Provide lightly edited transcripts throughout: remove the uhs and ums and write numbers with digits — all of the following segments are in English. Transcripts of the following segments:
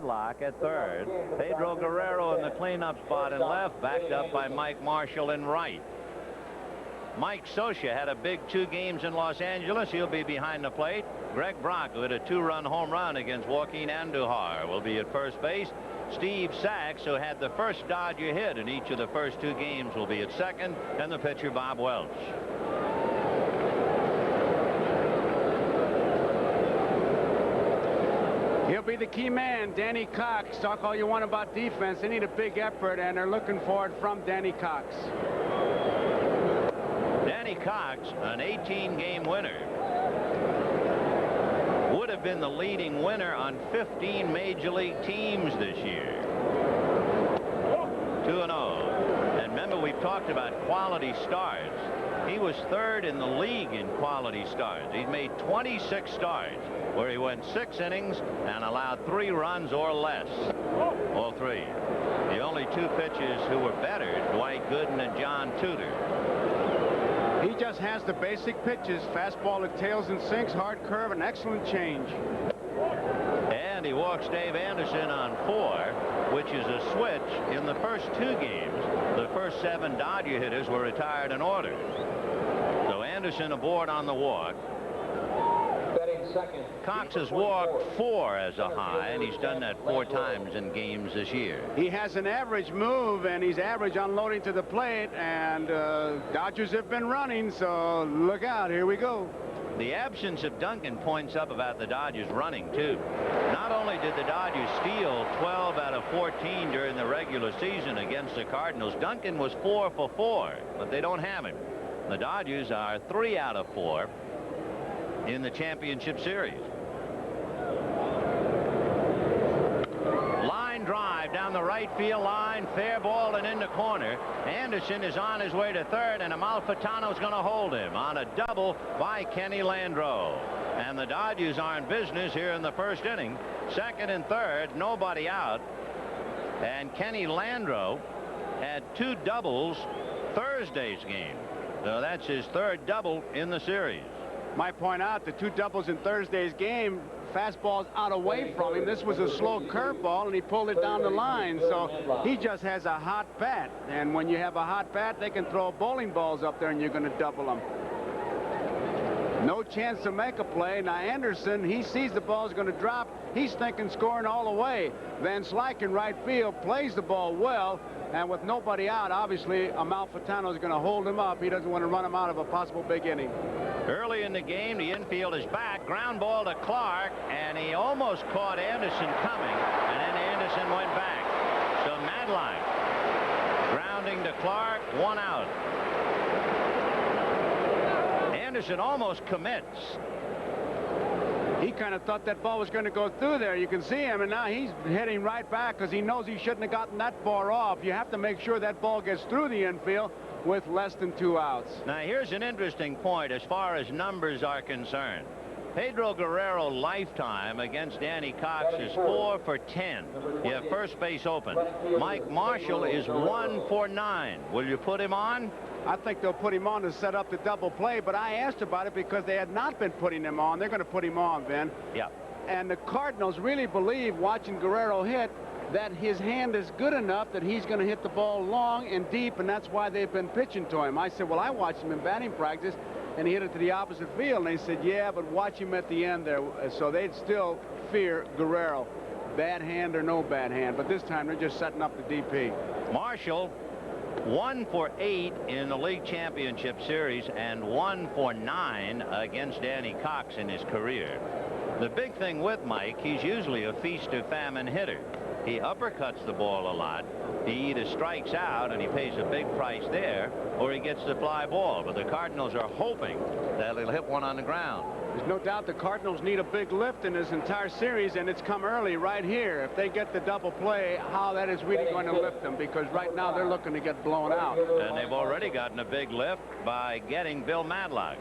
Lock at third. Pedro Guerrero in the cleanup spot in left, backed up by Mike Marshall in right. Mike Scioscia had a big 2 games in Los Angeles. He'll be behind the plate. Greg Brock, who hit a 2-run home run against Joaquin Andujar, will be at first base. Steve Sachs, who had the first Dodger hit in each of the first 2 games, will be at second, and the pitcher Bob Welch. He'll be the key man, Danny Cox. Talk all you want about defense. They need a big effort, and they're looking for it from Danny Cox. Danny Cox, an 18-game winner, would have been the leading winner on 15 Major League teams this year. 2-0. And remember, we've talked about quality starts. He was 3rd in the league in quality starts. He's made 26 starts where he went 6 innings and allowed 3 runs or less. All 3. The only 2 pitchers who were better, Dwight Gooden and John Tudor. He just has the basic pitches: fastball that tails and sinks, hard curve, and excellent change. And he walks Dave Anderson on 4, which is a switch. In the first 2 games, the first 7 Dodger hitters were retired in order. So Anderson aboard on the walk. Cox has walked 4 as a high, and he's done that 4 times in games this year. He has an average move, and he's average unloading to the plate, and Dodgers have been running, so look out. Here we go. The absence of Duncan points up about the Dodgers running, too. Not only did the Dodgers steal 12 out of 14 during the regular season against the Cardinals, Duncan was 4 for 4, but they don't have him. The Dodgers are 3 out of 4 in the championship series. Line drive down the right field line, fair ball and in the corner. Anderson is on his way to third, and Amalfitano's going to hold him on a double by Kenny Landreau. And the Dodgers are in business here in the first inning. Second and third, nobody out. And Kenny Landreau had 2 doubles Thursday's game. So that's his 3rd double in the series. Might point out the 2 doubles in Thursday's game, fastballs out away from him. This was a slow curveball, and he pulled it down the line. So he just has a hot bat. And when you have a hot bat, they can throw bowling balls up there, and you're going to double them. No chance to make a play. Now Anderson, he sees the ball's going to drop. He's thinking scoring all the way. Van Slyke in right field plays the ball well. And with nobody out, obviously, Amalfitano is going to hold him up. He doesn't want to run him out of a possible big inning. Early in the game, the infield is back. Ground ball to Clark, and he almost caught Anderson coming, and then Anderson went back. So Madlock grounding to Clark, 1 out. Anderson almost commits. He kind of thought that ball was going to go through there. You can see him, and now he's heading right back because he knows he shouldn't have gotten that far off. You have to make sure that ball gets through the infield with less than 2 outs. Now here's an interesting point as far as numbers are concerned. Pedro Guerrero lifetime against Danny Cox is 4 for 10. You have first base open. Mike Marshall is 1 for 9. Will you put him on? I think they'll put him on to set up the double play, but I asked about it because they had not been putting him on. They're going to put him on, Vin. Yeah. And the Cardinals really believe, watching Guerrero hit, that his hand is good enough that he's going to hit the ball long and deep, and that's why they've been pitching to him. I said, well, I watched him in batting practice, and he hit it to the opposite field. And they said, yeah, but watch him at the end there. So they'd still fear Guerrero, bad hand or no bad hand. But this time they're just setting up the DP. Marshall, 1 for 8 in the league championship series and 1 for 9 against Danny Cox in his career. The big thing with Mike, he's usually a feast or famine hitter. He uppercuts the ball a lot. He either strikes out and he pays a big price there, or he gets the fly ball. But the Cardinals are hoping that he'll hit one on the ground. There's no doubt the Cardinals need a big lift in this entire series, and it's come early right here. If they get the double play, how that is really going to lift them, because right now they're looking to get blown out. And they've already gotten a big lift by getting Bill Madlock.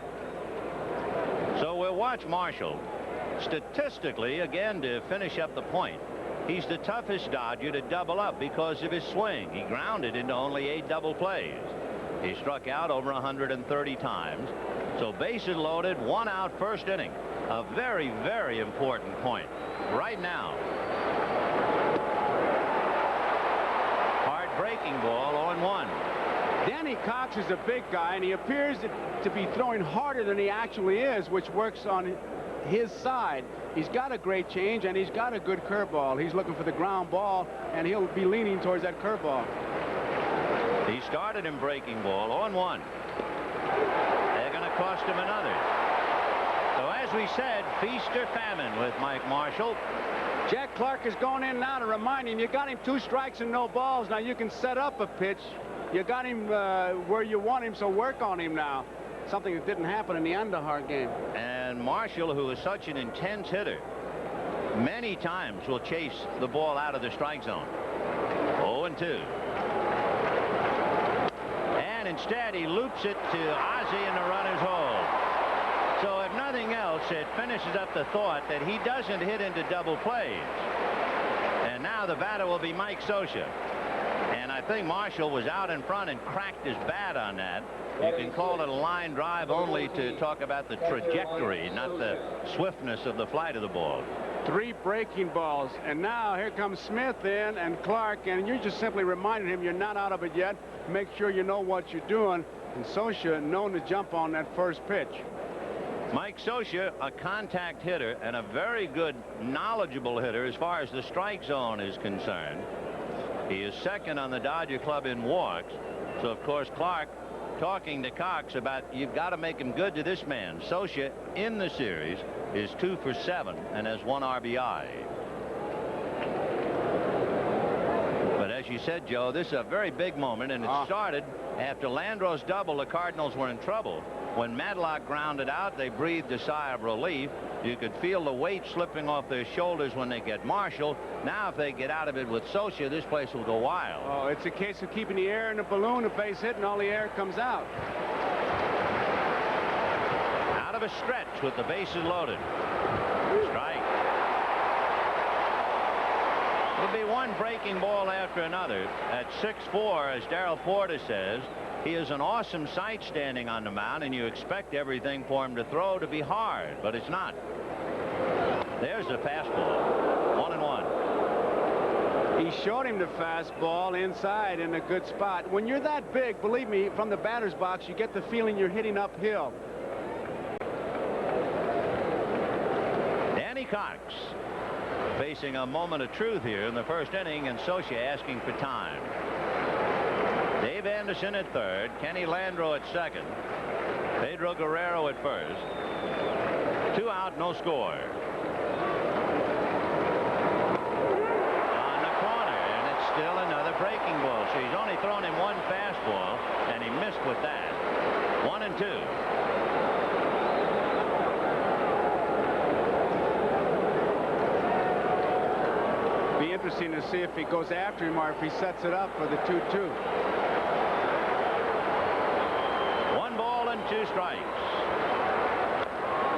So we'll watch Marshall. Statistically, again, to finish up the point, he's the toughest Dodger to double up because of his swing. He grounded into only 8 double plays. He struck out over 130 times. So bases loaded, 1 out, first inning. A very, very important point right now. breaking ball, 0-1. Danny Cox is a big guy, and he appears to be throwing harder than he actually is, which works on his side. He's got a great change, and he's got a good curveball. He's looking for the ground ball, and he'll be leaning towards that curveball. He started in breaking ball, 0-1. They're going to cost him another. So as we said, feast or famine with Mike Marshall. Jack Clark is going in now to remind him, you got him 2 strikes and no balls. Now you can set up a pitch. You got him where you want him, so work on him now. Something that didn't happen in the Andahar game. And Marshall, who is such an intense hitter, many times will chase the ball out of the strike zone. 0-2. And instead he loops it to Ozzie in the runner's hole. So if nothing else, it finishes up the thought that he doesn't hit into double plays. And now the batter will be Mike Scioscia. And I think Marshall was out in front and cracked his bat on that. You can call it a line drive only to talk about the trajectory, not the swiftness of the flight of the ball. 3 breaking balls, and now here comes Smith in and Clark, and you're just simply reminding him you're not out of it yet. Make sure you know what you're doing. And Scioscia known to jump on that first pitch. Mike Scioscia, a contact hitter and a very good, knowledgeable hitter as far as the strike zone is concerned. He is second on the Dodger club in walks. So, of course, Clark talking to Cox about you've got to make him good to this man. Scioscia in the series is 2 for 7 and has 1 RBI. But as you said, Joe, this is a very big moment, and it started after Landro's double. The Cardinals were in trouble. When Madlock grounded out, they breathed a sigh of relief. You could feel the weight slipping off their shoulders when they get Marshall. Now if they get out of it with Scioscia, this place will go wild. Oh, it's a case of keeping the air in the balloon, a base hit, and all the air comes out. Out of a stretch with the bases loaded. Strike. It'll be one breaking ball after another. At 6'4", as Darrell Porter says, he is an awesome sight standing on the mound, and you expect everything for him to throw to be hard, but it's not. There's the fastball. 1-1. He showed him the fastball inside in a good spot. When you're that big, believe me, from the batter's box, you get the feeling you're hitting uphill. Danny Cox facing a moment of truth here in the first inning, and Scioscia asking for time. Dave Anderson at third, Kenny Landro at second, Pedro Guerrero at first. 2 out, no score. On the corner, and it's still another breaking ball. So he's only thrown him 1 fastball, and he missed with that. 1-2. Be interesting to see if he goes after him or if he sets it up for the 2-2. 1 ball and 2 strikes.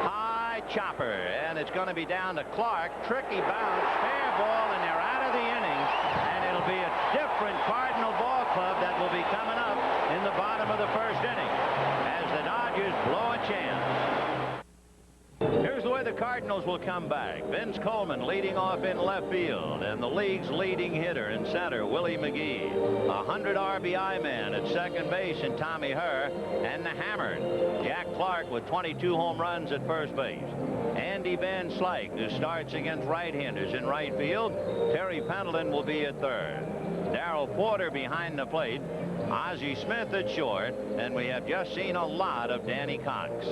High chopper, and it's going to be down to Clark. Tricky bounce, fair ball, and they're out of the inning. And it'll be a different Cardinal ball club that will be coming up in the bottom of the first inning as the Dodgers blow a chance. Here's the way the Cardinals will come back. Vince Coleman leading off in left field, and the league's leading hitter in center, Willie McGee. 100 RBI man at second base in Tommy Herr, and the hammered Jack Clark with 22 home runs at first base. Andy Van Slyke, who starts against right-handers in right field. Terry Pendleton will be at third. Darrell Porter behind the plate. Ozzie Smith at short, and we have just seen a lot of Danny Cox.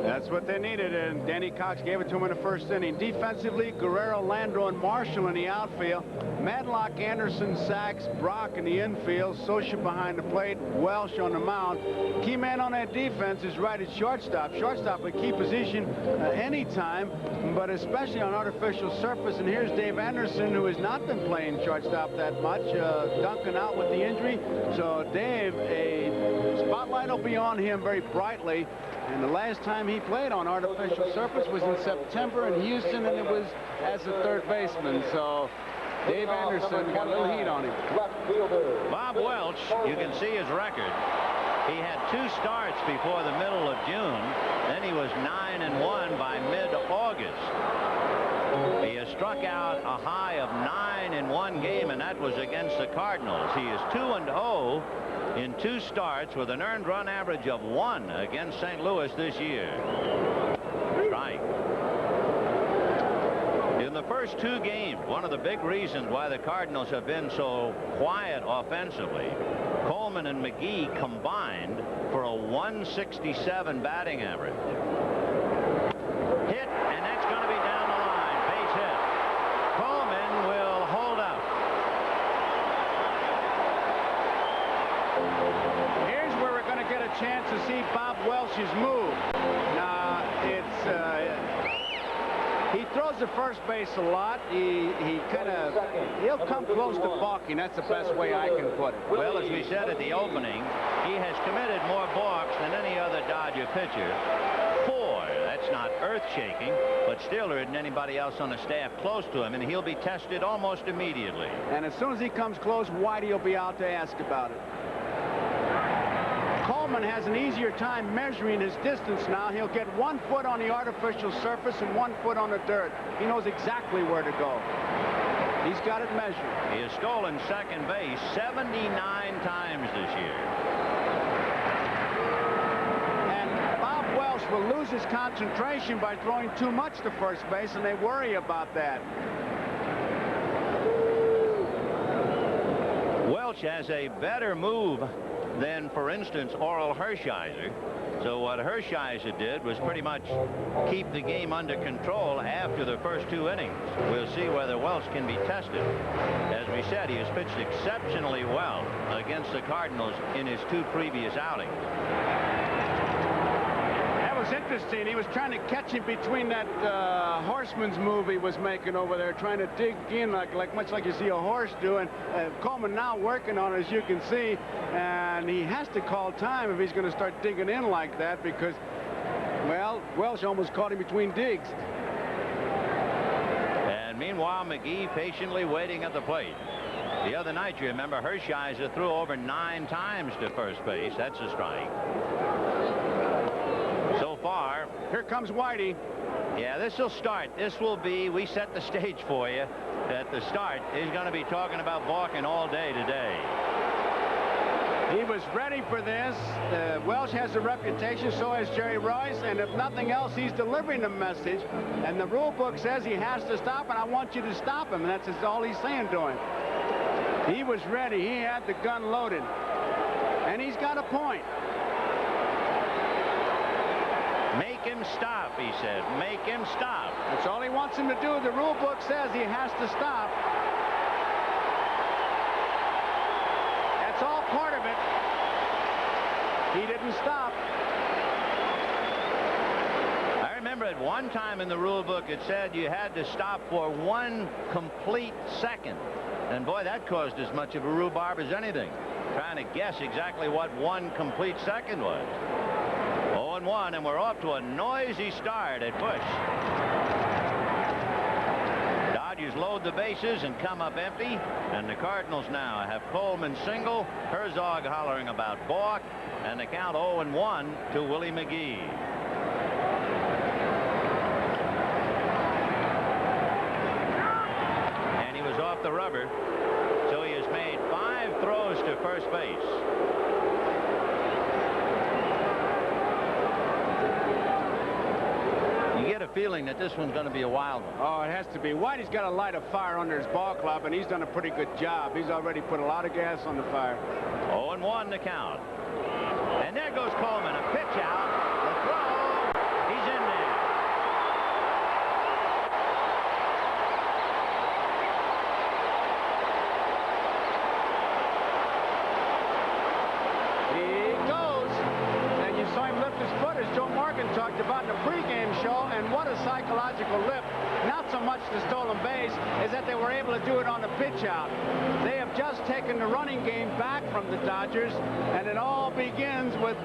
That's what they needed, and Danny Cox gave it to him in the first inning. Defensively, Guerrero, Landro, and Marshall in the outfield. Madlock, Anderson, Sachs, Brock in the infield. Scioscia behind the plate. Welsh on the mound. Key man on that defense is right at shortstop. Shortstop a key position anytime, but especially on artificial surface. And here's Dave Anderson, who has not been playing shortstop that much. Duncan out with the injury. So Dave, a spotlight will be on him very brightly. And the last time he played on artificial surface was in September in Houston, and it was as a third baseman. So Dave Anderson got a little heat on him. Bob Welch, you can see his record. He had 2 starts before the middle of June. Then he was 9-1 by mid-August. He has struck out a high of 9 in one game, and that was against the Cardinals. He is 2-0 in 2 starts with an earned run average of 1 against St. Louis this year. Strike. In the first 2 games, one of the big reasons why the Cardinals have been so quiet offensively, Coleman and McGee combined for a 167 batting average. Hit, and that's going to be down the line. Base hit. Coleman will hold up. Here's where we're going to get a chance to see Bob Welch's move. Now, he throws the first base a lot. He'll come close to balking. That's the best way I can put it. Well, as we said at the opening, he has committed more balks than any other Dodger pitcher. 4. That's not earth-shaking, but still there isn't anybody else on the staff close to him, and he'll be tested almost immediately. And as soon as he comes close, Whitey will be out to ask about it. Coleman has an easier time measuring his distance now. He'll get 1 foot on the artificial surface and 1 foot on the dirt. He knows exactly where to go. He's got it measured. He has stolen second base 79 times this year. And Bob Welch will lose his concentration by throwing too much to first base, and they worry about that. Welch has a better move than, for instance, Oral Hershiser. So what Hershiser did was pretty much keep the game under control after the first 2 innings. We'll see whether Welch can be tested. As we said, he has pitched exceptionally well against the Cardinals in his 2 previous outings. That was interesting. He was trying to catch him between that horseman's move he was making over there, trying to dig in much like you see a horse do. And Coleman now working on it, as you can see, and he has to call time if he's going to start digging in like that, because, well, Welch almost caught him between digs. And meanwhile, McGee patiently waiting at the plate. The other night, you remember, Hershiser threw over 9 times to first base. That's a strike. So far, here comes Whitey. Yeah, this will start. This will be, we set the stage for you at the start. He's going to be talking about balking all day today. He was ready for this. Welch has a reputation, so has Jerry Rice, and if nothing else, he's delivering the message. And the rule book says he has to stop, and I want you to stop him, and that's all he's saying to him. He was ready. He had the gun loaded, and he's got a point. Make him stop, he said. Make him stop. That's all he wants him to do. The rule book says he has to stop. That's all part of it. He didn't stop. I remember at one time in the rule book it said you had to stop for 1 complete second. And boy, that caused as much of a rhubarb as anything. Trying to guess exactly what 1 complete second was. 0-1, and we're off to a noisy start at Busch. Dodgers load the bases and come up empty, and the Cardinals now have Coleman single, Herzog hollering about balk, and the count 0-1 to Willie McGee. And he was off the rubber, so he has made 5 throws to first base. Get a feeling that this one's going to be a wild one. Oh, it has to be. Whitey's got to light a fire under his ball club, and he's done a pretty good job. He's already put a lot of gas on the fire. 0-1 the count. And there goes Coleman. A pitch out. The throw. He's in there. He goes. And you saw him lift his foot, as Joe Morgan talked about in the pregame show, and what a psychological lift. Not so much the stolen base is that they were able to do it on the pitch out. They have just taken the running game back from the Dodgers, and it all begins with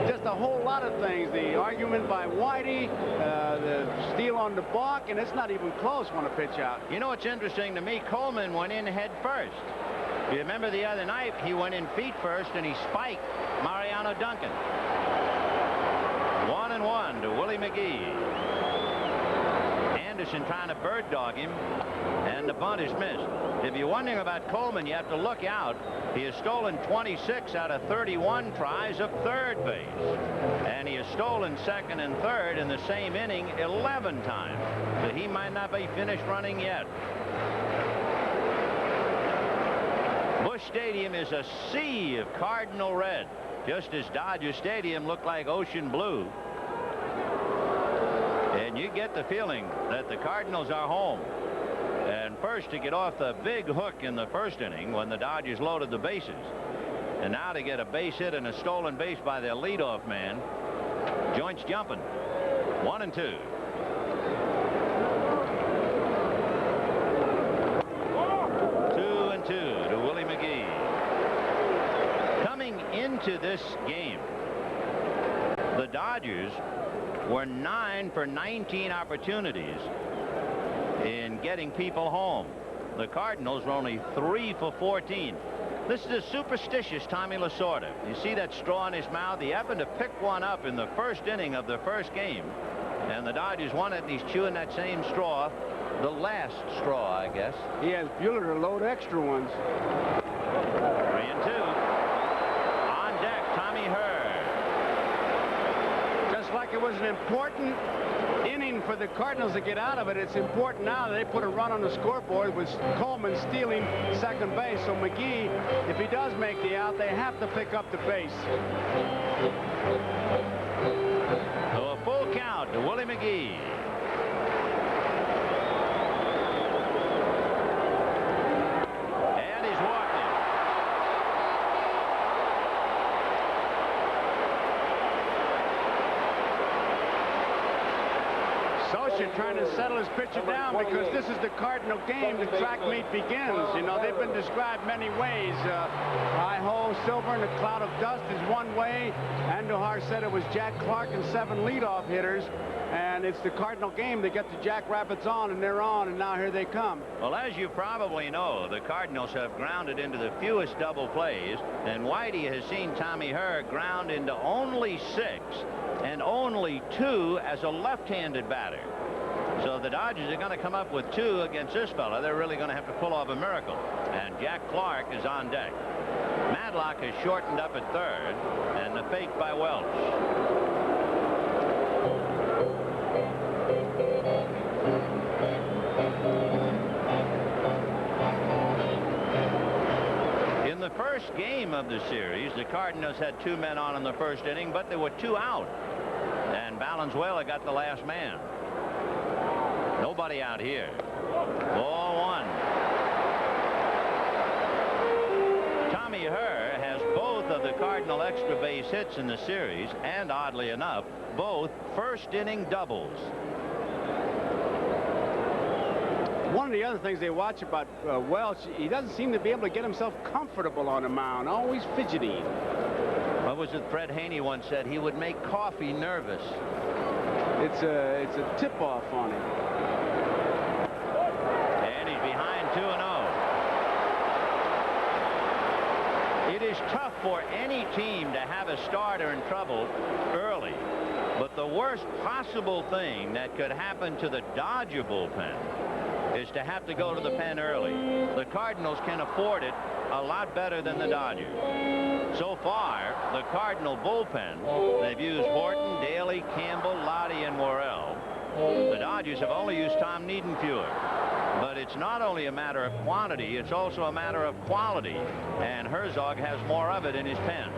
just a whole lot of things. The argument by Whitey, the steal on the balk, and it's not even close when a pitch out. You know what's interesting to me? Coleman went in head first. You remember the other night, he went in feet first, and he spiked Mariano Duncan. 1-1 to Willie McGee. Anderson trying to bird dog him, and the bunt is missed. If you're wondering about Coleman, you have to look out. He has stolen 26 out of 31 tries of third base, and he has stolen second and third in the same inning 11 times. So he might not be finished running yet. Busch Stadium is a sea of cardinal red, just as Dodger Stadium looked like ocean blue. And you get the feeling that the Cardinals are home. And first to get off the big hook in the first inning when the Dodgers loaded the bases. And now to get a base hit and a stolen base by their leadoff man. Joints jumping. 1-2. 2-2 to Willie McGee. Coming into this game, the Dodgers were 9 for 19 opportunities in getting people home. The Cardinals were only 3 for 14. This is a superstitious Tommy Lasorda. You see that straw in his mouth? He happened to pick one up in the first inning of the first game, and the Dodgers won it, and he's chewing that same straw, the last straw, I guess. He has Bueller to load extra ones. 3-2. On deck, Tommy Hurd. Just like it was an important inning for the Cardinals to get out of it, it's important now that they put a run on the scoreboard with Coleman stealing second base. So McGee, if he does make the out, they have to pick up the base. So a full count to Willie McGee. And he's walking. Socha trying to settle his pitcher down because this is the Cardinal game. The track meet begins. You know, they've been described many ways. High-ho, silver, and a cloud of dust is one way. Andujar said it was Jack Clark and 7 leadoff hitters. And it's the Cardinal game. They get the Jackrabbits on, and they're on, and now here they come. Well, as you probably know, the Cardinals have grounded into the fewest double plays, and Whitey has seen Tommy Hurd ground into only 6 and only 2 as a left-handed batter. So the Dodgers are going to come up with 2 against this fella. They're really going to have to pull off a miracle. And Jack Clark is on deck. Madlock has shortened up at third, and the fake by Welch. In the first game of the series, the Cardinals had 2 men on in the first inning, but there were 2 out. And Valenzuela got the last man. Nobody out here. Ball 1. Tommy Hurd has both of the Cardinal extra base hits in the series, and oddly enough, both first inning doubles. One of the other things they watch about Welch, he doesn't seem to be able to get himself comfortable on the mound, always fidgety. What was it Fred Haney once said? He would make coffee nervous. It's a tip-off on him. And he's behind 2-0. It is tough for any team to have a starter in trouble early. But the worst possible thing that could happen to the Dodger bullpen is to have to go to the pen early. The Cardinals can afford it a lot better than the Dodgers. So far, the Cardinal bullpen, they've used Horton, Daly, Campbell, Lottie, and Morrell. The Dodgers have only used Tom Niedenfuer. But it's not only a matter of quantity, it's also a matter of quality. And Herzog has more of it in his pen.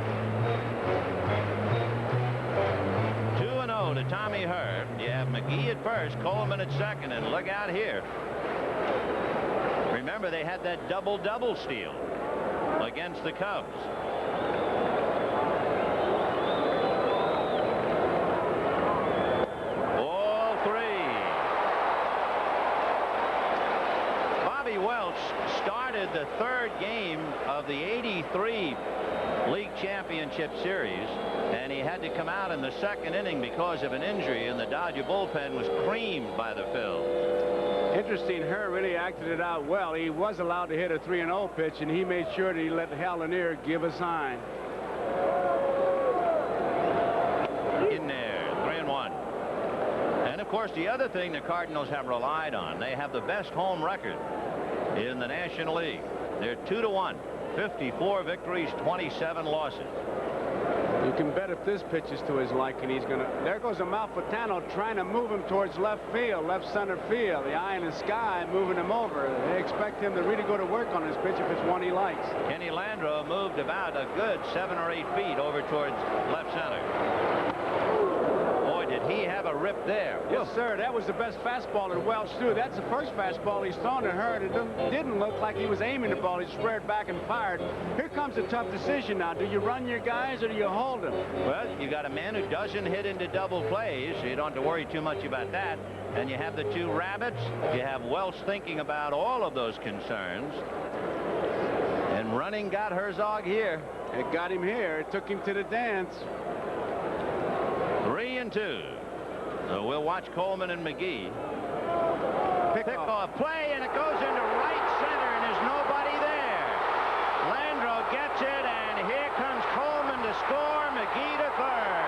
2-0 to Tommy Hurd. You have McGee at first, Coleman at second, and look out here. Remember, they had that double-double steal against the Cubs. Ball 3. Bobby Welch started the third game of the '83 League Championship Series, and he had to come out in the second inning because of an injury, and the Dodger bullpen was creamed by the fill. Interesting, Hurd really acted it out well. He was allowed to hit a 3-0 pitch, and he made sure that he let Hal Lanier give a sign. In there, 3-1. And if course, the other thing the Cardinals have relied on, they have the best home record in the National League. They're 2-1, 54 victories, 27 losses. You can bet if this pitch is to his liking, he's going to. There goes Amalfitano trying to move him towards left field, left center field. The eye in the sky moving him over. They expect him to really go to work on this pitch if it's one he likes. Kenny Landreau moved about a good 7 or 8 feet over towards left center. Boy, did he have a rip there. Yes, sir. That was the best fastball that Welch threw. That's the first fastball he's thrown to her. It didn't look like he was aiming the ball. He squared back and fired. Here comes a tough decision now. Do you run your guys or do you hold them? Well, you got a man who doesn't hit into double plays, so you don't have to worry too much about that. And you have the 2 rabbits. You have Welch thinking about all of those concerns. And running got Herzog here. It got him here. It took him to the dance. 3-2. So we'll watch Coleman and McGee. Pick off play, and it goes into right center, and there's nobody there. Landreau gets it, and here comes Coleman to score. McGee to third.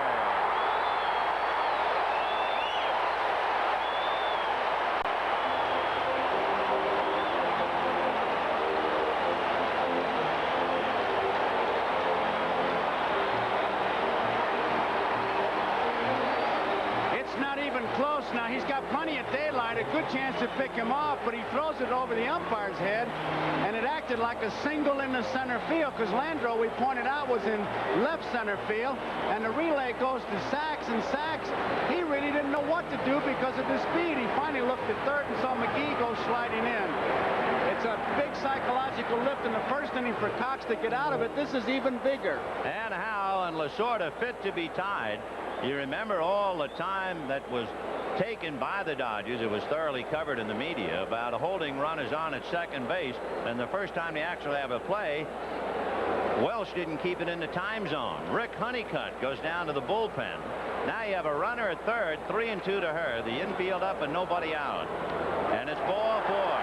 Close now. He's got plenty of daylight, a good chance to pick him off, but he throws it over the umpire's head, and it acted like a single in the center field because Landreau, we pointed out, was in left center field, and the relay goes to Sachs, and Sachs, he really didn't know what to do because of the speed. He finally looked at third and saw McGee go sliding in. It's a big psychological lift in the first inning for Cox to get out of it. This is even bigger. And Howe and Lasorda fit to be tied. You remember all the time that was taken by the Dodgers. It was thoroughly covered in the media about holding runners on at second base. And the first time they actually have a play, Welch didn't keep it in the time zone. Rick Honeycutt goes down to the bullpen. Now you have a runner at third, 3-2 to her. The infield up and nobody out. And it's ball 4.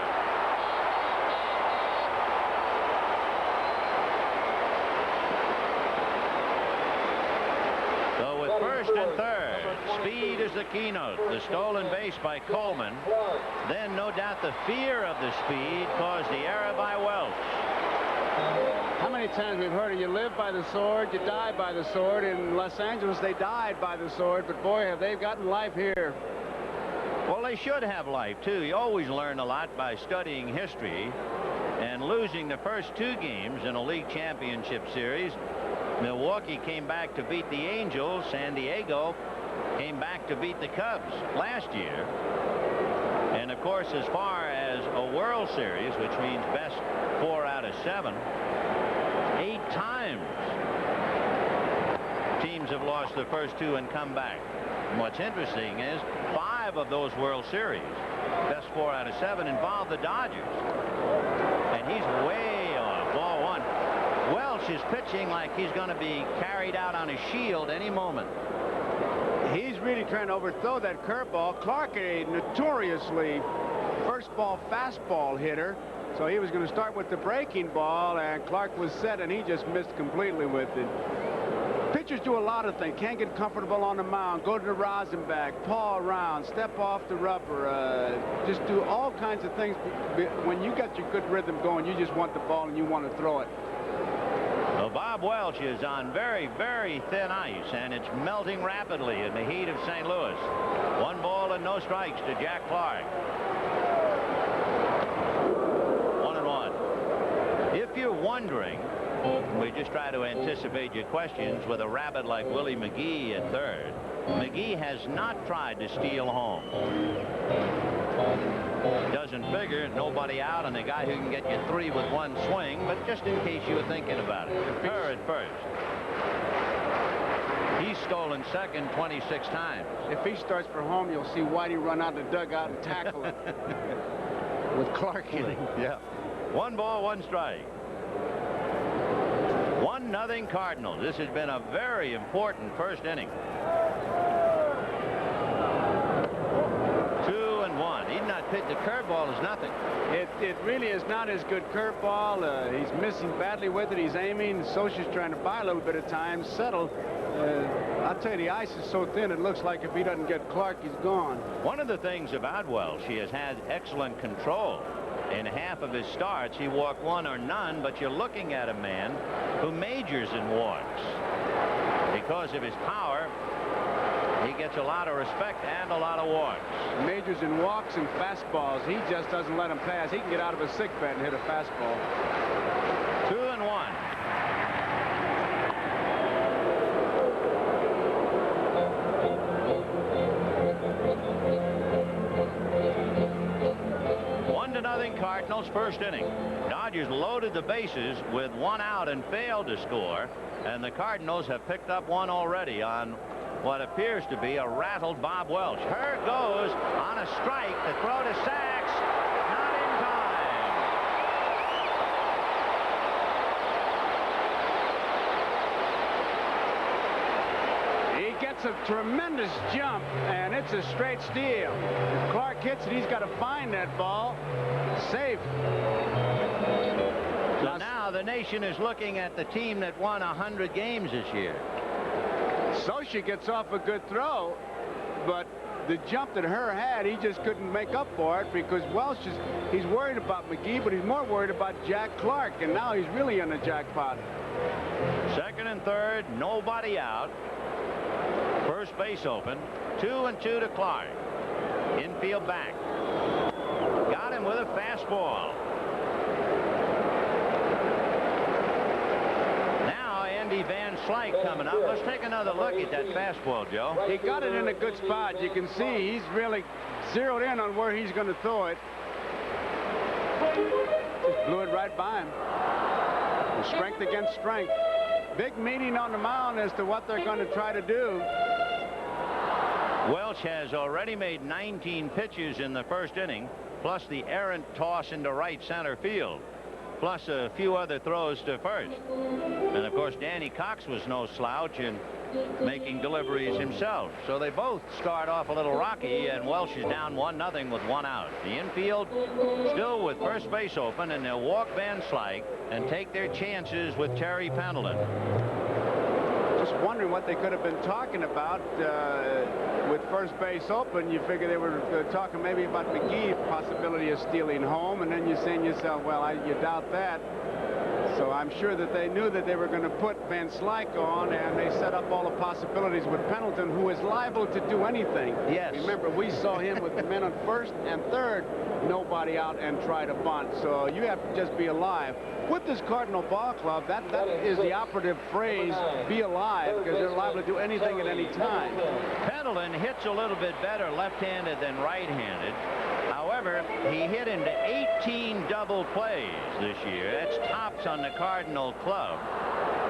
First and third. Speed is the keynote. The stolen base by Coleman. Then, no doubt, the fear of the speed caused the error by Welch. How many times we've heard it? You live by the sword, you die by the sword. In Los Angeles, they died by the sword, but boy, have they gotten life here. Well, they should have life, too. You always learn a lot by studying history. And losing the first 2 games in a league championship series, Milwaukee came back to beat the Angels. San Diego came back to beat the Cubs last year. And, of course, as far as a World Series, which means best 4 out of 7, 8 times teams have lost the first 2 and come back. And what's interesting is 5 of those World Series, best 4 out of 7, involve the Dodgers. And he's way off. Ball 1. Welch is pitching like he's going to be carried out on a shield any moment. He's really trying to overthrow that curveball. Clark, a notoriously first ball fastball hitter, so he was going to start with the breaking ball, and Clark was set, and he just missed completely with it. Pitchers do a lot of things. Can't get comfortable on the mound, go to the rosin bag, paw around, step off the rubber, just do all kinds of things. When you got your good rhythm going, you just want the ball and you want to throw it. Well, Bob Welch is on very, very thin ice, and it's melting rapidly in the heat of St. Louis. 1 ball and no strikes to Jack Clark. 1-1. If you're wondering, we just try to anticipate your questions with a rabbit like Willie McGee at third. McGee has not tried to steal home. Doesn't figure, nobody out, and the guy who can get you 3 with 1 swing, but just in case you were thinking about it. Her at first. He's stolen second 26 times. If he starts for home, you'll see Whitey run out the dugout and tackle him. With Clark hitting. Yeah. 1 ball, 1 strike. 1-0 Cardinals. This has been a very important first inning. 2-1. He's not pitched. The curveball is nothing. It really is not his good curveball. He's missing badly with it. He's aiming. Scioscia's trying to buy a little bit of time, settle. I'll tell you, the ice is so thin, it looks like if he doesn't get Clark, he's gone. One of the things about Welsh, he has had excellent control. In half of his starts, he walked one or none, but you're looking at a man who majors in walks. Because of his power, he gets a lot of respect and a lot of walks. Majors in walks and fastballs. He just doesn't let him pass. He can get out of a sick bed and hit a fastball. 2-1. Cardinals first inning. Dodgers loaded the bases with one out and failed to score, and the Cardinals have picked up one already on what appears to be a rattled Bob Welch. Her goes on a strike. The throw to Sachs, not in time. He gets a tremendous jump, and it's a straight steal. If Clark hits it, he's got to find that ball. Safe. So now the nation is looking at the team that won 100 games this year. Socha gets off a good throw, but the jump that Herr had, he just couldn't make up for it because Welsh he's worried about McGee, but he's more worried about Jack Clark, and now he's really in the jackpot. Second and third, nobody out. First base open. 2-2 to Clark. Infield back. Got him with a fastball. Now Andy Van Slyke coming up. Let's take another look at that fastball, Joe. He got it in a good spot. You can see he's really zeroed in on where he's going to throw it. Just blew it right by him. Strength against strength. Big meeting on the mound as to what they're going to try to do. Welch has already made 19 pitches in the first inning, plus the errant toss into right center field, plus a few other throws to first. And of course, Danny Cox was no slouch in making deliveries himself. So they both start off a little rocky, and Welch is down 1-0 with one out. The infield still with first base open, and they'll walk Van Slyke and take their chances with Terry Pendleton. Just wondering what they could have been talking about with first base open. You figure they were talking maybe about McGee possibility of stealing home, and then you're saying to yourself, well, you doubt that. So I'm sure that they knew that they were going to put Van Slyke on, and they set up all the possibilities with Pendleton, who is liable to do anything. Yes. Remember, we saw him with the men on first and third, nobody out, and try to bunt. So you have to just be alive. With this Cardinal ball club, that is the operative phrase, be alive, because they're liable to do anything at any time. Pendleton hits a little bit better left-handed than right-handed. However, he hit into 18 double plays this year. That's tops on the Cardinal club.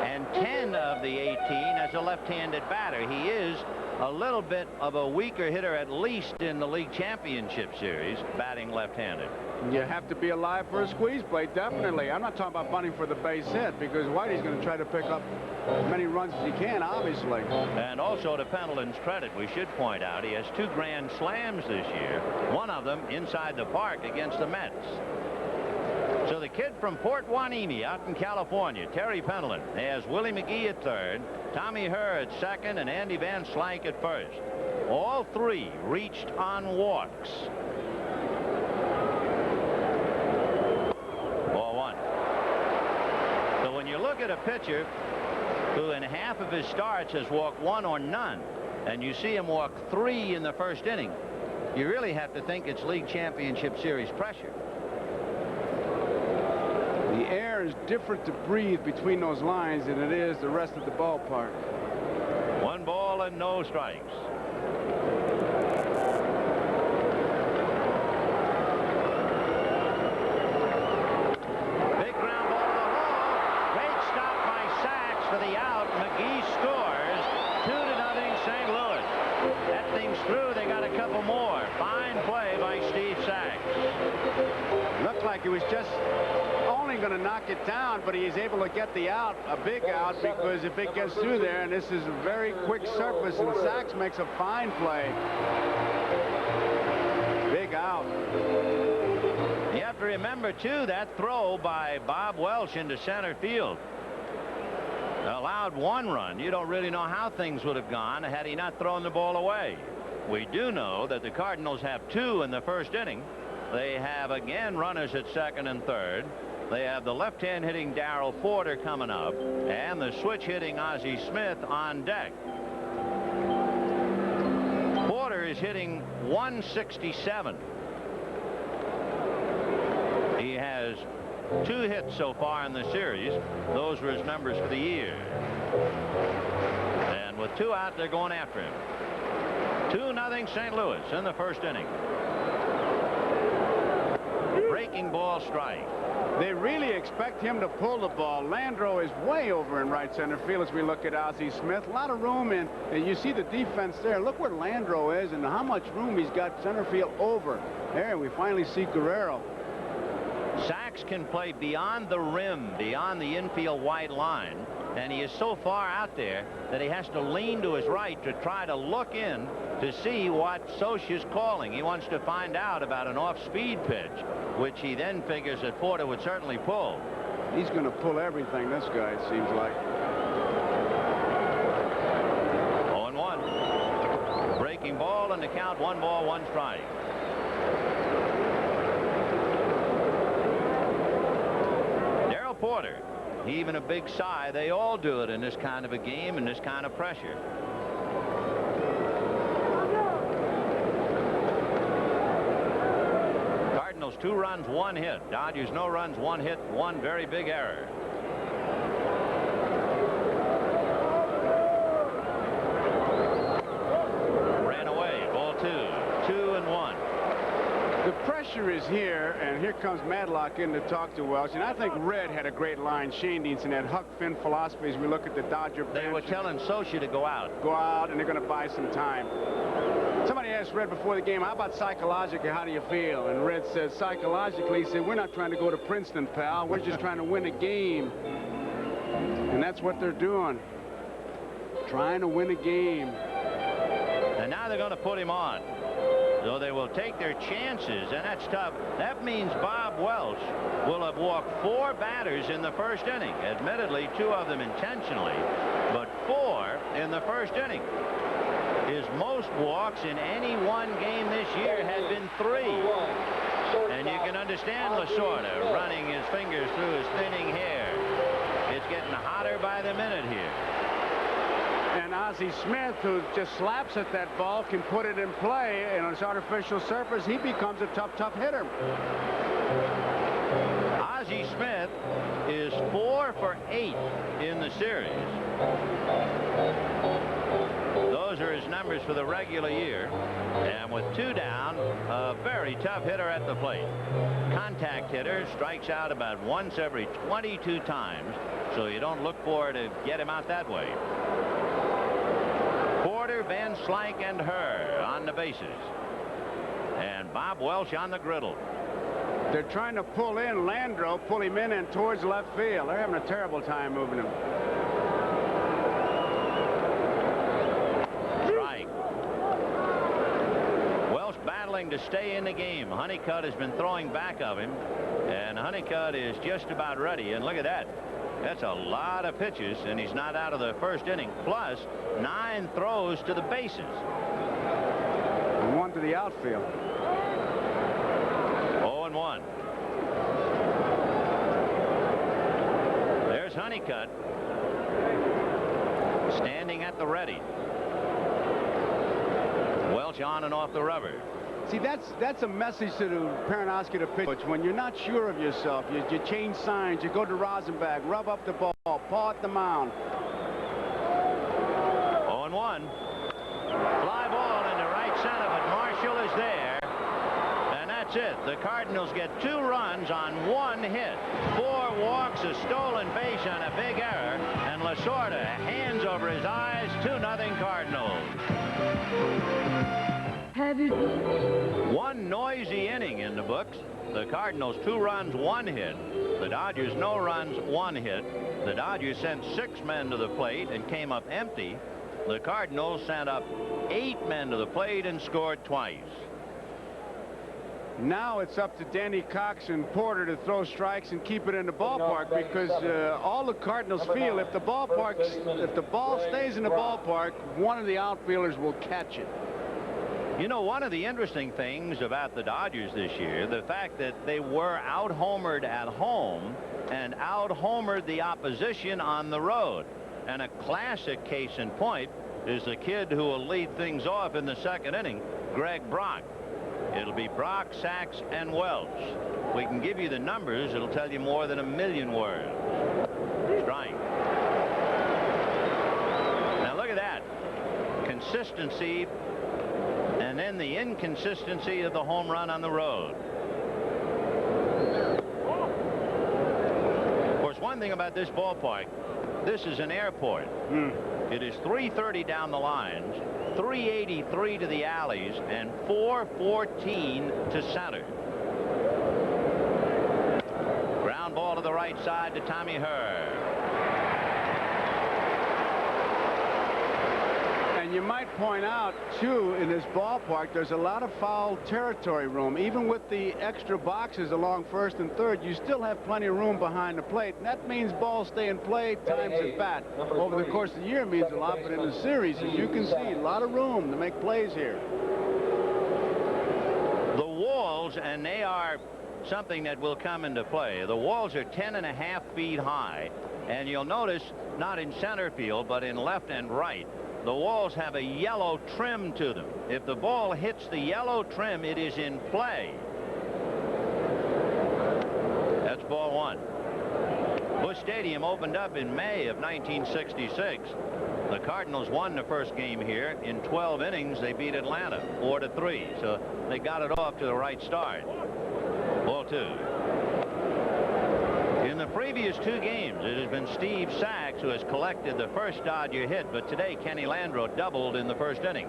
And 10 of the 18 as a left-handed batter. He is a little bit of a weaker hitter, at least in the league championship series, batting left-handed. You have to be alive for a squeeze play, definitely. I'm not talking about bunting for the base hit, because Whitey's going to try to pick up as many runs as he can, obviously. And also, to Pendleton's credit, we should point out he has 2 grand slams this year, one of them inside the park against the Mets. So the kid from Port Hueneme out in California, Terry Pendleton, has Willie McGee at third, Tommy Herr at second, and Andy Van Slyke at first. All 3 reached on walks. Ball 1. So when you look at a pitcher who in half of his starts has walked 1 or none, and you see him walk 3 in the first inning, you really have to think it's league championship series pressure. The air is different to breathe between those lines than it is the rest of the ballpark. 1 ball and no strikes. Big ground ball to the hole. Great stop by Sachs for the out. McGee scores. 2-0 St. Louis. That thing's through. They got a couple more. Fine play by Steve Sachs. Looked like he was just only going to knock it down, but he is able to get the out, a big out, because if it gets through there, and this is a very quick surface, and Sachs makes a fine play. Big out. You have to remember, too, that throw by Bob Welch into center field. allowed 1 run. You don't really know how things would have gone had he not thrown the ball away. We do know that the Cardinals have 2 in the first inning. They have again runners at second and third. They have the left-hand hitting Darrell Porter coming up and the switch hitting Ozzie Smith on deck. Porter is hitting 167. He has 2 hits so far in the series. Those were his numbers for the year. And with 2 out, they're going after him. 2-0 St. Louis in the first inning. Breaking ball strike. They really expect him to pull the ball. Landreau is way over in right center field as we look at Ozzie Smith. A lot of room in, and you see the defense there. Look where Landreau is and how much room he's got center field over. There, we finally see Guerrero. Sachs can play beyond the rim, beyond the infield white line, and he is so far out there that he has to lean to his right to try to look in to see what Soch is calling. He wants to find out about an off-speed pitch, which he then figures that Porter would certainly pull. He's going to pull everything, this guy, it seems like. 0-1. Breaking ball and the count 1 ball, 1 strike. Darrell Porter, even a big sigh. They all do it in this kind of a game and this kind of pressure. Cardinals 2 runs, 1 hit. Dodgers no runs, 1 hit, 1 very big error. Ran away. Ball 2. 2-1. The pressure is here, and here comes Madlock in to talk to Welch. And I think Red had a great line. Shane Deanson had Huck Finn philosophy as we look at the Dodger bench. They were telling Socha to go out. Go out, and they're going to buy some time. Somebody asked Red before the game, how about psychologically, how do you feel? And Red says, psychologically, he said, we're not trying to go to Princeton, pal. We're just trying to win a game. And that's what they're doing. Trying to win a game. And now they're going to put him on. So they will take their chances, and that's tough. That means Bob Welch will have walked 4 batters in the first inning. Admittedly, 2 of them intentionally, but 4 in the first inning. His most walks in any one game this year had been 3. And you can understand Lasorda running his fingers through his thinning hair. It's getting hotter by the minute here. And Ozzie Smith, who just slaps at that ball, can put it in play. And on his artificial surface, he becomes a tough hitter. Ozzie Smith is 4 for 8 in the series. Those are his numbers for the regular year. And with 2 down, a very tough hitter at the plate. Contact hitter, strikes out about once every 22 times, so you don't look for to get him out that way. Porter, Van Slyke, and Herr on the bases. And Bob Welch on the griddle. They're trying to pull in Landreau, pull him in and towards left field. They're having a terrible time moving him. To stay in the game. Honeycutt has been throwing back of him, and Honeycutt is just about ready. And look at that. That's a lot of pitches, and he's not out of the first inning. Plus 9 throws to the bases. And 1 to the outfield. 0-1. There's Honeycutt standing at the ready. Welch on and off the rubber. See, that's a message to the Peronoski to pitch. When you're not sure of yourself, you change signs, you go to Rosenbach, rub up the ball, paw at the mound. 0-1. Fly ball into right center, but Marshall is there. And that's it. The Cardinals get 2 runs on 1 hit. 4 walks, a stolen base on a big error, and Lasorda, hands over his eyes, 2-0 Cardinals. One noisy inning in the books. The Cardinals 2 runs, 1 hit. The Dodgers no runs, 1 hit. The Dodgers sent 6 men to the plate and came up empty. The Cardinals sent up 8 men to the plate and scored twice. Now it's up to Danny Cox and Porter to throw strikes and keep it in the ballpark, because all the Cardinals feel if the ball stays in the ballpark, one of the outfielders will catch it. You know, one of the interesting things about the Dodgers this year, the fact that they were out-homered at home and out-homered the opposition on the road. And a classic case in point is the kid who will lead things off in the second inning, Greg Brock. It'll be Brock, Sachs, and Welch. We can give you the numbers. It'll tell you more than a million words. Strike. Now look at that. Consistency, and then the inconsistency of the home run on the road. Of course, one thing about this ballpark, this is an airport. It is 330 down the lines, 383 to the alleys, and 414 to center. Ground ball to the right side to Tommy Herr. And you might point out, too, in this ballpark, there's a lot of foul territory room. Even with the extra boxes along first and third, you still have plenty of room behind the plate. And that means balls stay in play, times at bat. Over the course of the year, it means a lot, but in the series, as you can see, a lot of room to make plays here. The walls, and they are something that will come into play. The walls are 10.5 feet high, and you'll notice not in center field, but in left and right, the walls have a yellow trim to them. If the ball hits the yellow trim, it is in play. That's ball one. Busch Stadium opened up in May of 1966. The Cardinals won the first game here. In 12 innings, they beat Atlanta 4-3. So they got it off to the right start. Ball two. In the previous two games, it has been Steve Sachs who has collected the first Dodger hit, but today Kenny Landreau doubled in the first inning.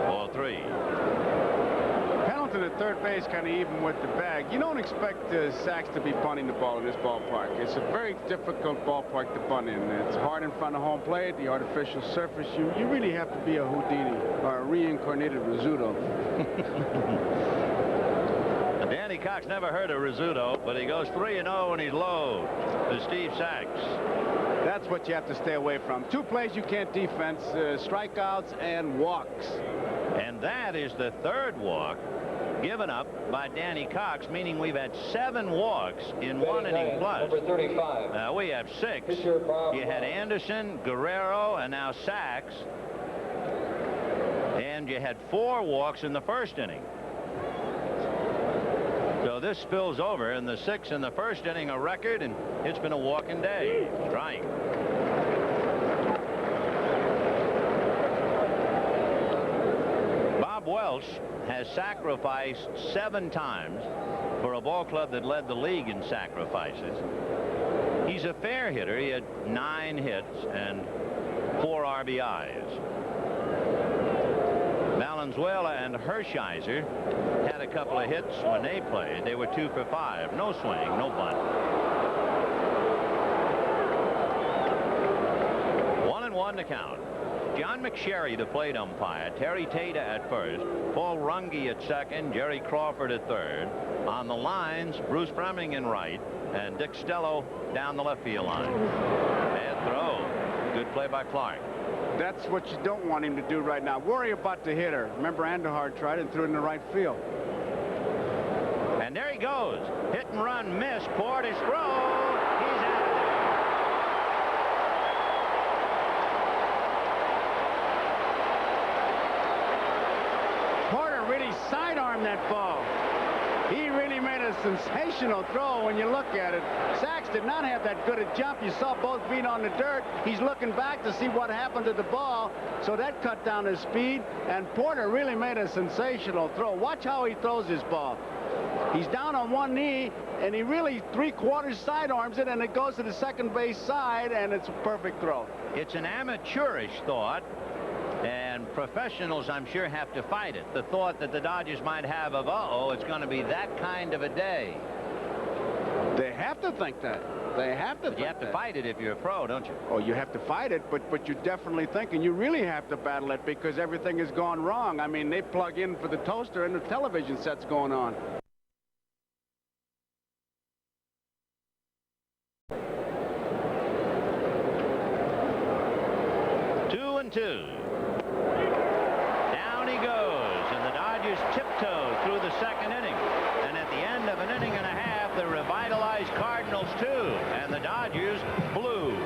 Ball three. Pendleton at third base kind of even with the bag. You don't expect Sachs to be bunting the ball in this ballpark. It's a very difficult ballpark to bunt in. It's hard in front of home plate, the artificial surface. You really have to be a Houdini or a reincarnated Rizzuto. Danny Cox never heard of Rizzuto, but he goes 3-0 and he's low to Steve Sachs. That's what you have to stay away from. Two plays you can't defense, strikeouts and walks. And that is the third walk given up by Danny Cox, meaning we've had 7 walks in 1 inning plus. Number 35. Now we have 6. You had Anderson, Guerrero, and now Sachs. And you had 4 walks in the first inning. So this spills over, and the 6 in the first inning a record, and it's been a walking day. Strike. Bob Welch has sacrificed 7 times for a ball club that led the league in sacrifices. He's a fair hitter. He had 9 hits and 4 RBIs. Valenzuela and Hershiser had a couple of hits when they played. They were 2 for 5. No swing, no bunt. 1-1 to count. John McSherry, the plate umpire. Terry Tata at first. Paul Runge at second. Jerry Crawford at third. On the lines, Bruce Brumming in right. And Dick Stello down the left field line. Bad throw. Good play by Clark. That's what you don't want him to do right now. Worry about the hitter. Remember, Andujar tried it and threw it in the right field. And there he goes. Hit and run, miss. Porter's throw. He's out of there. Porter really sidearmed that ball. He really made a sensational throw when you look at it. Sachs did not have that good a jump. You saw both feet on the dirt. He's looking back to see what happened to the ball, so that cut down his speed, and Porter really made a sensational throw. Watch how he throws his ball. He's down on one knee, and he really 3/4 sidearms it, and it goes to the second base side, and it's a perfect throw. It's an amateurish thought, and professionals, I'm sure, have to fight it. The thought that the Dodgers might have of, uh-oh, it's going to be that kind of a day. They have to think that. They have to. But you have to fight it if you're a pro, don't you? Oh, you have to fight it, but you're definitely thinking you really have to battle it because everything has gone wrong. I mean, they plug in for the toaster and the television set's going on. Two and two. Down he goes, and the Dodgers tiptoe through the second inning. And at the end of an inning and a half, the revitalized Cardinals two, and the Dodgers blue.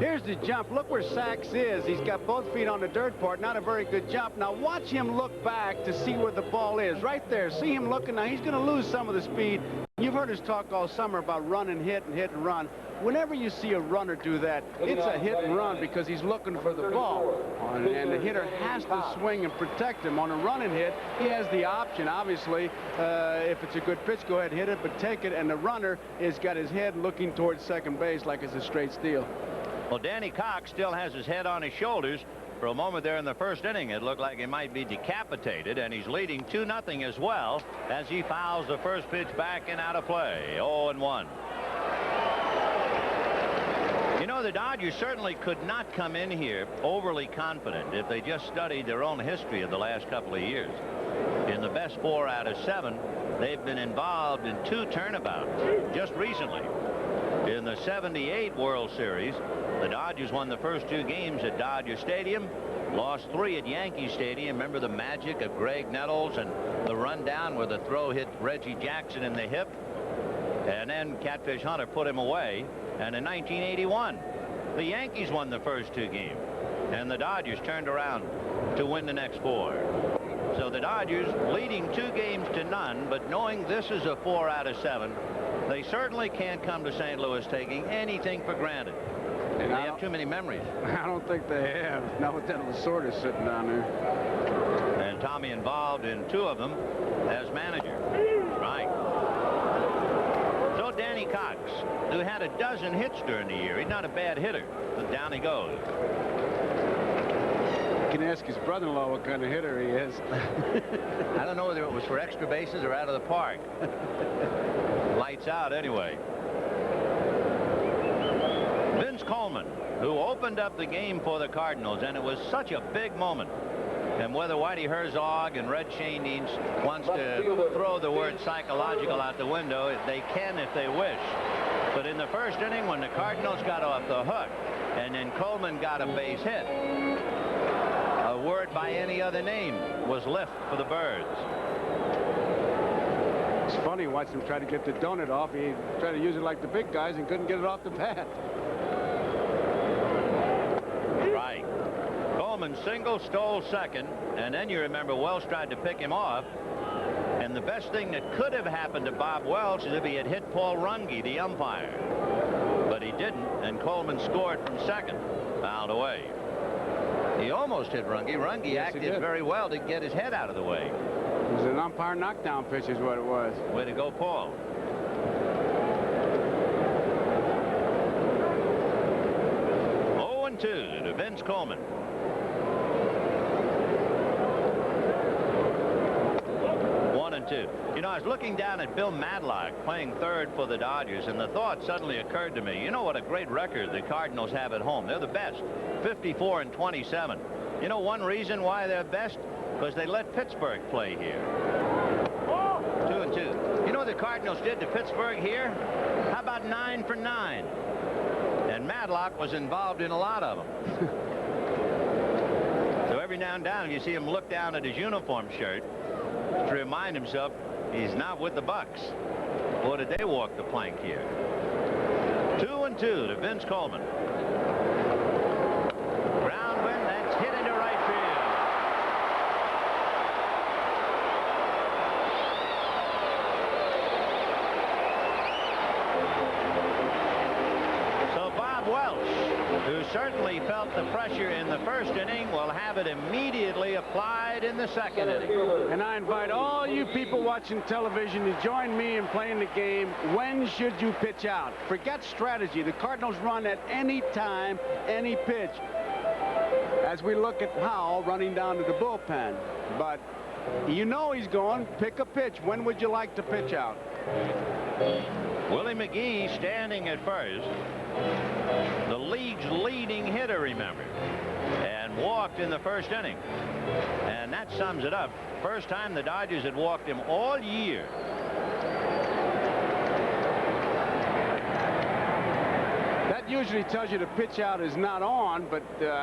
Here's the jump. Look where Sachs is. He's got both feet on the dirt part. Not a very good jump. Now watch him look back to see where the ball is. Right there. See him looking. Now he's going to lose some of the speed. You've heard us talk all summer about run and hit and run. Whenever you see a runner do that, it's a hit and run because he's looking for the ball. And the hitter has to swing and protect him. On a run and hit, he has the option, obviously. If it's a good pitch, go ahead, hit it, but take it. And the runner has got his head looking towards second base like it's a straight steal. Well, Danny Cox still has his head on his shoulders. For a moment there in the first inning, it looked like he might be decapitated, and he's leading 2-0 as well as he fouls the first pitch back and out of play. 0-1. You know, the Dodgers certainly could not come in here overly confident if they just studied their own history of the last couple of years. In the best 4 out of 7, they've been involved in 2 turnabouts just recently. In the '78 World Series, the Dodgers won the first 2 games at Dodger Stadium, lost 3 at Yankee Stadium. Remember the magic of Greg Nettles and the rundown where the throw hit Reggie Jackson in the hip, and then Catfish Hunter put him away. And in 1981, the Yankees won the first 2 games, and the Dodgers turned around to win the next 4. So the Dodgers leading 2-0, but knowing this is a 4 out of 7, they certainly can't come to St. Louis taking anything for granted. And they have too many memories. I don't think they have. Now with that Lasorda sitting down there. And Tommy involved in 2 of them as manager. Right. So Danny Cox, who had a dozen hits during the year. He's not a bad hitter, but down he goes. You can ask his brother-in-law what kind of hitter he is. I don't know whether it was for extra bases or out of the park. Lights out anyway. Vince Coleman, who opened up the game for the Cardinals, and it was such a big moment. And whether Whitey Herzog and Red Schoendienst wants to throw the word psychological out the window, they can if they wish. But in the first inning, when the Cardinals got off the hook, and then Coleman got a base hit, a word by any other name was left for the Birds. It's funny watching him try to get the donut off. He tried to use it like the big guys and couldn't get it off the bat. Right. Coleman single, stole second, and then you remember Welch tried to pick him off. And the best thing that could have happened to Bob Welch is if he had hit Paul Runge, the umpire. But he didn't, and Coleman scored from second, fouled away. He almost hit Runge. Runge acted very well to get his head out of the way. It was an umpire knockdown pitch is what it was. Way to go, Paul. Two to Vince Coleman. 1-2. You know, I was looking down at Bill Madlock playing third for the Dodgers, and the thought suddenly occurred to me, you know what a great record the Cardinals have at home. They're the best, 54-27. You know one reason why they're best? Because they let Pittsburgh play here. 2-2. You know what the Cardinals did to Pittsburgh here? How about 9 for 9? And Madlock was involved in a lot of them. So every now and then you see him look down at his uniform shirt to remind himself he's not with the Bucks. Boy, did they walk the plank here. 2-2 to Vince Coleman. Ground wind, that's hit into right field. Welch, who certainly felt the pressure in the first inning, will have it immediately applied in the second inning. And I invite all you people watching television to join me in playing the game. When should you pitch out? Forget strategy. The Cardinals run at any time, any pitch. As we look at Powell running down to the bullpen. But You know he's going. Pick a pitch. When would you like to pitch out? Willie McGee standing at first. The league's leading hitter, remember, and walked in the first inning. And that sums it up. First time the Dodgers had walked him all year. That usually tells you the pitch out is not on, but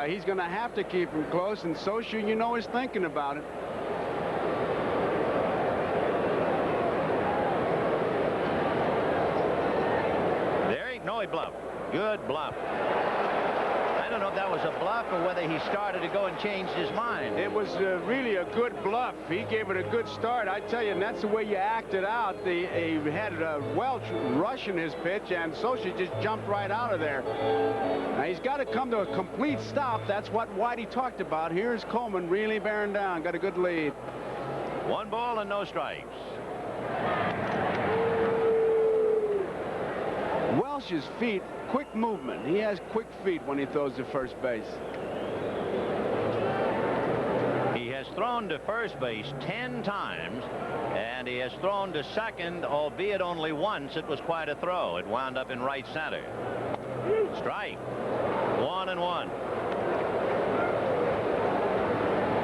he's going to have to keep him close, and Socia, you know, is thinking about it. No, he bluffed. Good bluff. I don't know if that was a bluff or whether he started to go and changed his mind. It was really a good bluff. He gave it a good start, I tell you, and that's the way you acted out. He had Welch rushing his pitch, and Socia just jumped right out of there. Now, he's got to come to a complete stop. That's what Whitey talked about. Here's Coleman really bearing down. Got a good lead. 1 ball and no strikes. Welch's feet, quick movement. He has quick feet when he throws to first base. He has thrown to first base 10 times, and he has thrown to second, albeit only once. It was quite a throw. It wound up in right center. Strike. 1-1.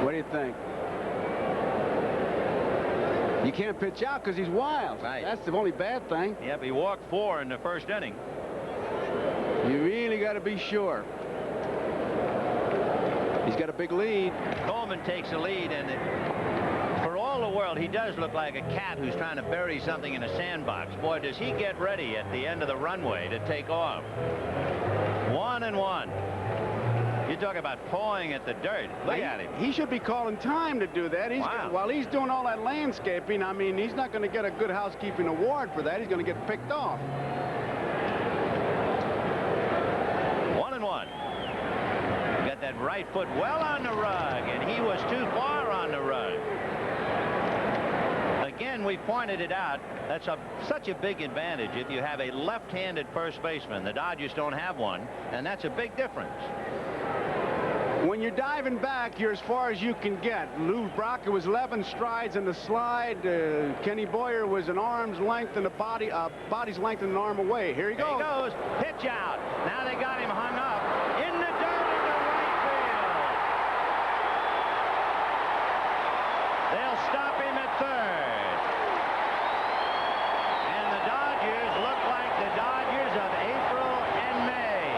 What do you think? You can't pitch out because he's wild. Right. That's the only bad thing. Yep, he walked 4 in the first inning. You really got to be sure. He's got a big lead. Coleman takes a lead, and for all the world, he does look like a cat who's trying to bury something in a sandbox. Boy, does he get ready at the end of the runway to take off. 1-1. You talk about pawing at the dirt. Look at him. He should be calling time to do that. Wow. While he's doing all that landscaping, I mean, he's not going to get a good housekeeping award for that. He's going to get picked off. 1-1. Got that right foot well on the rug, and he was too far on the rug. Again, we pointed it out. That's such a big advantage if you have a left-handed first baseman. The Dodgers don't have one, and that's a big difference. When you're diving back, you're as far as you can get. Lou Brock was 11 strides in the slide. Kenny Boyer was an arm's length and body's length and an arm away. Here he goes. Here he goes. Pitch out. Now they got him hung up in the dirt into right field. They'll stop him at third. And the Dodgers look like the Dodgers of April and May.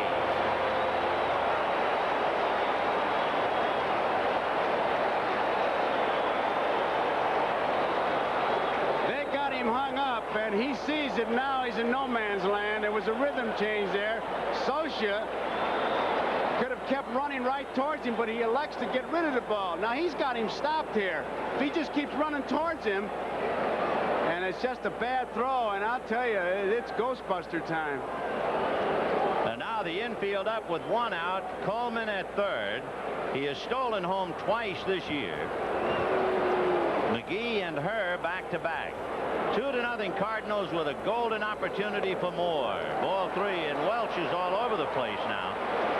They got him hung up, and he sees it now. He's in no man's land. There was a rhythm change there. Socia could have kept running right towards him, but he elects to get rid of the ball. Now he's got him stopped here. If he just keeps running towards him, and it's just a bad throw, and I'll tell you, it's Ghostbuster time. And now the infield up with 1 out. Coleman at third. He has stolen home twice this year. McGee and Herr back to back. 2-0 Cardinals with a golden opportunity for more. Ball 3, and Welch is all over the place now.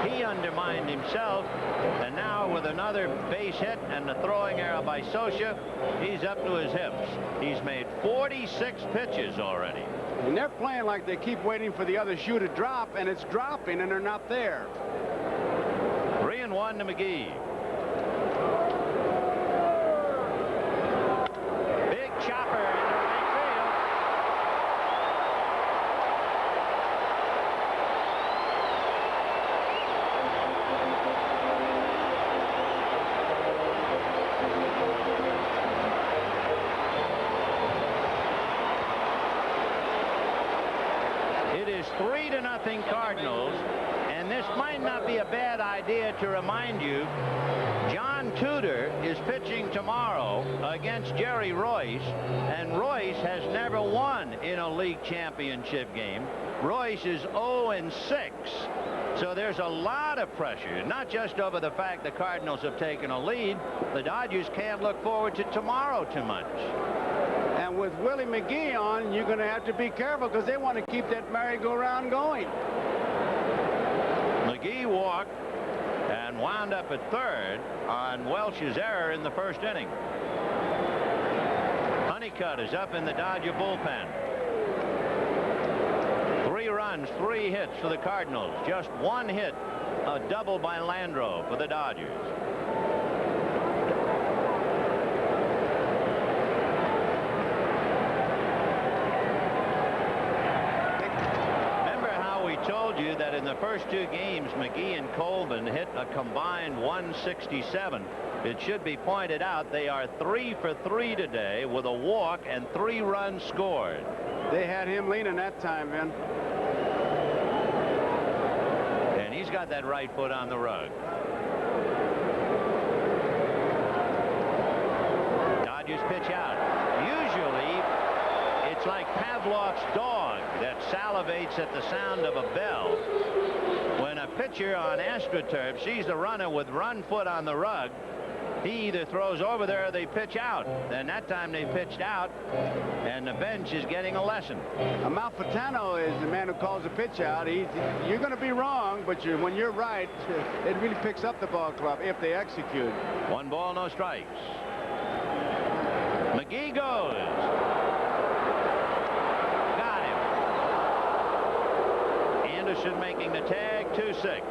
He undermined himself, and now with another base hit and the throwing error by Socia, he's up to his hips. He's made 46 pitches already. And they're playing like they keep waiting for the other shoe to drop, and it's dropping, and they're not there. 3-1 to McGee. Big chopper into right field. It is 3-0 Cardinals, and this might not be a bad idea to remind you. John Tudor is pitching tomorrow against Jerry Royce, and Royce has never won in a league championship game. Royce is 0-6. So there's a lot of pressure, not just over the fact the Cardinals have taken a lead. The Dodgers can't look forward to tomorrow too much. And with Willie McGee on, you're going to have to be careful because they want to keep that merry-go-round going. McGee walked and wound up at third on Welch's error in the first inning. Cut is up in the Dodger bullpen. 3 runs, 3 hits for the Cardinals. Just 1 hit, a double by Landreau for the Dodgers. Remember how we told you that in the first 2 games, McGee and Colvin hit a combined 167. It should be pointed out they are 3 for 3 today with a walk and 3 runs scored. They had him leaning that time, Vin. And he's got that right foot on the rug. Dodgers pitch out. Usually it's like Pavlov's dog that salivates at the sound of a bell. When a pitcher on AstroTurf sees the runner with run foot on the rug, he either throws over there or they pitch out. And that time they pitched out, and the bench is getting a lesson. Amalfitano is the man who calls the pitch out. You're going to be wrong, but when you're right, it really picks up the ball club if they execute. 1 ball, no strikes. McGee goes. Got him. Anderson making the tag, 2-6.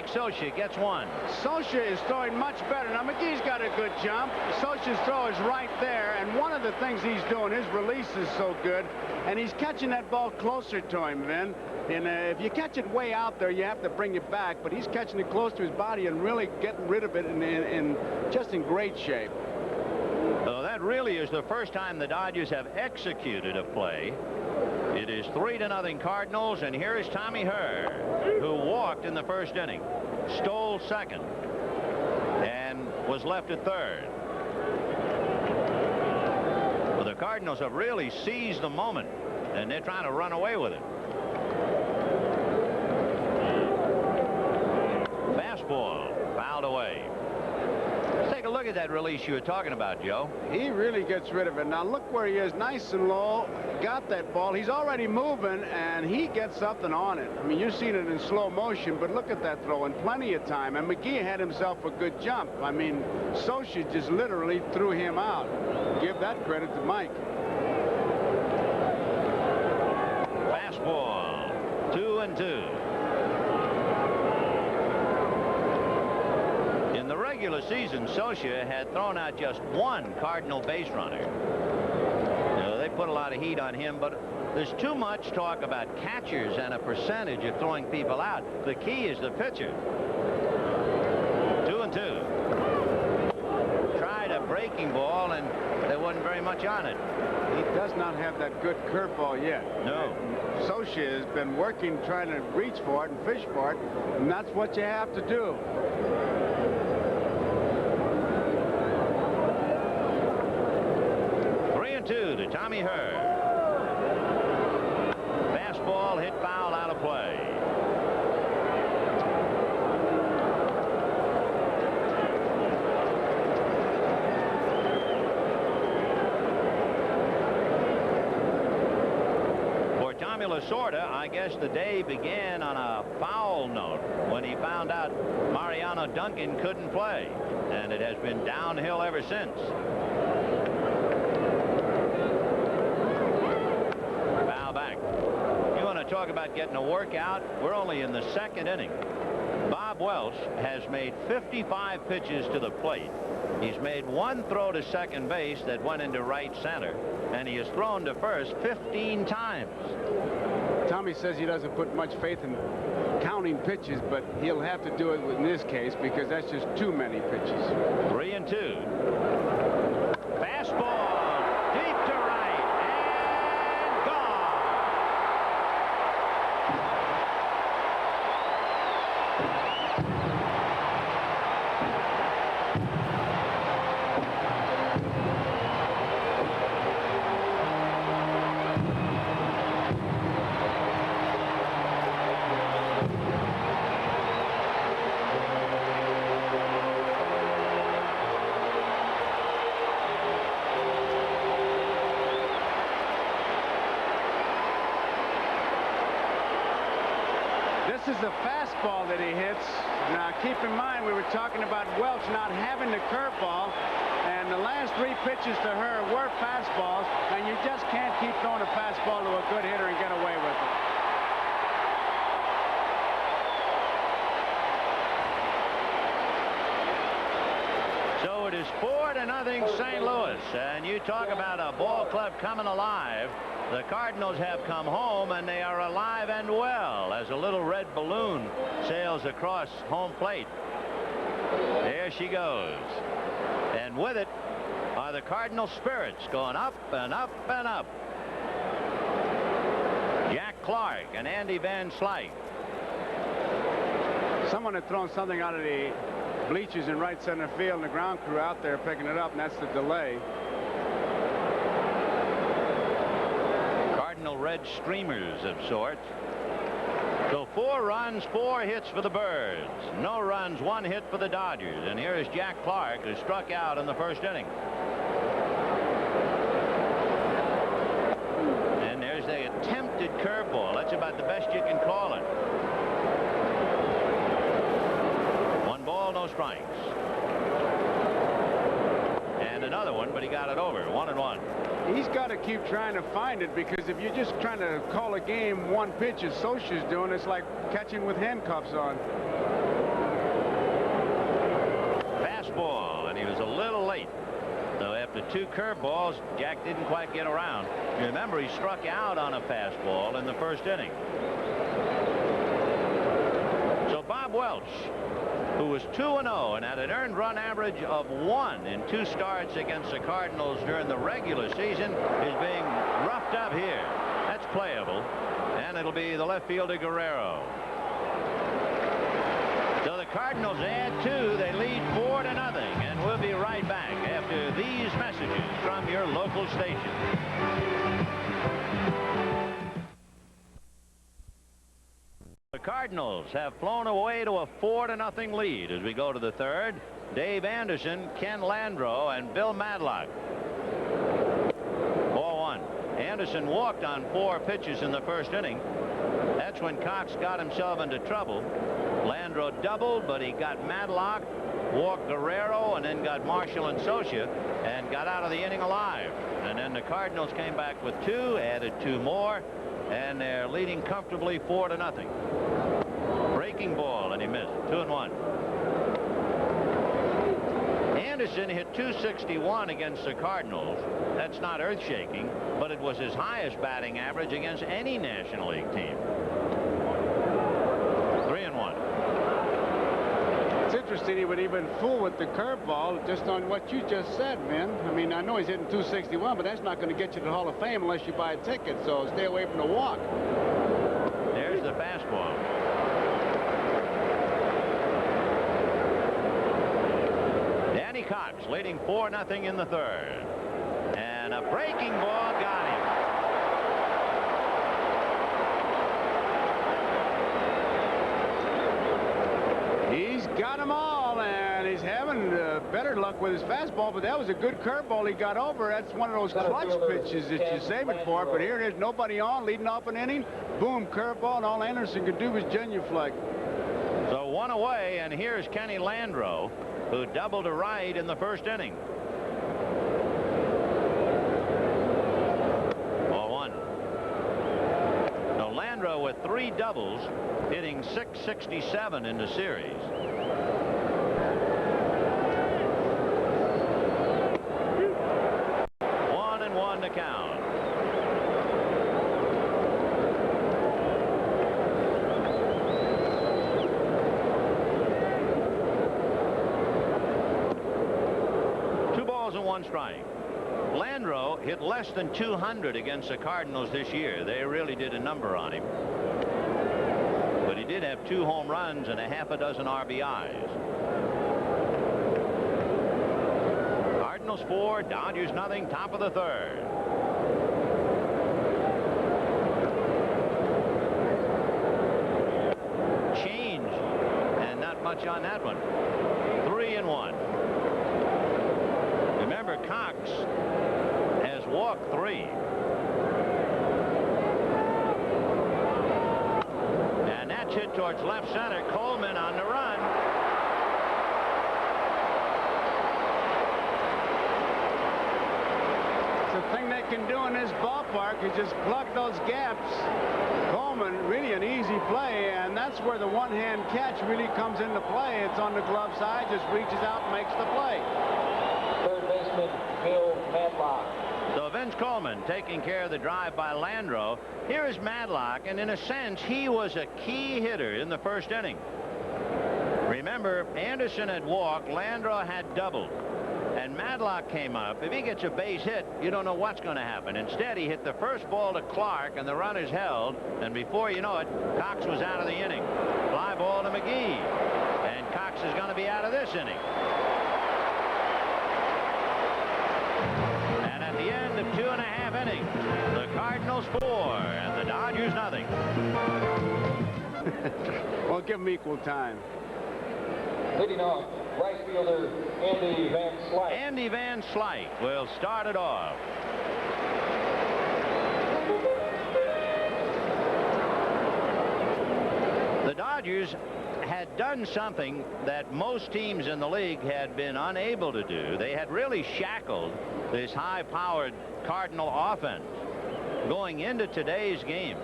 Socha gets 1. Socha is throwing much better. Now, McGee's got a good jump. Socha's throw is right there, and one of the things he's doing, his release is so good, and he's catching that ball closer to him, Vin. And if you catch it way out there, you have to bring it back, but he's catching it close to his body and really getting rid of it just in great shape. So that really is the first time the Dodgers have executed a play. It is 3-0 Cardinals, and here is Tommy Herr, who walked in the first inning, stole second, and was left at third. Well, the Cardinals have really seized the moment, and they're trying to run away with it. Fastball fouled away. Let's take a look at that release you were talking about, Joe. He really gets rid of it. Now look where he is, nice and low. Got that ball. He's already moving, and he gets something on it. I mean, you've seen it in slow motion, but look at that throw in plenty of time. And McGee had himself a good jump. I mean, Socha just literally threw him out. Give that credit to Mike. Fastball, 2-2. In the regular season, Socha had thrown out just 1 Cardinal base runner. They put a lot of heat on him, but there's too much talk about catchers and a percentage of throwing people out. The key is the pitcher. 2-2. Tried a breaking ball, and there wasn't very much on it. He does not have that good curveball yet. No. Socha has been working, trying to reach for it and fish for it, and that's what you have to do. 3-2 to Tommy Herr. Fastball hit foul, out of play. For Tommy Lasorda, I guess the day began on a foul note when he found out Mariano Duncan couldn't play, and it has been downhill ever since. Talk about getting a workout. We're only in the 2nd inning. Bob Welch has made 55 pitches to the plate. He's made 1 throw to second base that went into right center, and he has thrown to first 15 times. Tommy says he doesn't put much faith in counting pitches, but he'll have to do it in this case because that's just too many pitches. 3-2. Fastball deep to right and gone. This is a fastball that he hits. Now, keep in mind, we were talking about Welch not having the curveball. And the last 3 pitches to her were fastballs, and you just can't keep throwing a fastball to a good hitter and get away with it. So it is 4-0 St. Louis, and you talk about a ball club coming alive. The Cardinals have come home, and they are alive and well as a little red balloon sails across home plate. There she goes. And with it are the Cardinal spirits going up and up and up. Jack Clark and Andy Van Slyke. Someone had thrown something out of the bleachers in right center field, and the ground crew out there picking it up, and that's the delay. Cardinal red streamers of sorts. So 4 runs, 4 hits for the Birds. No runs, 1 hit for the Dodgers. And here is Jack Clark, who struck out in the first inning. And there's the attempted curveball. That's about the best you can call it. 1 ball, no strikes. And another one, but he got it over. 1-1. He's got to keep trying to find it, because if you're just trying to call a game 1 pitch as Scioscia's doing, it's like catching with handcuffs on. Fastball, and he was a little late. So after 2 curveballs, Jack didn't quite get around. Remember, he struck out on a fastball in the first inning. So Bob Welch, who was 2-0 and had an earned run average of 1 in 2 starts against the Cardinals during the regular season, is being roughed up here. That's playable, and it'll be the left fielder Guerrero. So the Cardinals add 2. They lead 4-0, and we'll be right back after these messages from your local station. The Cardinals have flown away to a 4-0 lead as we go to the 3rd. Dave Anderson, Ken Landreau, and Bill Madlock. 4-1. Anderson walked on 4 pitches in the first inning. That's when Cox got himself into trouble. Landreau doubled, but he got Madlock, walked Guerrero, and then got Marshall and Scioscia, and got out of the inning alive. And then the Cardinals came back with 2, added 2 more, and they're leading comfortably 4-0. Breaking ball, and he missed. 2-1. Anderson hit .261 against the Cardinals. That's not earth-shaking, but it was his highest batting average against any National League team. 3-1. It's interesting he would even fool with the curveball just on what you just said, man. I mean, I know he's hitting .261, but that's not going to get you to the Hall of Fame unless you buy a ticket, so stay away from the walk. There's the fastball. Danny Cox leading 4-0 in the 3rd. And a breaking ball got him. He's got them all, and he's having better luck with his fastball, but that was a good curveball he got over. That's one of those clutch pitches that you save it for, but here it is, nobody on, leading off an inning. Boom, curveball, and all Anderson could do was genuflect. So 1 away, and here's Kenny Landreau, who doubled to right in the first inning. 0-1. So Landreau with 3 doubles, hitting .667 in the series. One and one to count. And 1 strike. Landreau hit less than .200 against the Cardinals this year. They really did a number on him. But he did have 2 home runs and a half a dozen RBIs. Cardinals 4, Dodgers nothing, top of the 3rd. Change, and not much on that one. 3-1. Remember, Cox has walked 3. And that's hit towards left center. Coleman on the run. can do in this ballpark is just plug those gaps. Coleman, really an easy play, and that's where the one-hand catch really comes into play. It's on the glove side, just reaches out and makes the play. Third baseman, Bill Madlock. So Vince Coleman taking care of the drive by Landreau. Here is Madlock, and in a sense, he was a key hitter in the first inning. Remember, Anderson had walked, Landreau had doubled, and Madlock came up. If he gets a base hit, you don't know what's going to happen. Instead, he hit the first ball to Clark, and the runner's held, and before you know it, Cox was out of the inning. Fly ball to McGee, and Cox is going to be out of this inning. And at the end of 2.5 innings, the Cardinals 4 and the Dodgers nothing. Well, give them equal time. Leading off, right fielder Andy Van Slyke. Andy Van Slyke will start it off. The Dodgers had done something that most teams in the league had been unable to do. They had really shackled this high-powered Cardinal offense. Going into today's game,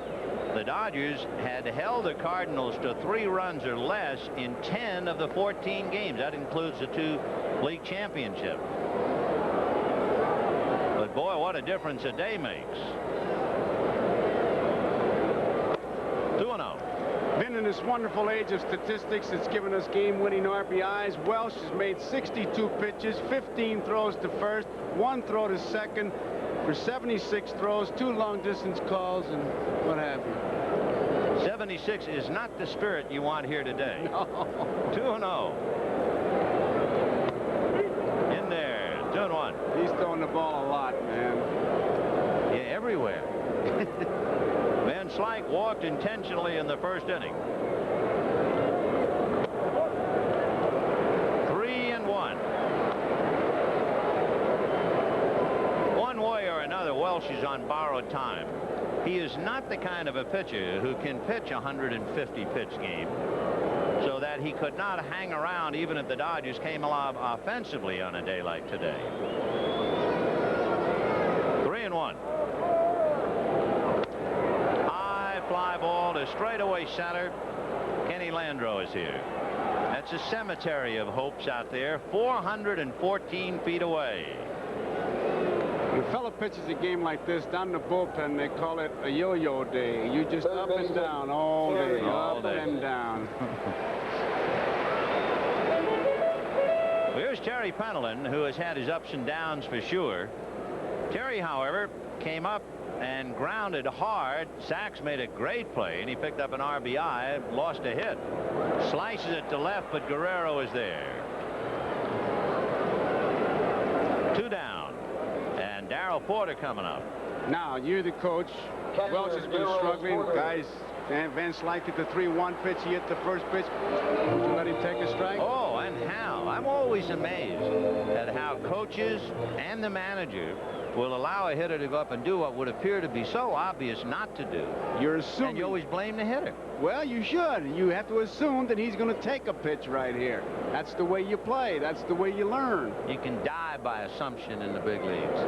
the Dodgers had held the Cardinals to 3 runs or less in 10 of the 14 games. That includes the 2 league championships. But boy, what a difference a day makes. 2-0. Been in this wonderful age of statistics that's given us game-winning RBIs. Welsh has made 62 pitches, 15 throws to first, 1 throw to second, for 76 throws, 2 long-distance calls, and what have you. 76 is not the spirit you want here today. No. 2-0. In there, 2-1. He's throwing the ball a lot, man. Yeah, everywhere. Van Slyke walked intentionally in the first inning. 3-1. One way or another, Welsh is on borrowed time. He is not the kind of a pitcher who can pitch a 150-pitch game, so that he could not hang around even if the Dodgers came alive offensively on a day like today. 3-1. High fly ball to straightaway center. Kenny Landreau is here. That's a cemetery of hopes out there, 414 feet away. When a fellow pitches a game like this down in the bullpen, they call it a yo-yo day. You just up and down all day, up and down. Well, here's Terry Pendleton, who has had his ups and downs for sure. Terry, however, came up and grounded hard. Sachs made a great play, and he picked up an RBI, lost a hit. Slices it to left, but Guerrero is there. 2 down. And Darryl Porter coming up. Now, you're the coach. Welch has been struggling. Guys, Van Slyke hit the 3-1 pitch. He hit the first pitch. Would you let him take a strike? Oh, and how? I'm always amazed at how coaches and the manager will allow a hitter to go up and do what would appear to be so obvious not to do. You're assuming. And you always blame the hitter. Well, you should. You have to assume that he's going to take a pitch right here. That's the way you play. That's the way you learn. You can die by assumption in the big leagues.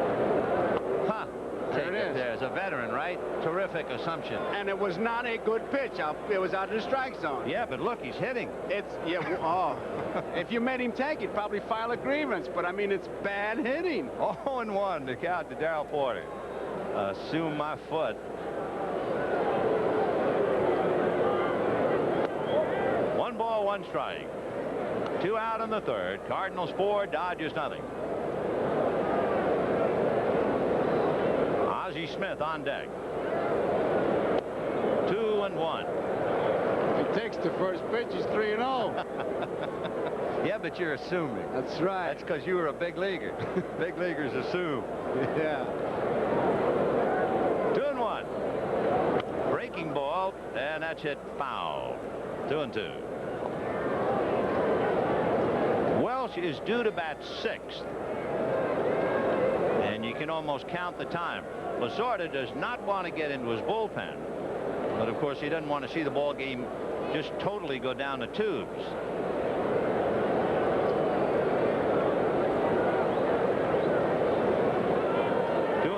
Huh. There it is. There's a veteran, right? Terrific assumption. And it was not a good pitch. It was out of the strike zone. Yeah, but look, he's hitting. If you made him take it, probably file a grievance. But, I mean, it's bad hitting. 0-1 to count to Darryl Porter. Assume my foot. 1 ball, 1 strike. 2 out in the third. Cardinals 4, Dodgers nothing. Ozzie Smith on deck. 2-1. If he takes the first pitch, he's 3-0. Yeah, but you're assuming. That's right. That's because you were a big leaguer. Big leaguers assume. Yeah. 2-1. Breaking ball, and that's hit foul. 2-2. Welsh is due to bat 6th. And you can almost count the time. Lasorda does not want to get into his bullpen. But, of course, he doesn't want to see the ball game just totally go down the tubes.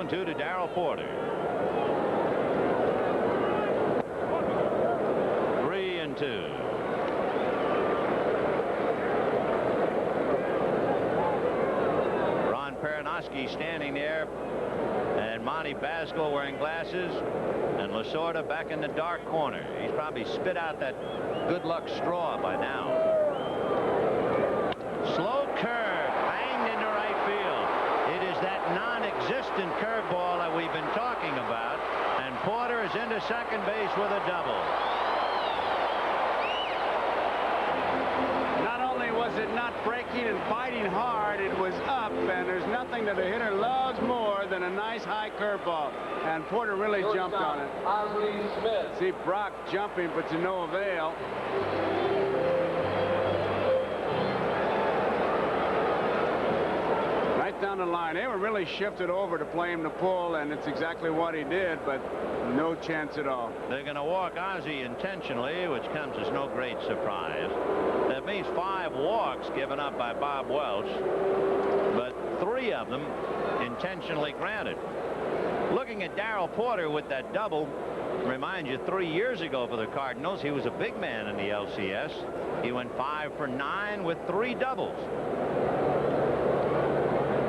Two to Darrell Porter. 3-2. Perinoski standing there, and Monty Basco wearing glasses, and Lasorda back in the dark corner. He's probably spit out that good luck straw by now. Slow curve, banged into right field. It is that non-existent curveball that we've been talking about, and Porter is into second base with a double. Was it not breaking and fighting hard? It was up, and there's nothing that a hitter loves more than a nice high curveball. And Porter really jumped on it. Ozzie Smith. See Brock jumping, but to no avail. Right down the line. They were really shifted over to play him the pull, and it's exactly what he did, but no chance at all. They're going to walk Ozzie intentionally, which comes as no great surprise. That means 5 walks given up by Bob Welch, but 3 of them intentionally granted. Looking at Darrell Porter with that double, remind you 3 years ago for the Cardinals, he was a big man in the LCS. He went 5 for 9 with 3 doubles.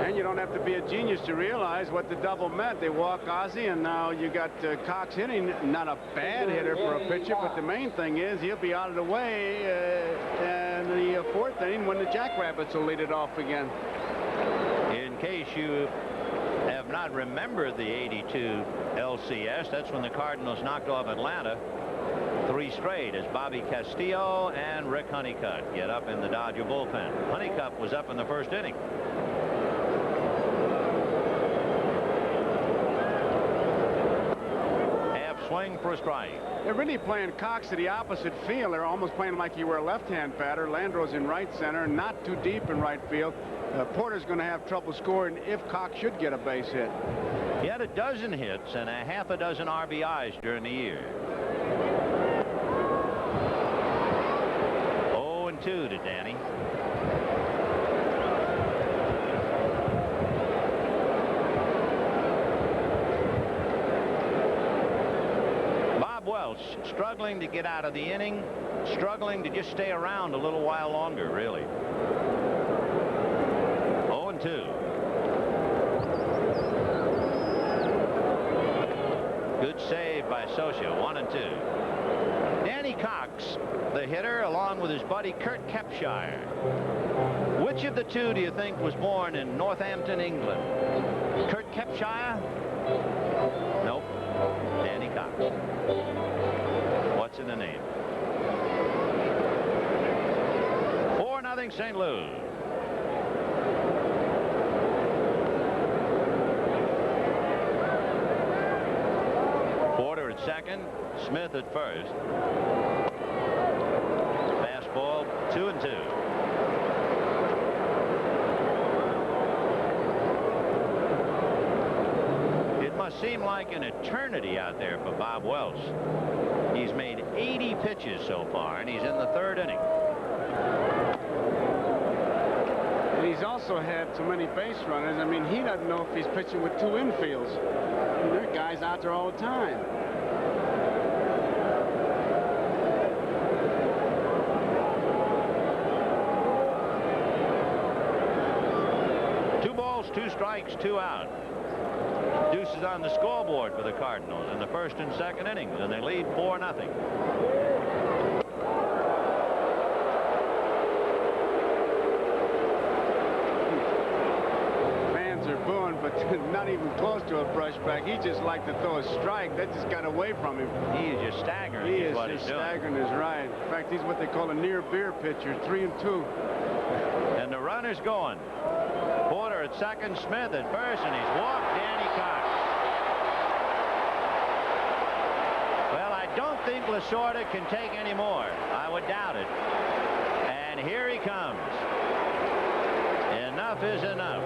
And you don't have to be a genius to realize what the double meant. They walk Ozzie, and now you got Cox hitting. Not a bad hitter for a pitcher, but the main thing is he'll be out of the way in the 4th inning when the Jackrabbits will lead it off again. In case you have not remembered the '82 LCS, that's when the Cardinals knocked off Atlanta 3 straight as Bobby Castillo and Rick Honeycutt get up in the Dodger bullpen. Honeycutt was up in the 1st inning. Swing for a strike. They're really playing Cox to the opposite field. They're almost playing like he were a left-hand batter. Landro's in right center, not too deep in right field. Porter's going to have trouble scoring if Cox should get a base hit. He had a dozen hits and a half a dozen RBIs during the year. 0-2 to Danny. Welch struggling to get out of the inning, struggling to just stay around a little while longer, really. 0-2. Good save by Socia. 1-2. Danny Cox, the hitter, along with his buddy Kurt Kepshire. Which of the two do you think was born in Northampton, England? Kurt Kepshire? Nope. Danny Cox. What's in the name? 4-0 St. Louis. Porter at second, Smith at first. Fastball, 2-2. Must seem like an eternity out there for Bob Welch. He's made 80 pitches so far, and he's in the 3rd inning. And he's also had so many base runners. I mean, he doesn't know if he's pitching with 2 infields. There are guys out there all the time. Two balls, 2 strikes, 2 out. Deuces on the scoreboard for the Cardinals in the 1st and 2nd innings, and they lead 4-0. Fans are booing, but not even close to a brushback. He just liked to throw a strike. That just got away from him. He is just staggering. He is what just he's doing. staggering is right. In fact, he's what they call a near beer pitcher. 3-2. And the runner's going. Porter at second, Smith at first, and he's walked Danny Cox. Well, I don't think Lasorda can take any more. I would doubt it. And here he comes. Enough is enough.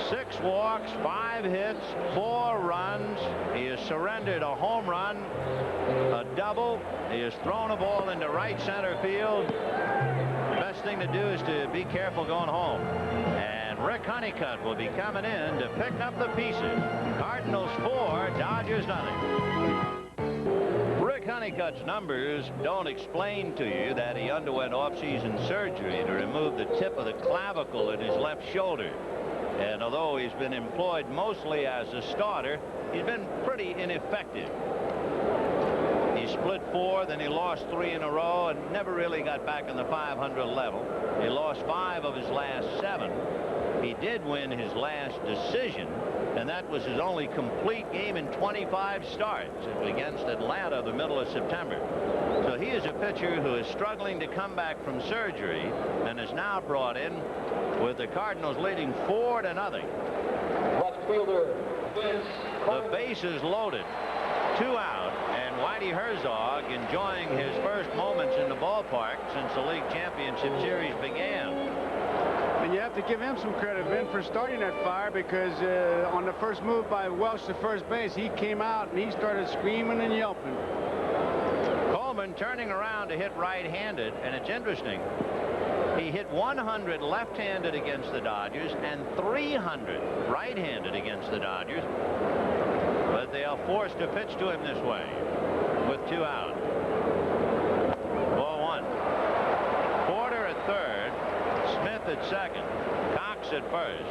Six walks, 5 hits, 4 runs. He has surrendered a home run, a double. He has thrown a ball into right center field. Best best thing to do is to be careful going home. And Rick Honeycutt will be coming in to pick up the pieces. Cardinals 4, Dodgers nothing. Rick Honeycutt's numbers don't explain to you that he underwent off-season surgery to remove the tip of the clavicle in his left shoulder. And although he's been employed mostly as a starter, he's been pretty ineffective. He split 4, then he lost 3 in a row and never really got back in the 500 level. He lost 5 of his last 7. He did win his last decision, and that was his only complete game in 25 starts. It was against Atlanta the middle of September. So he is a pitcher who is struggling to come back from surgery and is now brought in with the Cardinals leading 4-0. Left fielder, Vin Scully. The base is loaded. 2 out, and Whitey Herzog enjoying his first moments in the ballpark since the league championship series began. And you have to give him some credit, Vin, for starting that fire, because on the first move by Welsh to first base, he came out and he started screaming and yelping. Coleman turning around to hit right-handed, and it's interesting. He hit 100 left-handed against the Dodgers and 300 right-handed against the Dodgers. But they are forced to pitch to him this way with 2 out. Ball 1. Porter at third. Smith at second. Cox at first.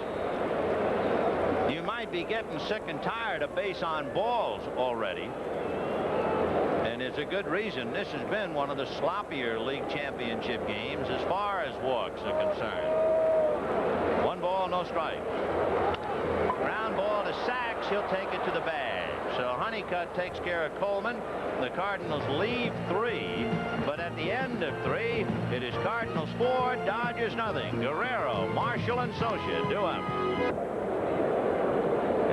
You might be getting sick and tired of base on balls already. And it's a good reason. This has been one of the sloppier league championship games as far as walks are concerned. 1 ball, no strikes. Ground ball to Sachs. He'll take it to the bag. So Honeycutt takes care of Coleman. The Cardinals leave 3, but at the end of 3, it is Cardinals 4, Dodgers nothing. Guerrero, Marshall, and Socia due up.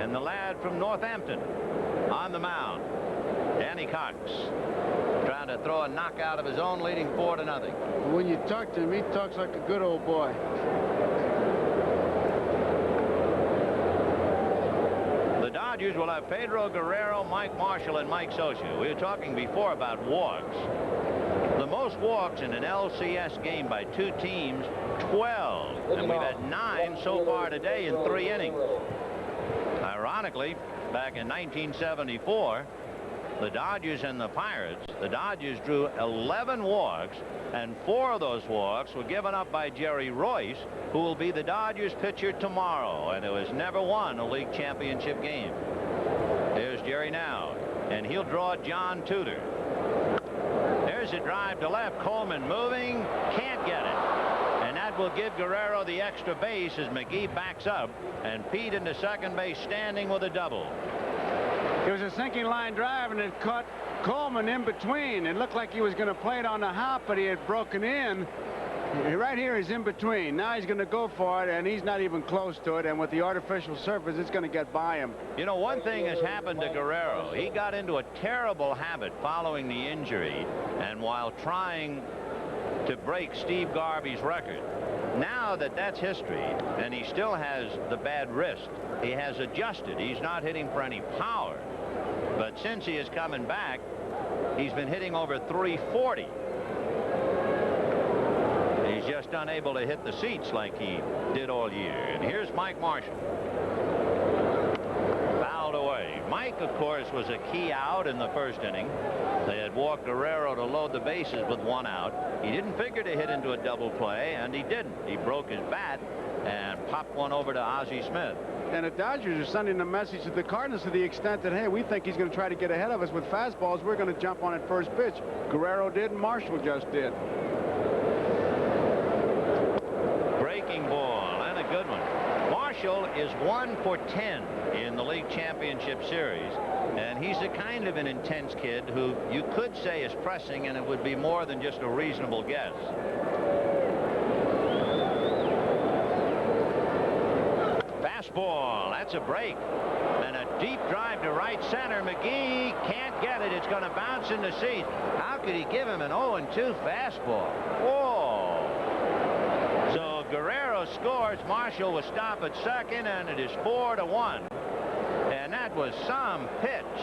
And the lad from Northampton on the mound, Danny Cox, trying to throw a knockout of his own, leading 4-0. When you talk to him, he talks like a good old boy. The Dodgers will have Pedro Guerrero, Mike Marshall, and Mike Socia. We were talking before about walks. The most walks in an LCS game by 2 teams, 12. And we've had 9 so far today in 3 innings. Ironically, back in 1974, the Dodgers and the Pirates, the Dodgers drew 11 walks, and 4 of those walks were given up by Jerry Royce, who will be the Dodgers pitcher tomorrow, and who has never won a league championship game. There's Jerry now, and he'll draw John Tudor. There's a drive to left. Coleman moving, can't get it. And that will give Guerrero the extra base as McGee backs up, and Pete into second base standing with a double. It was a sinking line drive, and it caught Coleman in between. It looked like he was going to play it on the hop, but he had broken in. Right here is in between. Now he's going to go for it, and he's not even close to it. And with the artificial surface, it's going to get by him. You know, one thing has happened to Guerrero. He got into a terrible habit following the injury, and while trying to break Steve Garvey's record. Now that that's history, and he still has the bad wrist, he has adjusted. He's not hitting for any power. But since he is coming back, he's been hitting over 340. He's just unable to hit the seats like he did all year. And here's Mike Marshall. Fouled away. Mike, of course, was a key out in the first inning. They had walked Guerrero to load the bases with 1 out. He didn't figure to hit into a double play, and he didn't. He broke his bat and popped one over to Ozzie Smith. And the Dodgers are sending a message to the Cardinals to the extent that, hey, we think he's going to try to get ahead of us with fastballs. We're going to jump on at first pitch. Guerrero did, and Marshall just did. Breaking ball, and a good one. Marshall is 1 for 10 in the league championship series, and he's the kind of an intense kid who you could say is pressing, and it would be more than just a reasonable guess. Fastball, that's a break, and a deep drive to right center. McGee can't get it. It's going to bounce in the seats. How could he give him an 0-2 fastball? Whoa! So Guerrero scores. Marshall will stop at second, and it is 4-1. And that was some pitch.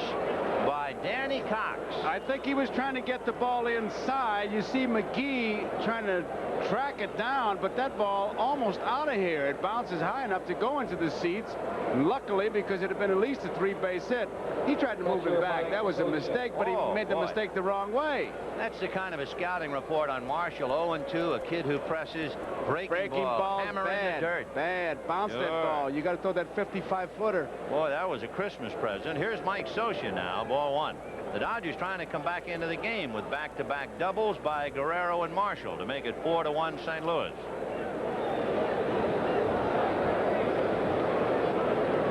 by Danny Cox. I think he was trying to get the ball inside. You see McGee trying to track it down, but that ball almost out of here. It bounces high enough to go into the seats. And luckily, because it had been at least a 3-base hit, he tried to move it back. That was a mistake, but he made the mistake the wrong way. That's the kind of a scouting report on Marshall. 0-2, a kid who presses, breaking ball, hammer in the dirt. Bad. Bounce that ball. You got to throw that 55-footer. Boy, that was a Christmas present. Here's Mike Socia now, ball 1. The Dodgers trying to come back into the game with back-to-back doubles by Guerrero and Marshall to make it 4-1 St. Louis.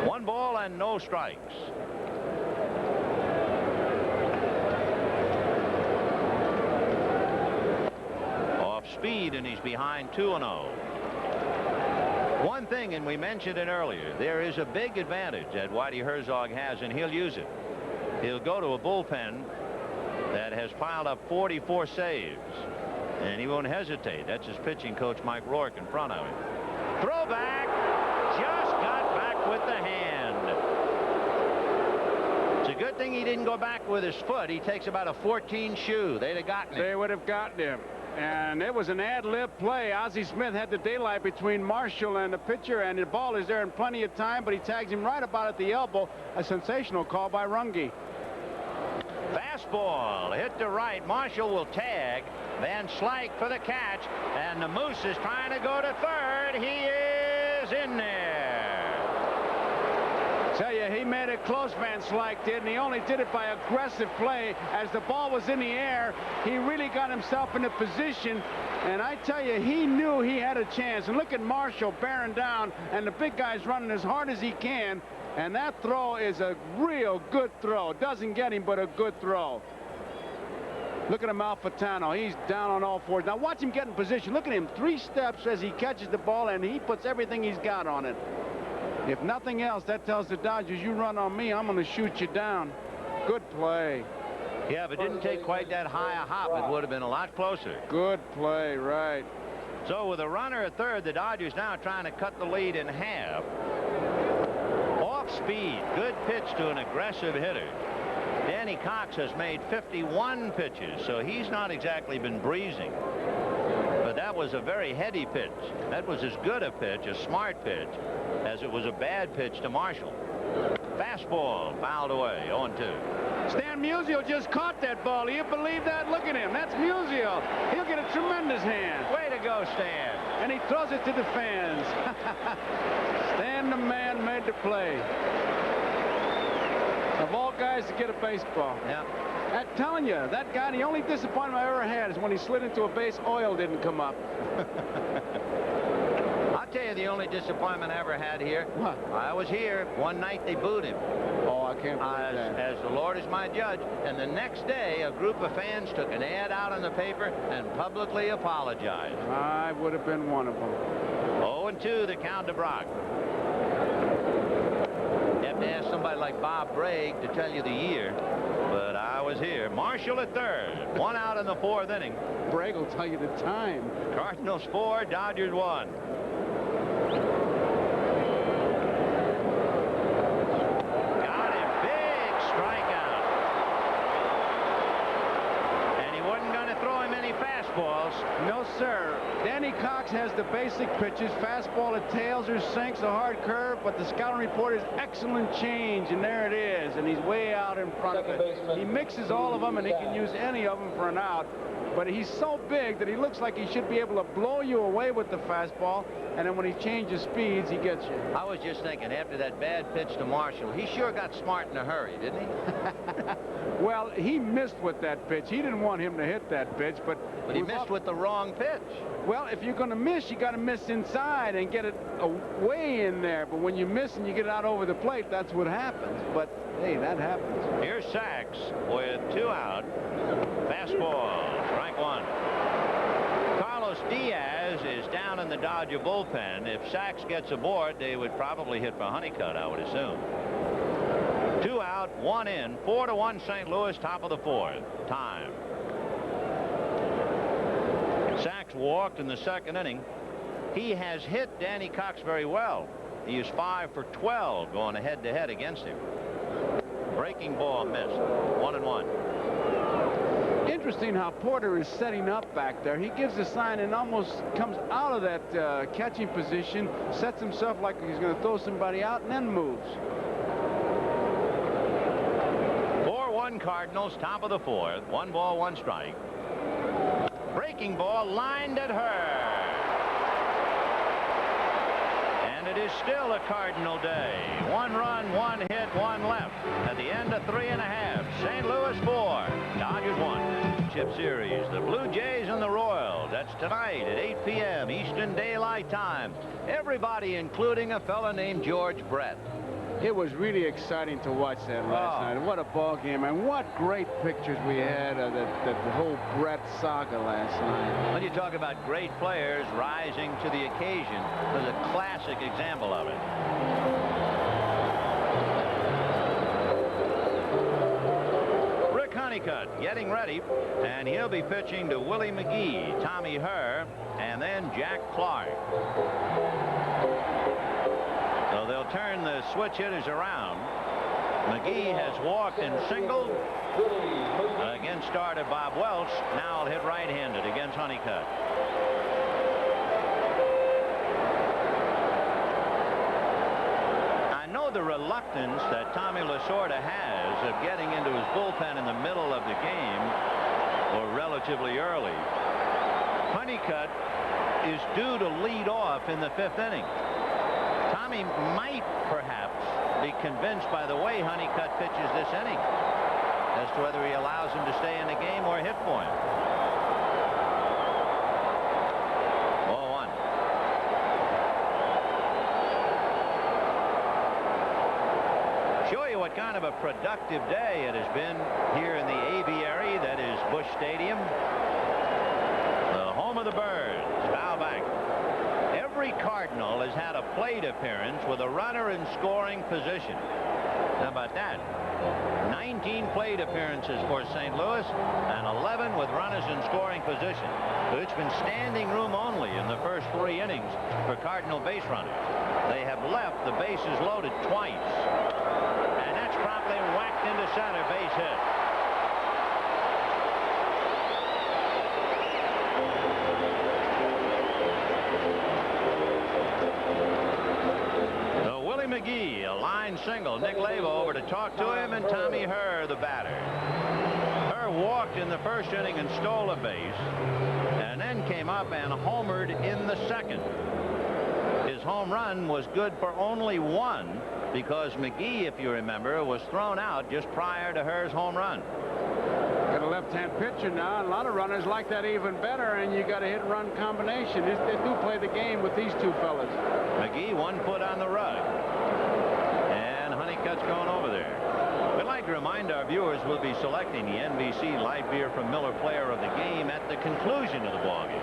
1 ball and no strikes. Off speed, and he's behind 2-0. One thing, and we mentioned it earlier, there is a big advantage that Whitey Herzog has, and he'll use it. He'll go to a bullpen that has piled up 44 saves, and he won't hesitate. That's his pitching coach, Mike Rourke, in front of him. Throw back, just got back with the hand. It's a good thing he didn't go back with his foot. He takes about a 14 shoe. They'd have gotten him. They would have gotten him. And it was an ad-lib play. Ozzie Smith had the daylight between Marshall and the pitcher, and the ball is there in plenty of time, but he tags him right about at the elbow. A sensational call by Runge. Fastball hit to right. Marshall will tag. Van Slyke for the catch, and the Moose is trying to go to third. He is in there. Tell you, he made it close, Van Slyke did, and he only did it by aggressive play. As the ball was in the air, he really got himself in a position, and I tell you, he knew he had a chance. And look at Marshall bearing down, and the big guy's running as hard as he can, and that throw is a real good throw. Doesn't get him, but a good throw. Look at him, Malfitano. He's down on all fours. Now watch him get in position. Look at him, 3 steps as he catches the ball, and he puts everything he's got on it. If nothing else, that tells the Dodgers, you run on me, I'm going to shoot you down. Good play. Yeah, if it didn't take quite that high a hop, it would have been a lot closer. Good play, right. So with a runner at third, the Dodgers now trying to cut the lead in half. Off speed, good pitch to an aggressive hitter. Danny Cox has made 51 pitches, so he's not exactly been breezing. But that was a very heady pitch. That was as good a pitch, a smart pitch, as it was a bad pitch to Marshall. Fastball fouled away, 0-2. Stan Musial just caught that ball. Do you believe that? Look at him. That's Musial. He'll get a tremendous hand. Way to go, Stan. And he throws it to the fans. Stan the man made the play. Of all guys to get a baseball. Yeah. I'm telling you, that guy, the only disappointment I ever had is when he slid into a base, oil didn't come up. I'll tell you the only disappointment I ever had here. What? I was here. One night they booed him. Oh, I can't believe that. As the Lord is my judge. And the next day, a group of fans took an ad out in the paper and publicly apologized. I would have been one of them. 0-2, the count to Brock. You have to ask somebody like Bob Bragg to tell you the year. But I was here. Marshall at third. 1 out in the 4th inning. Bragg will tell you the time. Cardinals 4, Dodgers 1. Got him. Big strikeout. And he wasn't going to throw him any fastballs. No, sir. Danny Cox has the basic pitches. Fastball at tails or sinks, a hard curve, but the scouting report is excellent change, and there it is, and he's way out in front of it. He mixes all of them, and he can use any of them for an out, but he's so big that he looks like he should be able to blow you away with the fastball, and then when he changes speeds, he gets you. I was just thinking, after that bad pitch to Marshall, he sure got smart in a hurry, didn't he? Well, he missed with that pitch. He didn't want him to hit that pitch, but he missed with the wrong pitch. Well, if you're going to miss, you got to miss inside and get it way in there. But when you miss and you get it out over the plate, that's what happens. But, hey, that happens. Here's Sachs with 2 out. Fastball, strike 1. Carlos Diaz is down in the Dodger bullpen. If Sachs gets aboard, they would probably hit for Honeycutt, I would assume. 2 out, 1 in. 4-1 St. Louis, top of the 4th. Time. Sachs walked in the 2nd inning. He has hit Danny Cox very well. He is 5 for 12 going head-to-head against him. Breaking ball missed. 1-1. Interesting how Porter is setting up back there. He gives a sign and almost comes out of that catching position, sets himself like he's going to throw somebody out, and then moves. 4-1 Cardinals, top of the fourth. 1 ball, 1 strike. Breaking ball lined at her. And it is still a Cardinal day. 1 run, 1 hit, 1 left. At the end of 3.5. St. Louis 4, Dodgers 1. Chip series, the Blue Jays and the Royals. That's tonight at 8 p.m. Eastern Daylight Time. Everybody, including a fella named George Brett. It was really exciting to watch that last night. What a ball game, and what great pictures we had of the whole Brett saga last night. When you talk about great players rising to the occasion, there's a classic example of it. Rick Honeycutt getting ready, and he'll be pitching to Willie McGee, Tommy Herr, and then Jack Clark. So they'll turn the switch hitters around. McGee has walked and singled. Again started Bob Welch. Now he'll hit right-handed against Honeycutt. I know the reluctance that Tommy Lasorda has of getting into his bullpen in the middle of the game or relatively early. Honeycutt is due to lead off in the 5th inning. Tommy might perhaps be convinced by the way Honeycutt pitches this inning as to whether he allows him to stay in the game or hit for him. 0-1. Show you what kind of a productive day it has been here in the aviary that is Busch Stadium, the home of the Birds. Foul back. Every Cardinal has had a plate appearance with a runner in scoring position. How about that? 19 plate appearances for St. Louis and 11 with runners in scoring position. So it's been standing room only in the first 3 innings for Cardinal base runners. They have left the bases loaded twice. And that's promptly whacked into center, base hit. McGee, a line single. Nick Lavo over to talk to him, and Tommy Herr, the batter. Herr walked in the first inning and stole a base, and then came up and homered in the second. His home run was good for only 1 because McGee, if you remember, was thrown out just prior to Herr's home run. Got a left-hand pitcher now, and a lot of runners like that even better, and you got a hit-run combination. They do play the game with these 2 fellas. McGee 1 foot on the rug. And Honeycutt's going over there. We'd like to remind our viewers we'll be selecting the NBC Light Beer from Miller Player of the Game at the conclusion of the ballgame.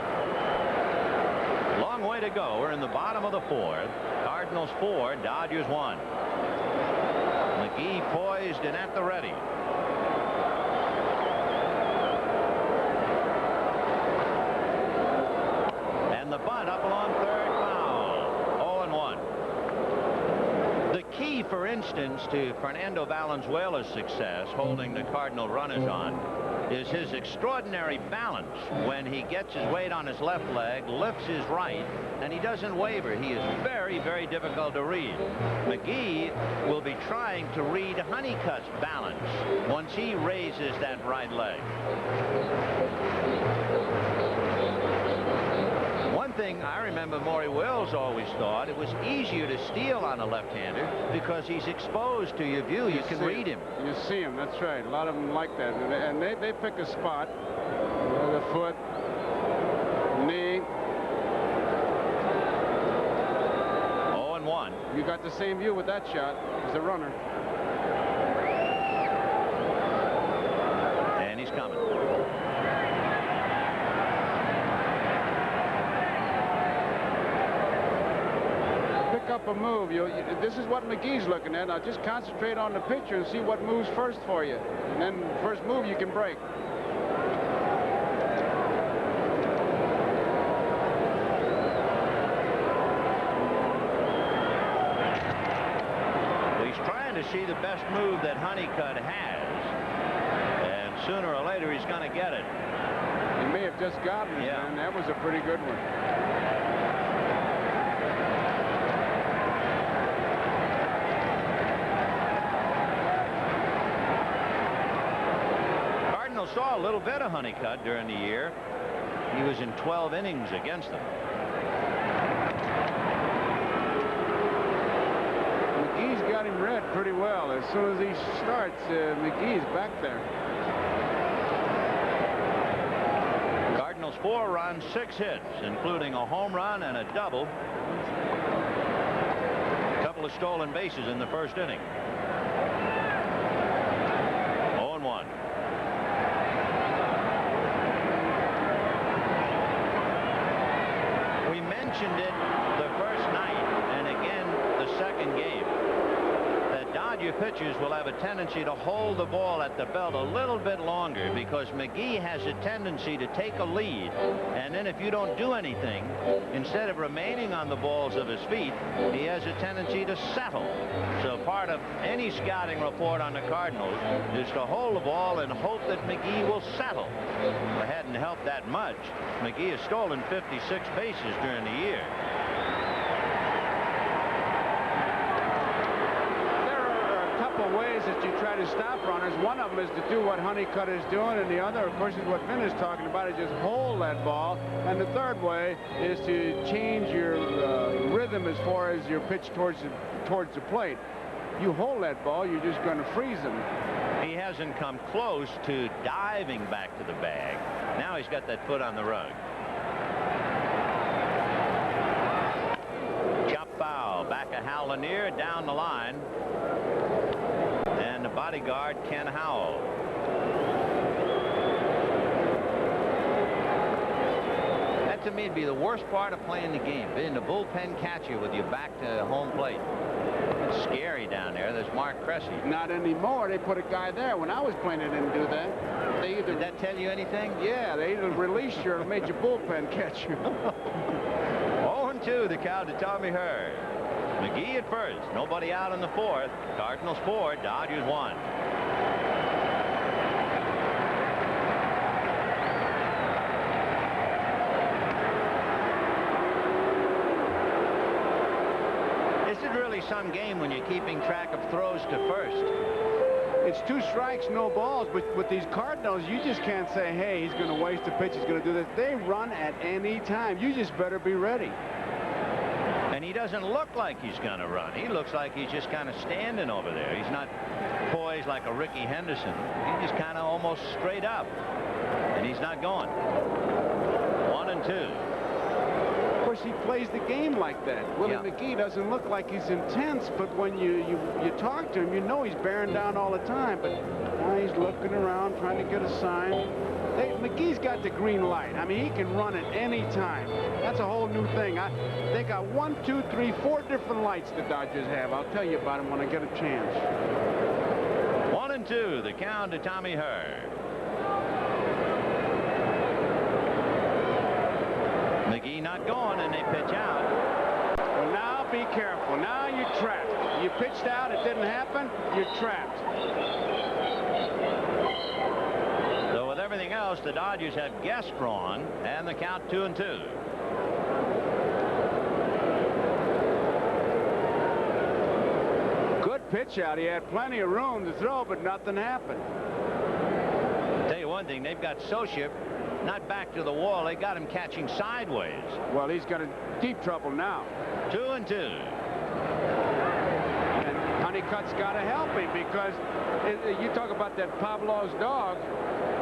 Long way to go. We're in the bottom of the 4th. Cardinals 4, Dodgers 1. McGee poised and at the ready. And the bunt up along third, foul. 0-1. The key, for instance, to Fernando Valenzuela's success holding the Cardinal runners on is his extraordinary balance when he gets his weight on his left leg, lifts his right, and he doesn't waver. He is very, very difficult to read. McGee will be trying to read Honeycutt's balance once he raises that right leg. One thing I remember Maury Wills always thought, it was easier to steal on a left-hander because he's exposed to your view. You can read him. You see him, that's right. A lot of them like that. And they pick a spot. The foot, knee. 0-1. You got the same view with that shot as the runner. And he's coming. Up a move. This is what McGee's looking at. Now just concentrate on the pitcher and see what moves first for you. And then first move you can break. He's trying to to see the best move that Honeycutt has. And sooner or later, he's going to get it. He may have just gotten it, and that was a pretty good one. Cardinals saw a little bit of Honeycutt during the year. He was in 12 innings against them. McGee's got him read pretty well. As soon as he starts, McGee's back there. Cardinals 4 runs, 6 hits, including a home run and a double. A couple of stolen bases in the first inning. 0-1. We mentioned it the first night and again the second game. Dodger pitchers will have a tendency to hold the ball at the belt a little bit longer because McGee has a tendency to take a lead, and then if you don't do anything, instead of remaining on the balls of his feet, he has a tendency to settle. So part of any scouting report on the Cardinals is to hold the ball and hope that McGee will settle. If it hadn't helped that much, McGee has stolen 56 bases during the year. Ways that you try to stop runners. One of them is to do what Honeycutt is doing, and the other, of course, is what Vin is talking about, is just hold that ball. And the third way is to change your rhythm as far as your pitch towards the plate. You hold that ball, you're just going to freeze him. He hasn't come close to diving back to the bag. Now he's got that foot on the rug. Chop foul. Back of Hal Lanier down the line. And the bodyguard, Ken Howell. That to me would be the worst part of playing the game, being the bullpen catcher with your back to home plate. It's scary down there. There's Mark Cressy. Not anymore. They put a guy there. When I was playing, they didn't do that. They either, did that tell you anything? Yeah, they either released you or made you bullpen catcher. 0-2 the count to Tommy Hurd. McGee at first. Nobody out in the fourth. Cardinals 4, Dodgers 1. This is really some game when you're keeping track of throws to first. It's 2 strikes, no balls, but with these Cardinals, you just can't say, hey, he's going to waste a pitch, he's going to do this. They run at any time. You just better be ready. And he doesn't look like he's going to run. He looks like he's just kind of standing over there. He's not poised like a Ricky Henderson. He's just kind of almost straight up. And he's not going. 1-2. Of course, he plays the game like that. Willie McGee doesn't look like he's intense, but when you talk to him, you know he's bearing down all the time. But now he's looking around, trying to get a sign. McGee's got the green light. I mean, he can run at any time. That's a whole new thing. They got 1, 2, 3, 4 different lights the Dodgers have. I'll tell you about them when I get a chance. 1-2, the count to Tommy Hurd. McGee not going, and they pitch out. Well, now be careful. Now you're trapped. You pitched out, it didn't happen, you're trapped. Everything else, the Dodgers have guessed wrong, and the count 2-2. Good pitch out. He had plenty of room to throw, but nothing happened. Tell you one thing, they've got Socia not back to the wall. They got him catching sideways. Well, he's got deep trouble now. 2-2. And Honeycutt's got to help him because you talk about that Pavlov's dog.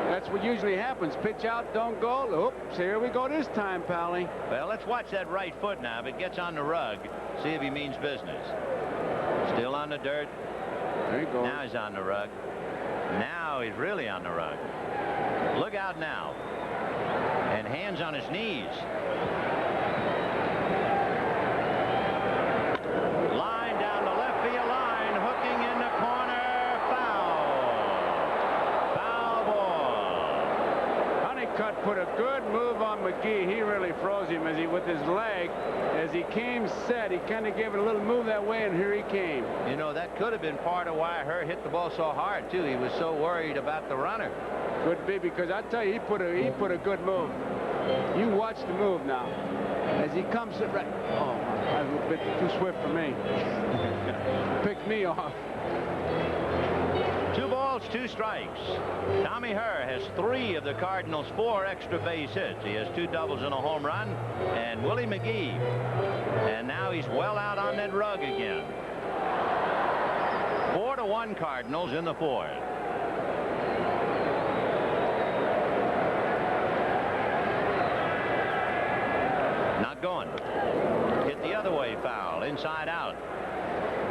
That's what usually happens. Pitch out, don't go. Oops, here we go this time, Pally. Well, let's watch that right foot now. If it gets on the rug, see if he means business. Still on the dirt. There you go. Now he's on the rug. Now he's really on the rug. Look out now. And hands on his knees. Line down the left field line. Hooking in the corner. Foul. Foul ball. Honeycutt put a good move on McGee. He really froze him with his leg. As he came set, he kind of gave it a little move that way, and here he came. You know, that could have been part of why Herr hit the ball so hard, too. He was so worried about the runner. Could be, because I tell you, he put a good move. You watch the move now. As he comes right. Oh, that was a bit too swift for me. Picked me off. 2 balls, 2 strikes. Tommy Herr has 3 of the Cardinals' 4 extra base hits. He has 2 doubles and a home run. And Willie McGee. And now he's well out on that rug again. 4-1 Cardinals in the 4th. Not going. Hit the other way, foul. Inside out.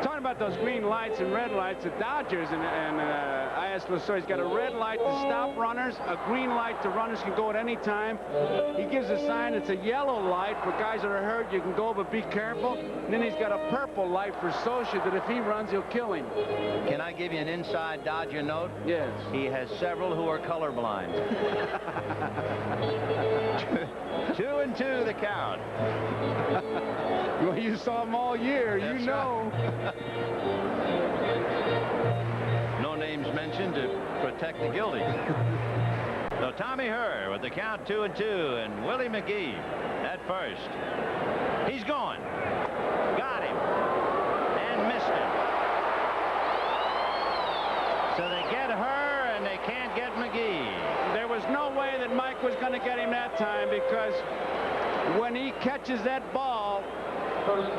Talking about those green lights and red lights, the Dodgers, and I asked Lasoy, he's got a red light to stop runners, a green light to runners can go at any time. He gives a sign, it's a yellow light for guys that are hurt, you can go, but be careful. And then he's got a purple light for Socia that if he runs, he'll kill him. Can I give you an inside Dodger note? Yes. He has several who are colorblind. 2-2 the count. Well, you saw him all year. That's you know. Right. No names mentioned to protect the guilty. So Tommy Herr with the count 2-2, and Willie McGee at first. He's gone. Got him. And missed him. So they get Herr, and they can't get McGee. There was no way that Mike was going to get him that time, because when he catches that ball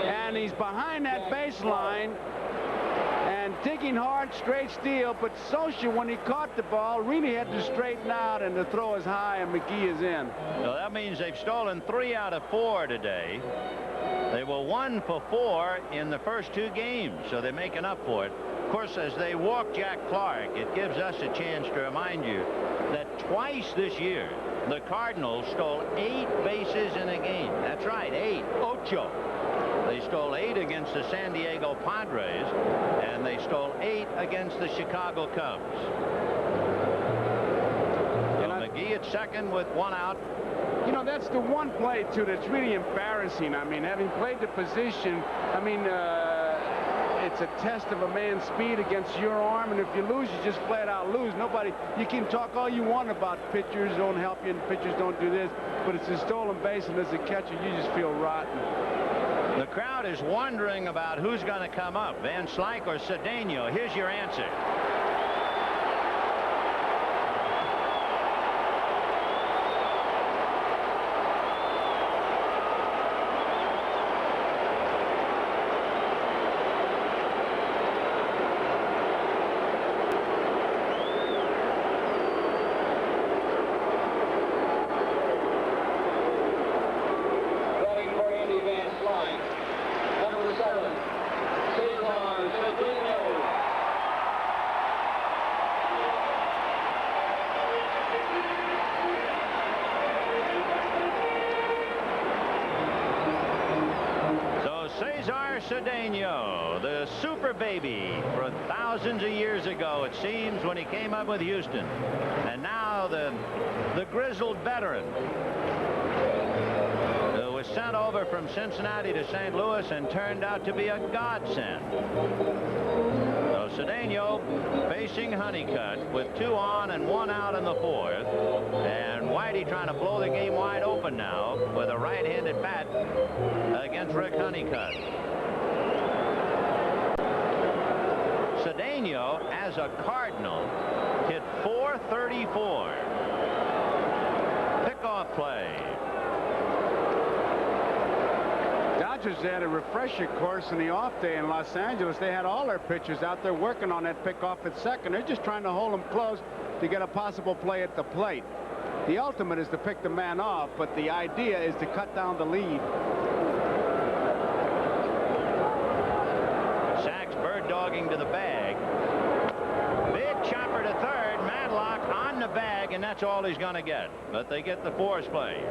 and he's behind that baseline and digging hard, straight steal, but Socia, when he caught the ball, really had to straighten out, and the throw is high, and McGee is in. So that means they've stolen 3 out of 4 today. They were 1 for 4 in the first 2 games, so they're making up for it. Of course, as they walk Jack Clark, it gives us a chance to remind you that twice this year, the Cardinals stole 8 bases in a game. That's right, 8. Ocho. They stole 8 against the San Diego Padres, and they stole 8 against the Chicago Cubs. So McGee at second with 1 out. You know, that's the one play, too, that's really embarrassing. I mean, having played the position, I mean, it's a test of a man's speed against your arm, and if you lose, you just flat out lose. Nobody, you can talk all you want about pitchers don't help you and pitchers don't do this, but it's a stolen base, and as a catcher, you just feel rotten. The crowd is wondering about who's going to come up, Van Slyke or Cedeno. Here's your answer. Cedeno, the super baby for thousands of years ago, it seems, when he came up with Houston. And now the grizzled veteran who was sent over from Cincinnati to St. Louis and turned out to be a godsend. So Cedeno facing Honeycutt with 2 on and 1 out in the 4th. And Whitey trying to blow the game wide open now with a right-handed bat against Rick Honeycutt. Cedeno, as a Cardinal, hit .434. Pickoff play. Dodgers had a refresher course in the off day in Los Angeles. They had all their pitchers out there working on that pickoff at second. They're just trying to hold them close to get a possible play at the plate. The ultimate is to pick the man off, but the idea is to cut down the lead. Sachs bird-dogging to the bag. Big chopper to third. Madlock on the bag, and that's all he's going to get. But they get the force play.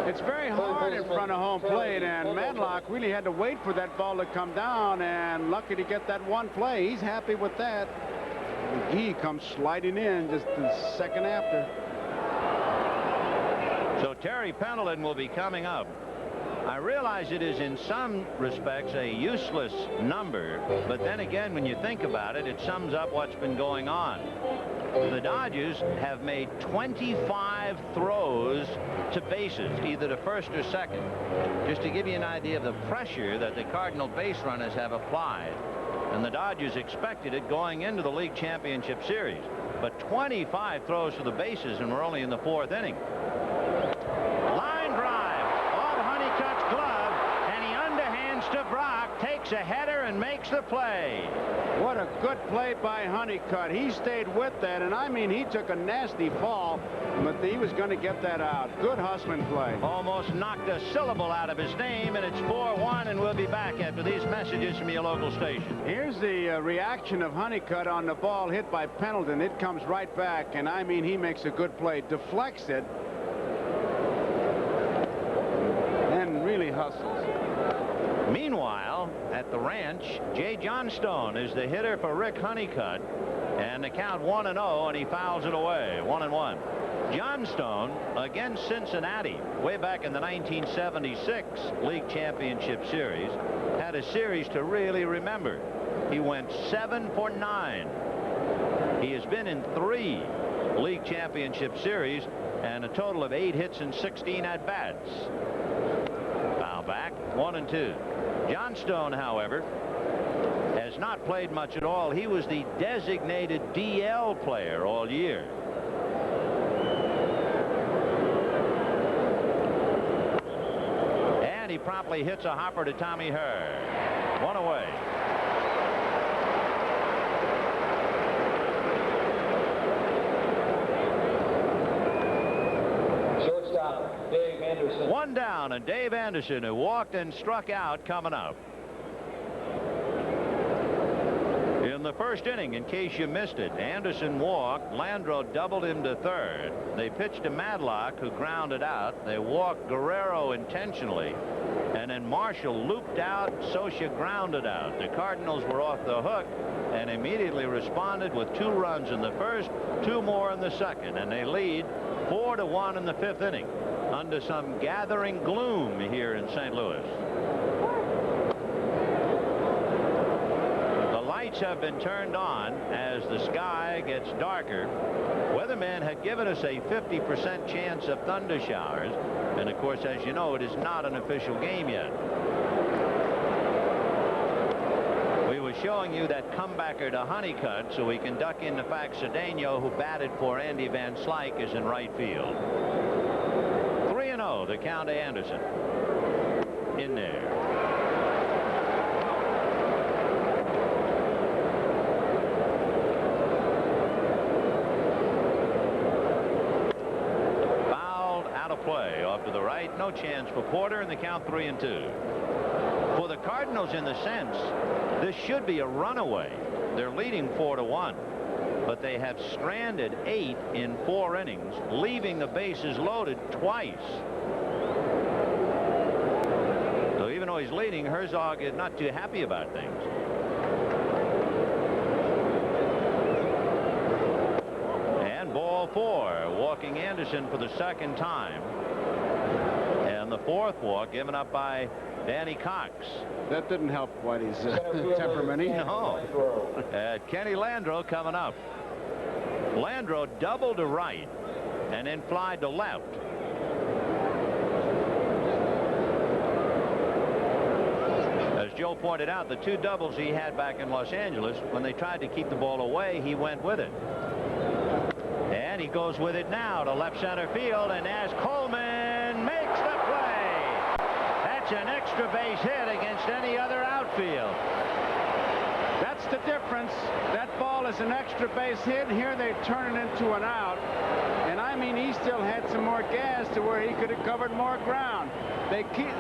It's very hard in front of home plate, and Madlock really had to wait for that ball to come down, and lucky to get that one play. He's happy with that. McGee comes sliding in just the second after. So Terry Pendleton will be coming up. I realize it is in some respects a useless number, but then again, when you think about it, it sums up what's been going on. The Dodgers have made 25 throws to bases, either to first or second, just to give you an idea of the pressure that the Cardinal base runners have applied. And the Dodgers expected it going into the League Championship Series. But 25 throws to the bases, and we're only in the 4th inning. Line drive off Honeycutt's glove, and he underhands to Brock, takes a header and makes the play. What a good play by Honeycutt. He stayed with that, and I mean, he took a nasty fall, but he was going to get that out. Good hustling play. Almost knocked a syllable out of his name, and it's 4-1, and we'll be back after these messages from your local station. Here's the reaction of Honeycutt on the ball hit by Pendleton. It comes right back, and I mean, he makes a good play. Deflects it, and really hustles. Meanwhile, at the ranch, Jay Johnstone is the hitter for Rick Honeycutt, and the count 1-0, and he fouls it away. 1-1. Johnstone against Cincinnati way back in the 1976 League Championship Series had a series to really remember. He went 7 for 9. He has been in 3 League Championship Series and a total of 8 hits and 16 at-bats. Foul back, 1-2. Johnstone, however, has not played much at all. He was the designated DL player all year. And he promptly hits a hopper to Tommy Herr. 1 away. Shortstop, Dave Anderson. 1 down, and Dave Anderson, who walked and struck out, coming up. In the first inning, in case you missed it, Anderson walked. Landreau doubled him to third. They pitched to Madlock, who grounded out. They walked Guerrero intentionally. And then Marshall looped out. Socia grounded out. The Cardinals were off the hook and immediately responded with 2 runs in the first, 2 more in the second. And they lead 4-1 in the 5th inning under some gathering gloom here in St. Louis. Lights have been turned on as the sky gets darker. Weatherman had given us a 50% chance of thunder showers, and of course, as you know, it is not an official game yet. We were showing you that comebacker to Honeycutt, so we can duck in the fact Cedeno, who batted for Andy Van Slyke, is in right field. 3-0 the count to Anderson. In there. Play off to the right, no chance for Porter, and the count 3-2. For the Cardinals, in the sense, this should be a runaway. They're leading 4-1, but they have stranded 8 in 4 innings, leaving the bases loaded twice. So even though he's leading, Herzog is not too happy about things. And ball 4, walking Anderson for the 2nd time. And the 4th walk given up by Danny Cox. That didn't help Whitey's temperament. No. Kenny Landreau coming up. Landreau doubled to right and then flied to left. As Joe pointed out, the 2 doubles he had back in Los Angeles, when they tried to keep the ball away, he went with it. And he goes with it now to left center field, and as Coleman makes the play. That's an extra base hit against any other outfield. That's the difference. That ball is an extra base hit. Here they turn it into an out. And I mean, he still had some more gas to where he could have covered more ground. They keep.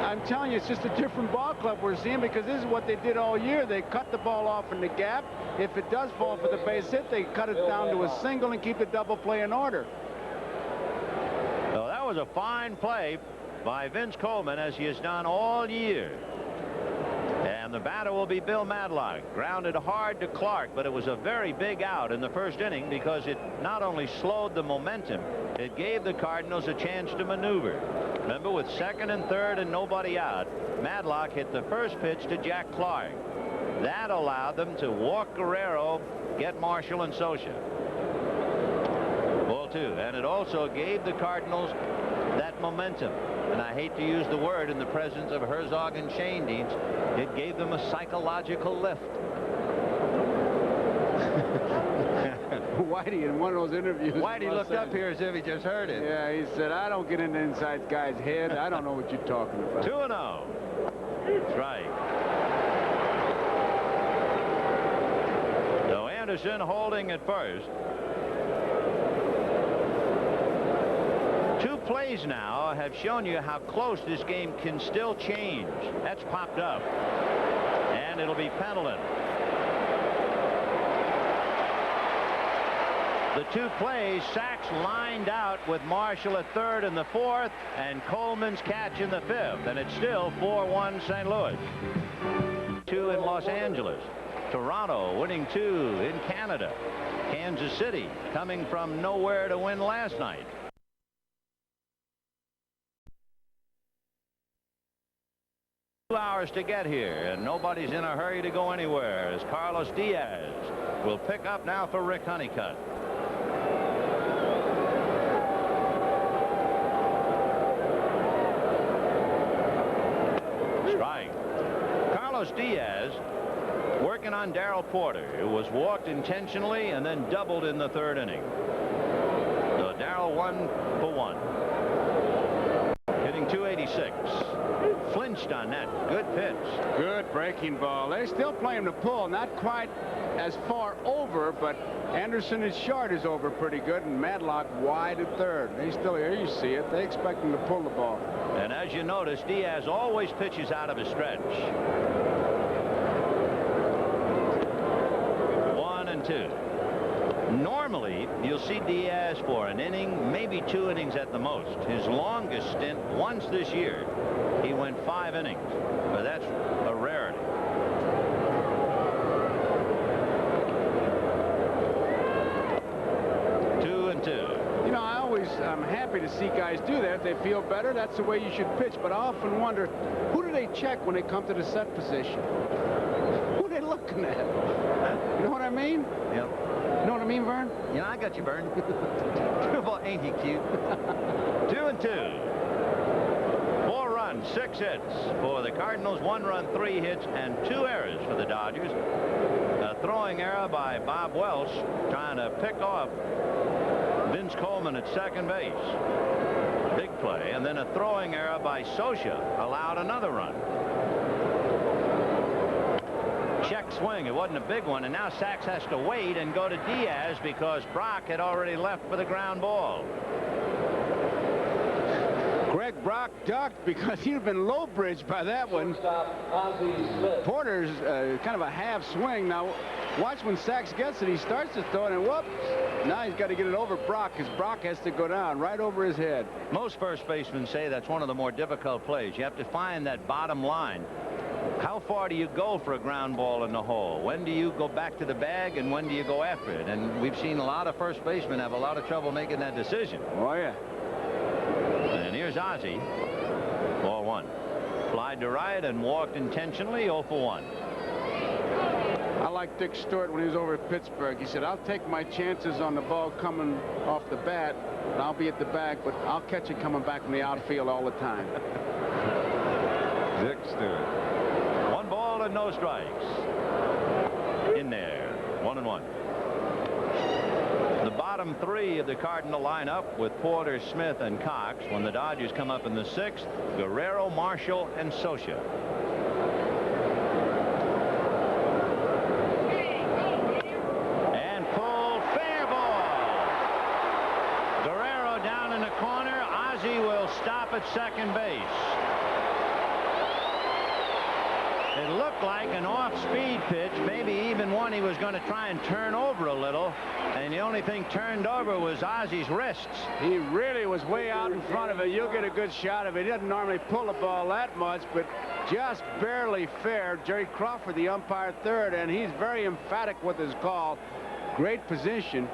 I'm telling you, it's just a different ball club we're seeing, because this is what they did all year. They cut the ball off in the gap. If it does fall for the base hit, they cut it down to a single and keep the double play in order. So that was a fine play by Vince Coleman, as he has done all year. And the batter will be Bill Madlock. Grounded hard to Clark, but it was a very big out in the first inning because it not only slowed the momentum, it gave the Cardinals a chance to maneuver. Remember, with second and third and nobody out, Madlock hit the first pitch to Jack Clark. That allowed them to walk Guerrero, get Marshall and Socia. Ball 2. And it also gave the Cardinals that momentum. And I hate to use the word in the presence of Herzog and Shane Deans. It gave them a psychological lift. Whitey, in one of those interviews, Whitey looked up here as if he just heard it. Yeah, he said, I don't get into inside guy's head. I don't know what you're talking about. 2-0. Strike. So Anderson holding at first. 2 plays now have shown you how close this game can still change. That's popped up. And it'll be Pendleton. The 2 plays, Sachs lined out with Marshall at third in the fourth, and Coleman's catch in the fifth, and it's still 4-1 St. Louis. 2 in Los Angeles. Toronto winning 2 in Canada. Kansas City coming from nowhere to win last night. Hours to get here, and nobody's in a hurry to go anywhere, as Carlos Diaz will pick up now for Rick Honeycutt. Strike. Carlos Diaz working on Darrell Porter, who was walked intentionally and then doubled in the third inning. So Darrell 1 for 1. Hitting .286. Flinched on that. Good pitch. Good breaking ball. They still play him to pull. Not quite as far over, but Anderson is short is over pretty good, and Madlock wide at third. They still here. You see it. They expect him to pull the ball. And as you notice, Diaz always pitches out of a stretch. 1-2. Normally, you'll see Diaz for an inning, maybe 2 innings at the most. His longest stint once this year, he went 5 innings. But that's a rarity. You know, I'm happy to see guys do that. If they feel better, that's the way you should pitch. But I often wonder, who do they check when they come to the set position? Who are they looking at? You know what I mean? Yep. You know what I mean, Vern? Yeah, I got you, Vern. Well, ain't he cute? 2-2. 4 runs, 6 hits for the Cardinals. 1 run, 3 hits, and 2 errors for the Dodgers. A throwing error by Bob Welch, trying to pick off Vince Coleman at second base. Big play. And then a throwing error by Socia allowed another run. Check swing. It wasn't a big one, and now Sachs has to wait and go to Diaz because Brock had already left for the ground ball. Greg Brock ducked because he'd been low bridged by that one. Porter's kind of a half swing. Now watch when Sachs gets it. He starts to throw it, and whoops, now he's got to get it over Brock because Brock has to go down right over his head. Most first basemen say that's one of the more difficult plays. You have to find that bottom line. How far do you go for a ground ball in the hole? When do you go back to the bag, and when do you go after it? And we've seen a lot of first basemen have a lot of trouble making that decision. Oh, yeah. And here's Ozzie. Ball 1. Flied to right and walked intentionally. 0 for 1. I like Dick Stewart when he was over at Pittsburgh. He said, I'll take my chances on the ball coming off the bat, and I'll be at the bag, but I'll catch it coming back from the outfield all the time. Dick Stewart. 1 ball and no strikes. In there. 1-1. The bottom 3 of the Cardinal lineup with Porter, Smith, and Cox. When the Dodgers come up in the 6th, Guerrero, Marshall, and Socia. And pulled, fair ball. Guerrero down in the corner. Ozzie will stop at second base. It looked like an off-speed pitch, maybe even one he was going to try and turn over a little, and the only thing turned over was Ozzy's wrists. He really was way out in front of it. You'll get a good shot of it. He doesn't normally pull the ball that much, but just barely fair. Jerry Crawford, the umpire, third, and he's very emphatic with his call. Great position.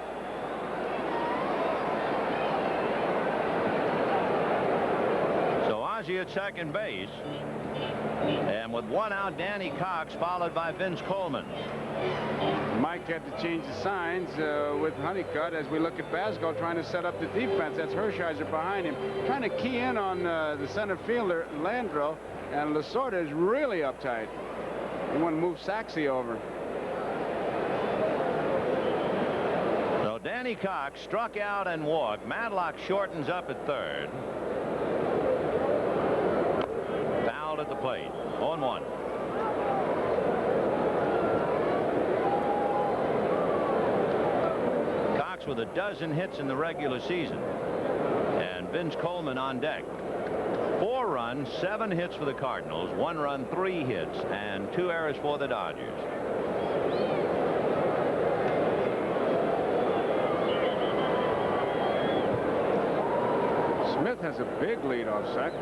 So Ozzy at second base. And with one out, Danny Cox, followed by Vince Coleman. Mike had to change the signs with Honeycutt as we look at Basco trying to set up the defense. That's Hershiser behind him, trying to key in on the center fielder, Landreau, and Lasorda is really uptight. He want to move Saxey over. So Danny Cox struck out and walked. Madlock shortens up at third. Fouled at the plate. 0-1. Cox with a dozen hits in the regular season. And Vince Coleman on deck. 4 runs, 7 hits for the Cardinals, 1 run, 3 hits, and 2 errors for the Dodgers. Smith has a big leadoff sack.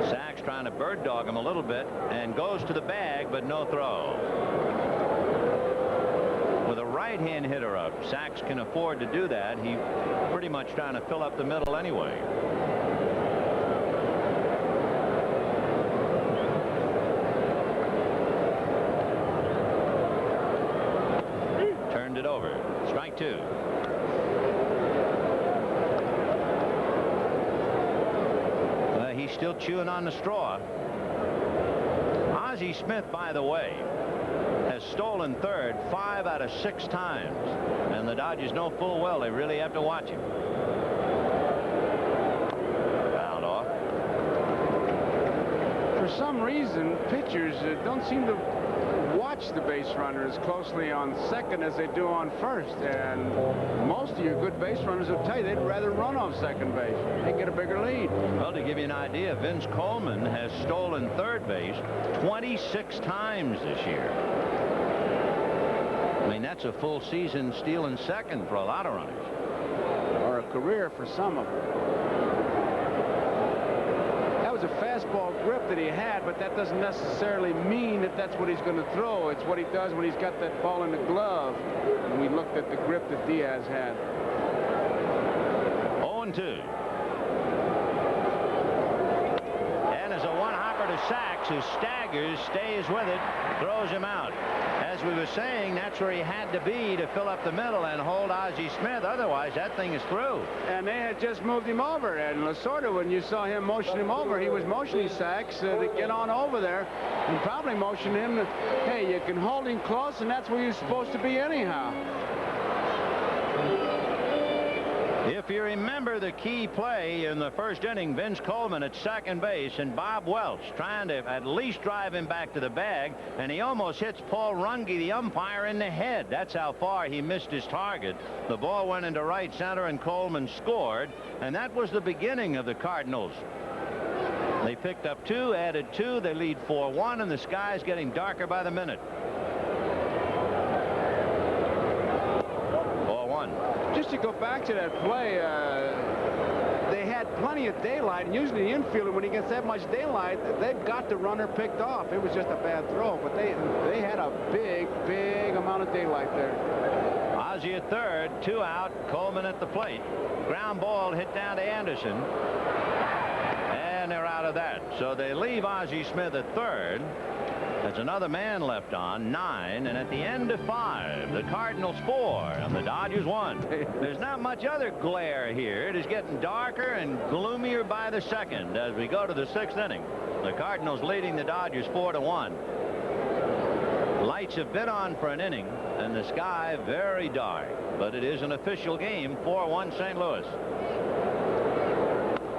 Sachs trying to bird dog him a little bit and goes to the bag, but no throw. With a right-hand hitter up, Sachs can afford to do that. He pretty much trying to fill up the middle anyway. Turned it over. Strike 2. He's still chewing on the straw. Ozzie Smith, by the way, has stolen third 5 out of 6 times, and the Dodgers know full well they really have to watch him. Fouled off. For some reason, pitchers don't seem to watch the base runner as closely on second as they do on first, and most of your good base runners will tell you they'd rather run off second base. They get a bigger lead. Well, to give you an idea, Vince Coleman has stolen third base 26 times this year. I mean, that's a full season stealing second for a lot of runners. Or a career for some of them. That was a fastball grip that he had, but that doesn't necessarily mean that that's what he's going to throw. It's what he does when he's got that ball in the glove. And we looked at the grip that Diaz had. 0-2. And as a one-hopper to Sachs, who staggers, stays with it, throws him out. As we were saying, that's where he had to be to fill up the middle and hold Ozzie Smith. Otherwise, that thing is through. And they had just moved him over. And Lasorda, when you saw him motion him over, he was motioning Sachs to get on over there and probably motioned him to, hey, you can hold him close, and that's where you're supposed to be anyhow. If you remember the key play in the first inning, Vince Coleman at second base and Bob Welch trying to at least drive him back to the bag, and he almost hits Paul Runge, the umpire, in the head. That's how far he missed his target. The ball went into right center and Coleman scored, and that was the beginning of the Cardinals. They picked up 2, added 2, they lead 4-1, and the sky's getting darker by the minute. 4-1. Just to go back to that play, they had plenty of daylight, and usually the infielder, when he gets that much daylight, they've got the runner picked off. It was just a bad throw, but they had a big amount of daylight there. Ozzie at third, 2 out, Coleman at the plate. Ground ball hit down to Anderson, and they're out of that. So they leave Ozzie Smith at third. There's another man left on, 9, and at the end of 5, the Cardinals 4 and the Dodgers 1. There's not much other glare here. It is getting darker and gloomier by the second as we go to the 6th inning. The Cardinals leading the Dodgers 4-1. Lights have been on for an inning, and the sky very dark, but it is an official game. 4-1 St. Louis.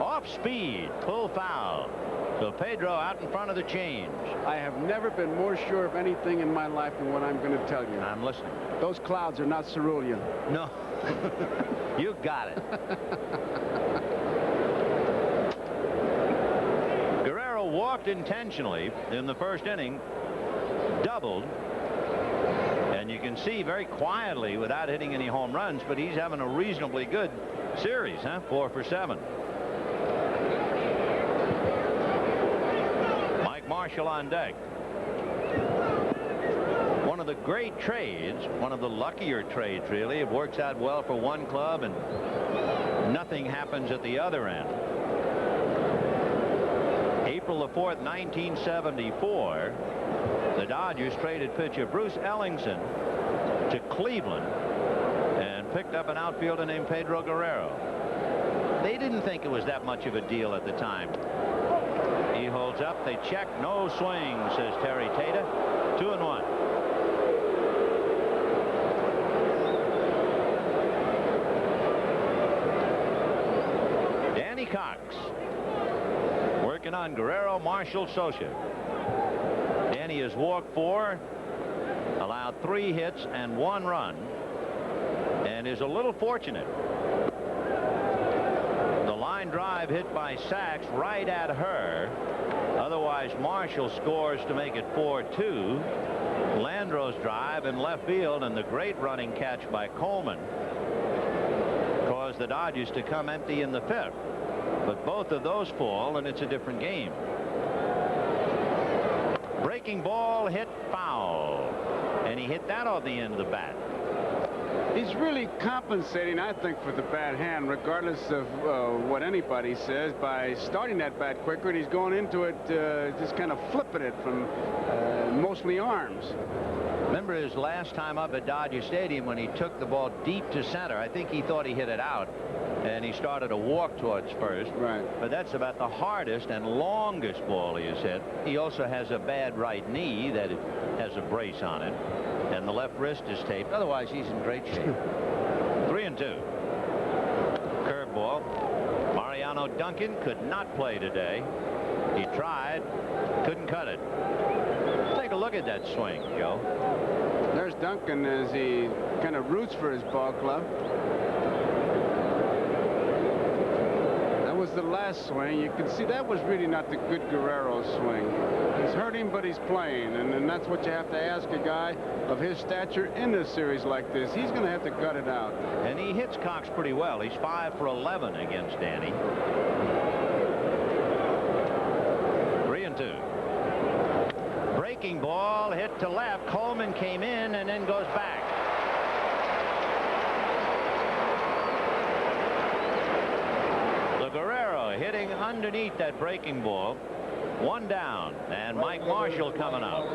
Off speed, pull foul. So Pedro out in front of the change. I have never been more sure of anything in my life than what I'm going to tell you. I'm listening. Those clouds are not cerulean. No. You got it. Guerrero walked intentionally in the first inning, doubled, and you can see very quietly without hitting any home runs, but he's having a reasonably good series, huh? 4 for 7. Mike Marshall on deck. One of the great trades, one of the luckier trades, really. It works out well for one club and nothing happens at the other end. April the 4th, 1974, the Dodgers traded pitcher Bruce Ellingson to Cleveland and picked up an outfielder named Pedro Guerrero. They didn't think it was that much of a deal at the time. He holds up. They check. No swing, says Terry Tata. 2-1. Danny Cox working on Guerrero, Marshall, Socia. Danny has walked 4, allowed 3 hits and 1 run, and is a little fortunate. The line drive hit by Sachs right at her. Otherwise, Marshall scores to make it 4-2. Landro's drive in left field and the great running catch by Coleman caused the Dodgers to come empty in the 5th. But both of those fall, and it's a different game. Breaking ball hit foul, and he hit that off the end of the bat. He's really compensating, I think, for the bad hand, regardless of what anybody says, by starting that bat quicker, and he's going into it just kind of flipping it from mostly arms. Remember his last time up at Dodger Stadium when he took the ball deep to center. I think he thought he hit it out, and he started a walk towards first. Right. But that's about the hardest and longest ball he has hit. He also has a bad right knee that has a brace on it, and the left wrist is taped. Otherwise, he's in great shape. 3-2. Curveball. Mariano Duncan could not play today. He tried, couldn't cut it. Take a look at that swing, Joe. There's Duncan as he kind of roots for his ball club. That was the last swing. You can see that was really not the good Guerrero swing. He's hurting, but he's playing, and that's what you have to ask a guy of his stature in a series like this. He's going to have to gut it out. And he hits Cox pretty well. He's 5 for 11 against Danny. 3-2. Breaking ball hit to left. Coleman came in and then goes back. The Guerrero hitting underneath that breaking ball. 1 down, and Mike Marshall coming up.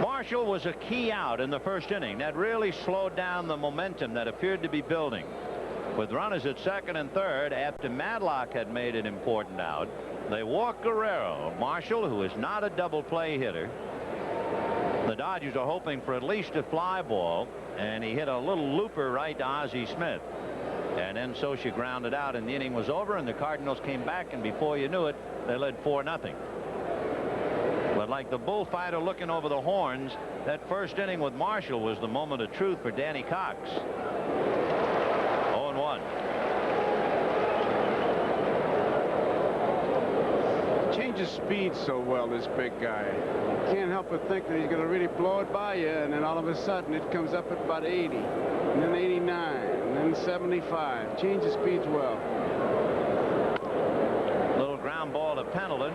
Marshall was a key out in the first inning. That really slowed down the momentum that appeared to be building. With runners at second and third, after Madlock had made an important out, they walked Guerrero. Marshall, who is not a double play hitter. The Dodgers are hoping for at least a fly ball, and he hit a little looper right to Ozzie Smith. And then Socia grounded out, and the inning was over, and the Cardinals came back, and before you knew it, they led 4-0. But like the bullfighter looking over the horns, that first inning with Marshall was the moment of truth for Danny Cox. 0-1. Changes speed so well, this big guy. You can't help but think that he's going to really blow it by you, and then all of a sudden it comes up at about 80, and then 89, and then 75. Changes speeds well. Little ground ball to Pendleton.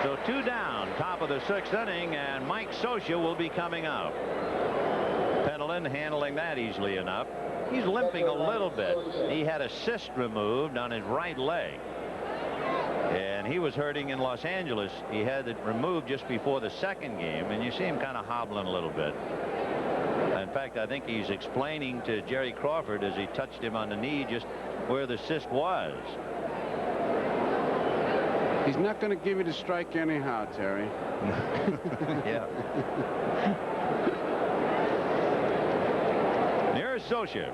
So 2 down, top of the 6th inning, and Mike Socia will be coming up. Pendleton handling that easily enough. He's limping a little bit. He had a cyst removed on his right leg, and he was hurting in Los Angeles. He had it removed just before the 2nd game, and you see him kind of hobbling a little bit. In fact, I think he's explaining to Jerry Crawford as he touched him on the knee just where the cyst was. He's not going to give you the strike anyhow, Terry. Yeah. Here's Socia.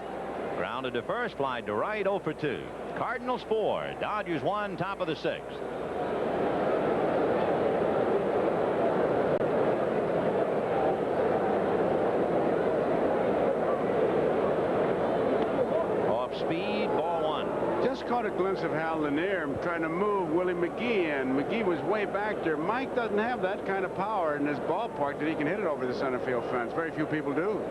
Grounded to first, fly to right, 0 for 2. Cardinals 4, Dodgers 1, top of the 6th. Off speed, ball caught a glimpse of Hal Lanier trying to move Willie McGee in. McGee was way back there. Mike doesn't have that kind of power in this ballpark that he can hit it over the center field fence. Very few people do.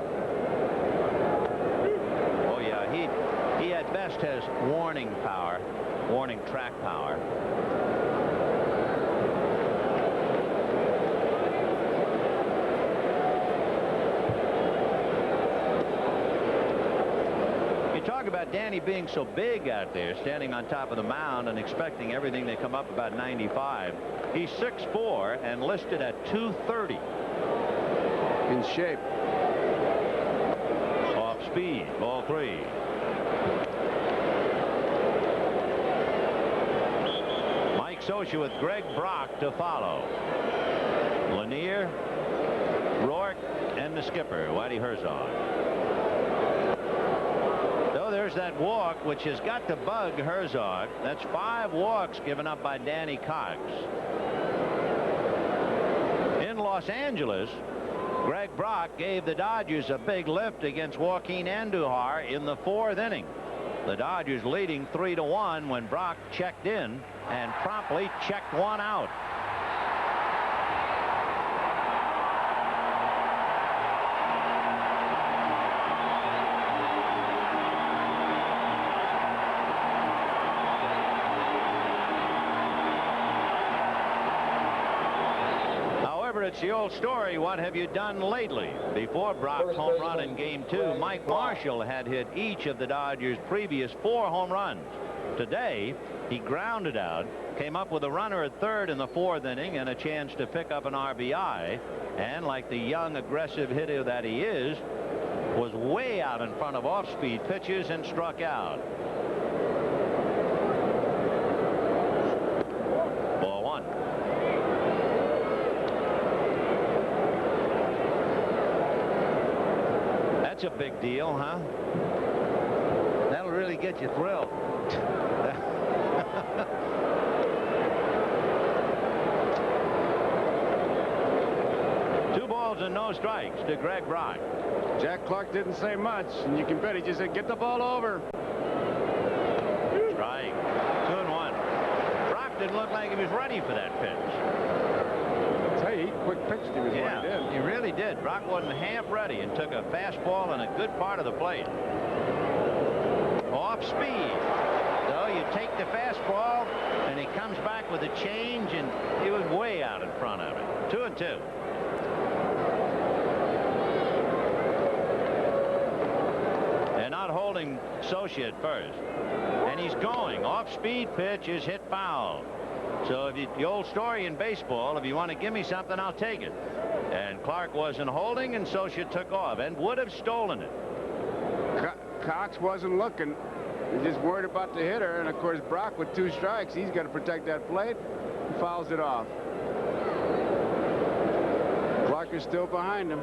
Oh, yeah, he at best has warning power, warning track power. Talk about Danny being so big out there, standing on top of the mound and expecting everything to come up about 95. He's 6'4" and listed at 230. In shape. Off speed, ball 3. Mike Scioscia with Greg Brock to follow. Lanier, Rourke, and the skipper, Whitey Herzog. There's that walk, which has got to bug Herzog. That's 5 walks given up by Danny Cox. In Los Angeles, Greg Brock gave the Dodgers a big lift against Joaquin Andujar in the 4th inning. The Dodgers leading 3-1 when Brock checked in and promptly checked one out. It's the old story, what have you done lately? Before Brock's home run in Game 2, Mike Marshall had hit each of the Dodgers' previous 4 home runs. Today, he grounded out, came up with a runner at 3rd in the 4th inning and a chance to pick up an RBI, and like the young, aggressive hitter that he is, was way out in front of off-speed pitches and struck out. Ball 1. That's a big deal, huh? That'll really get you thrilled. 2 balls and no strikes to Greg Brock. Jack Clark didn't say much, and you can bet he just said, get the ball over. Strike. 2-1. Brock didn't look like he was ready for that pitch. Tell you, he quick pitched him is what he did. He really did. Brock wasn't half ready and took a fastball in a good part of the plate. Off speed. So you take the fastball and he comes back with a change, and he was way out in front of it. 2-2. They're not holding Scioscia at first. And he's going. Off-speed pitch is hit foul. So if the old story in baseball, if you want to give me something, I'll take it. And Clark wasn't holding, and Scioscia took off and would have stolen it. Cox wasn't looking. He's just worried about the hitter. And, of course, Brock with 2 strikes, he's got to protect that plate. He fouls it off. Clark is still behind him.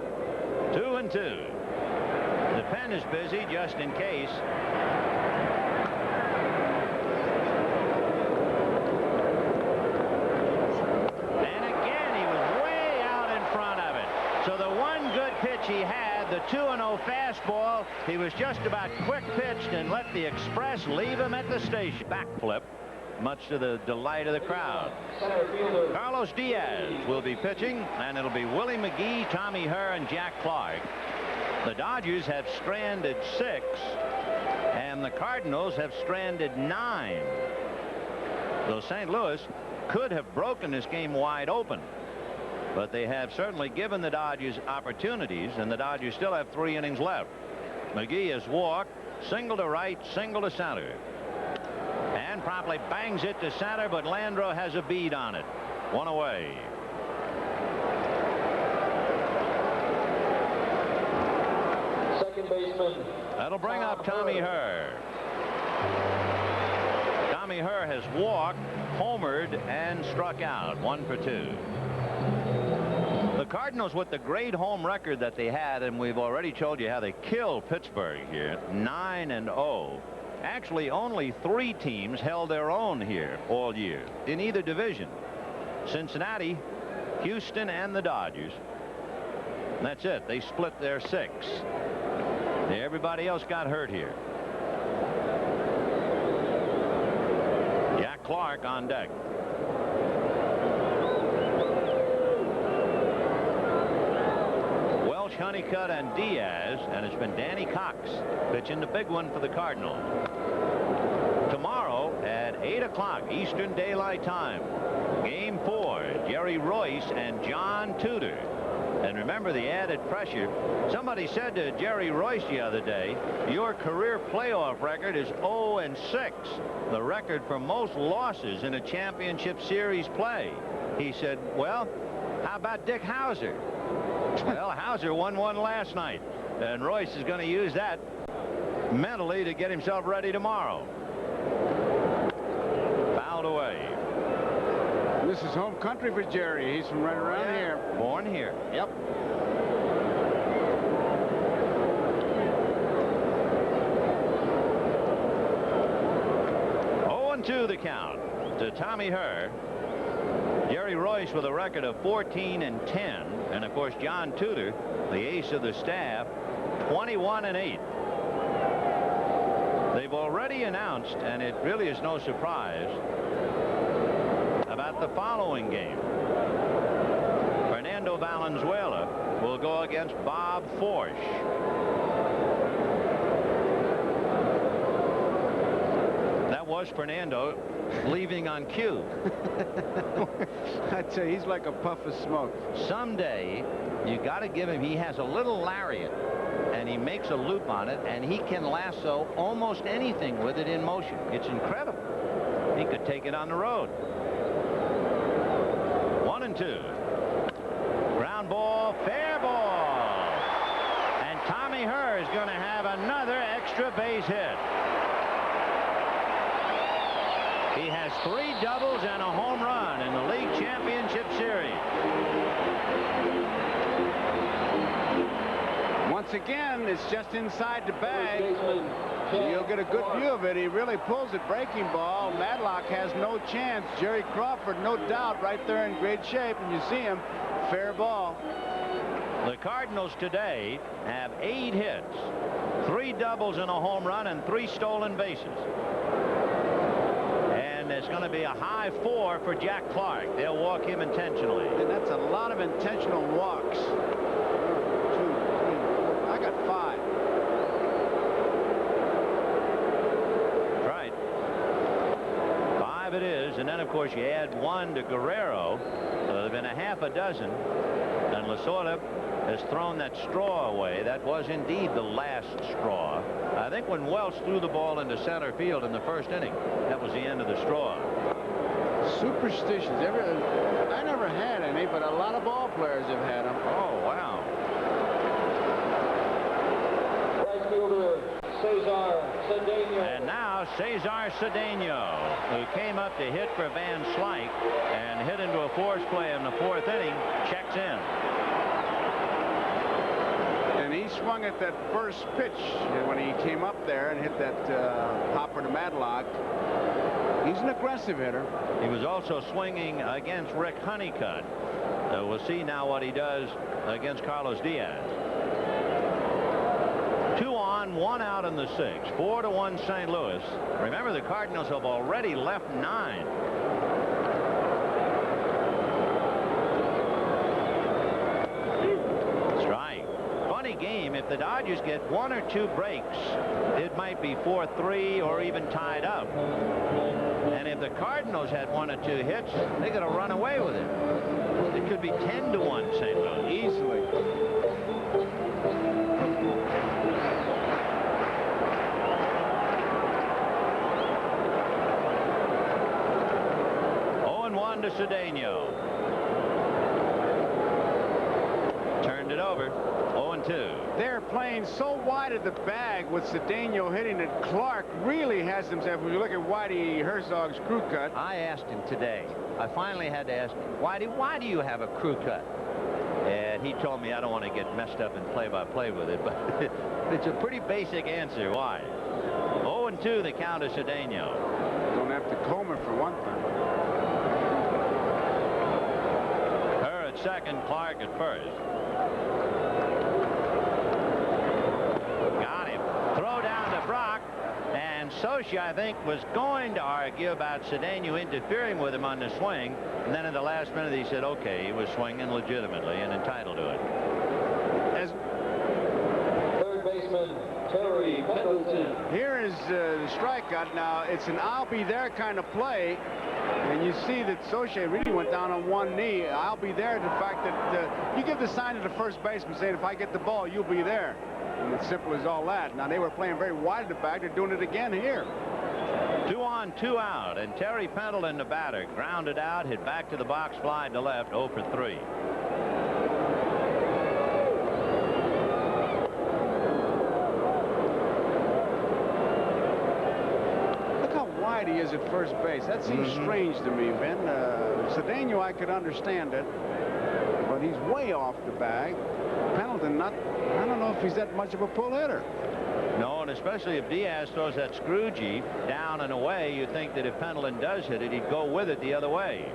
2-2. The pen is busy just in case. So the one good pitch he had, the 2-0 fastball, he was just about quick pitched and let the Express leave him at the station. Backflip, much to the delight of the crowd. Carlos Diaz will be pitching, and it'll be Willie McGee, Tommy Herr, and Jack Clark. The Dodgers have stranded 6, and the Cardinals have stranded 9. So St. Louis could have broken this game wide open. But they have certainly given the Dodgers opportunities, and the Dodgers still have 3 innings left. McGee has walked, single to right, single to center. And promptly bangs it to center, but Landreau has a bead on it. 1 away. Second baseman. That'll bring up Tommy Herr. Tommy Herr has walked, homered, and struck out. 1 for 2. The Cardinals, with the great home record that they had, and we've already told you how they killed Pittsburgh here, 9-0. Actually, only 3 teams held their own here all year in either division. Cincinnati, Houston, and the Dodgers. And that's it. They split their 6. Everybody else got hurt here. Clark on deck. Welch, Honeycutt, and Diaz, and it's been Danny Cox pitching the big one for the Cardinals. Tomorrow at 8 o'clock Eastern Daylight Time, Game 4, Jerry Royce and John Tudor. And remember the added pressure. Somebody said to Jerry Royce the other day, your career playoff record is 0-6, the record for most losses in a championship series play. He said, well, how about Dick Hauser? Well, Hauser won one last night, and Royce is going to use that mentally to get himself ready tomorrow. Fouled away. This is home country for Jerry. He's from right around here. Born here. Yep. To the count to Tommy Herr. Jerry Royce with a record of 14-10, and of course John Tudor, the ace of the staff, 21-8. They've already announced, and it really is no surprise, about the following game. Fernando Valenzuela will go against Bob Forsch. Was Fernando leaving on cue. I'd say he's like a puff of smoke. Someday you got to give him, he has a little lariat and he makes a loop on it and he can lasso almost anything with it in motion. It's incredible. He could take it on the road. 1-2. Ground ball, fair ball. And Tommy Herr is going to have another extra base hit. He has 3 doubles and a home run in the league championship series. Once again, it's just inside the bag. You'll get a good view of it. He really pulls it, breaking ball. Madlock has no chance. Jerry Crawford, no doubt, right there in great shape. And you see him, fair ball. The Cardinals today have 8 hits, 3 doubles and a home run, and 3 stolen bases. And it's going to be a high 4 for Jack Clark. They'll walk him intentionally. And that's a lot of intentional walks. 1, 2, 3, 4. I got 5. Right. 5 it is. And then, of course, you add 1 to Guerrero. So there have been a half a dozen. And Lasorda has thrown that straw away. That was indeed the last straw. I think when Welch threw the ball into center field in the first inning, that was the end of the straw. Superstitions. I never had any, but a lot of ball players have had them. Oh, wow. Right fielder Cesar Cedeno. And now Cesar Cedeno, who came up to hit for Van Slyke and hit into a force play in the 4th inning, checks in. And he swung at that first pitch when he came up there and hit that hopper to Madlock. He's an aggressive hitter. He was also swinging against Rick Honeycutt. We'll see now what he does against Carlos Diaz. 2 on, 1 out in the 6th. 4-1 St. Louis. Remember, the Cardinals have already left 9. Game. If the Dodgers get 1 or 2 breaks, it might be 4-3 or even tied up. And if the Cardinals had 1 or 2 hits, they could have run away with it. It could be 10-1 St. Louis easily. To Cedeno. Turned it over. 0-2. They're playing so wide of the bag with Cedeno hitting it. Clark really has himself. When you look at Whitey Herzog's crew cut. I asked him today. I finally had to ask him, Whitey, why do you have a crew cut? And he told me I don't want to get messed up in play-by-play with it, but it's a pretty basic answer. Why? 0-2 the count of Cedeno. Don't have to comb it for one thing. Her at second, Clark at first. Got him. Throw down to Brock, and Socha, I think, was going to argue about Cedeno interfering with him on the swing, and then at the last minute he said, okay, he was swinging legitimately and entitled to it. As Third baseman Terry Pendleton. here is the strikeout. Now, it's an I'll be there kind of play. And you see that Socha really went down on one knee. I'll be there. The fact that you give the sign to the first baseman saying, if I get the ball, you'll be there. And it's simple as all that. Now, they were playing very wide at the back. They're doing it again here. 2 on, 2 out, and Terry Pendleton, the batter, grounded out, hit back to the box, fly to left, 0 for 3. He is at first base. That seems strange to me, Ben. Cedeno, I could understand it, but he's way off the bag. Pendleton, I don't know if he's that much of a pull hitter. No, and especially if Diaz throws that scroogey down and away, you think that if Pendleton does hit it, he'd go with it the other way.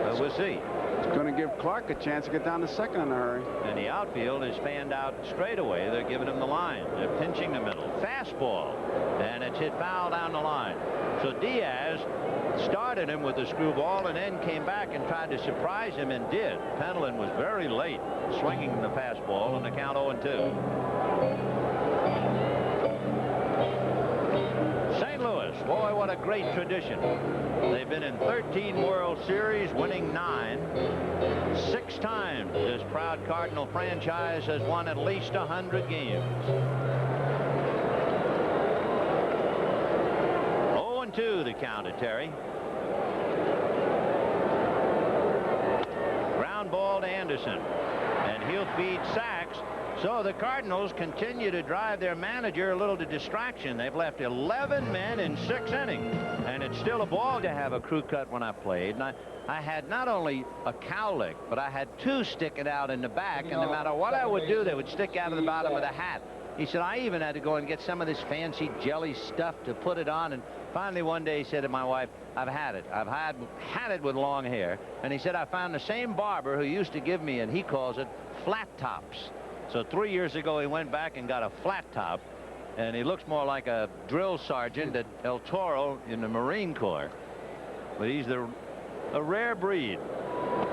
But we'll see. It's going to give Clark a chance to get down to second in a hurry. And the outfield is fanned out straight away. They're giving him the line. They're pinching the middle. Fastball. And it's hit foul down the line. So Diaz started him with a screwball and then came back and tried to surprise him and did. Pendleton was very late swinging the fastball and the count 0-2. St. Louis, boy, what a great tradition. They've been in 13 World Series, winning 9. 6 times this proud Cardinal franchise has won at least 100 games. 0-2 the count to Terry. Ground ball to Anderson, and he'll feed Sachs. So the Cardinals continue to drive their manager a little to distraction. They've left 11 men in 6 innings, and it's still a ball to have a crew cut when I played. And I had not only a cowlick, but I had 2 sticking out in the back, and no matter what I would do, they would stick out of the bottom of the hat. He said, I even had to go and get some of this fancy jelly stuff to put it on. And finally one day he said to my wife, I've had it. I've had it with long hair. And he said, I found the same barber who used to give me, and he calls it flat tops. So 3 years ago he went back and got a flat top, and he looks more like a drill sergeant at El Toro in the Marine Corps. But he's a rare breed.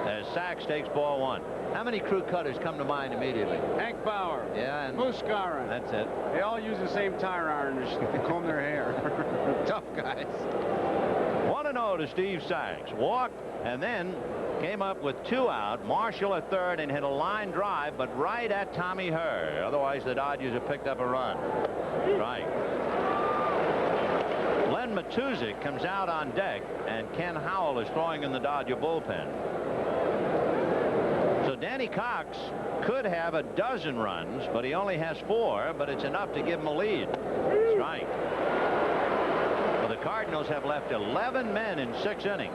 As Sachs takes ball 1. How many crew cutters come to mind immediately? Hank Bauer. Yeah, and Muscarin. that's it. They all use the same tire iron to comb their hair. Tough guys. 1-0 to Steve Sachs. Walked and then came up with 2 out. Marshall at third and hit a line drive, but right at Tommy Herr. Otherwise, the Dodgers have picked up a run. Right. Len Matuzik comes out on deck, and Ken Howell is throwing in the Dodger bullpen. So Danny Cox could have a dozen runs, but he only has 4, but it's enough to give him a lead. Strike. Well, the Cardinals have left 11 men in 6 innings.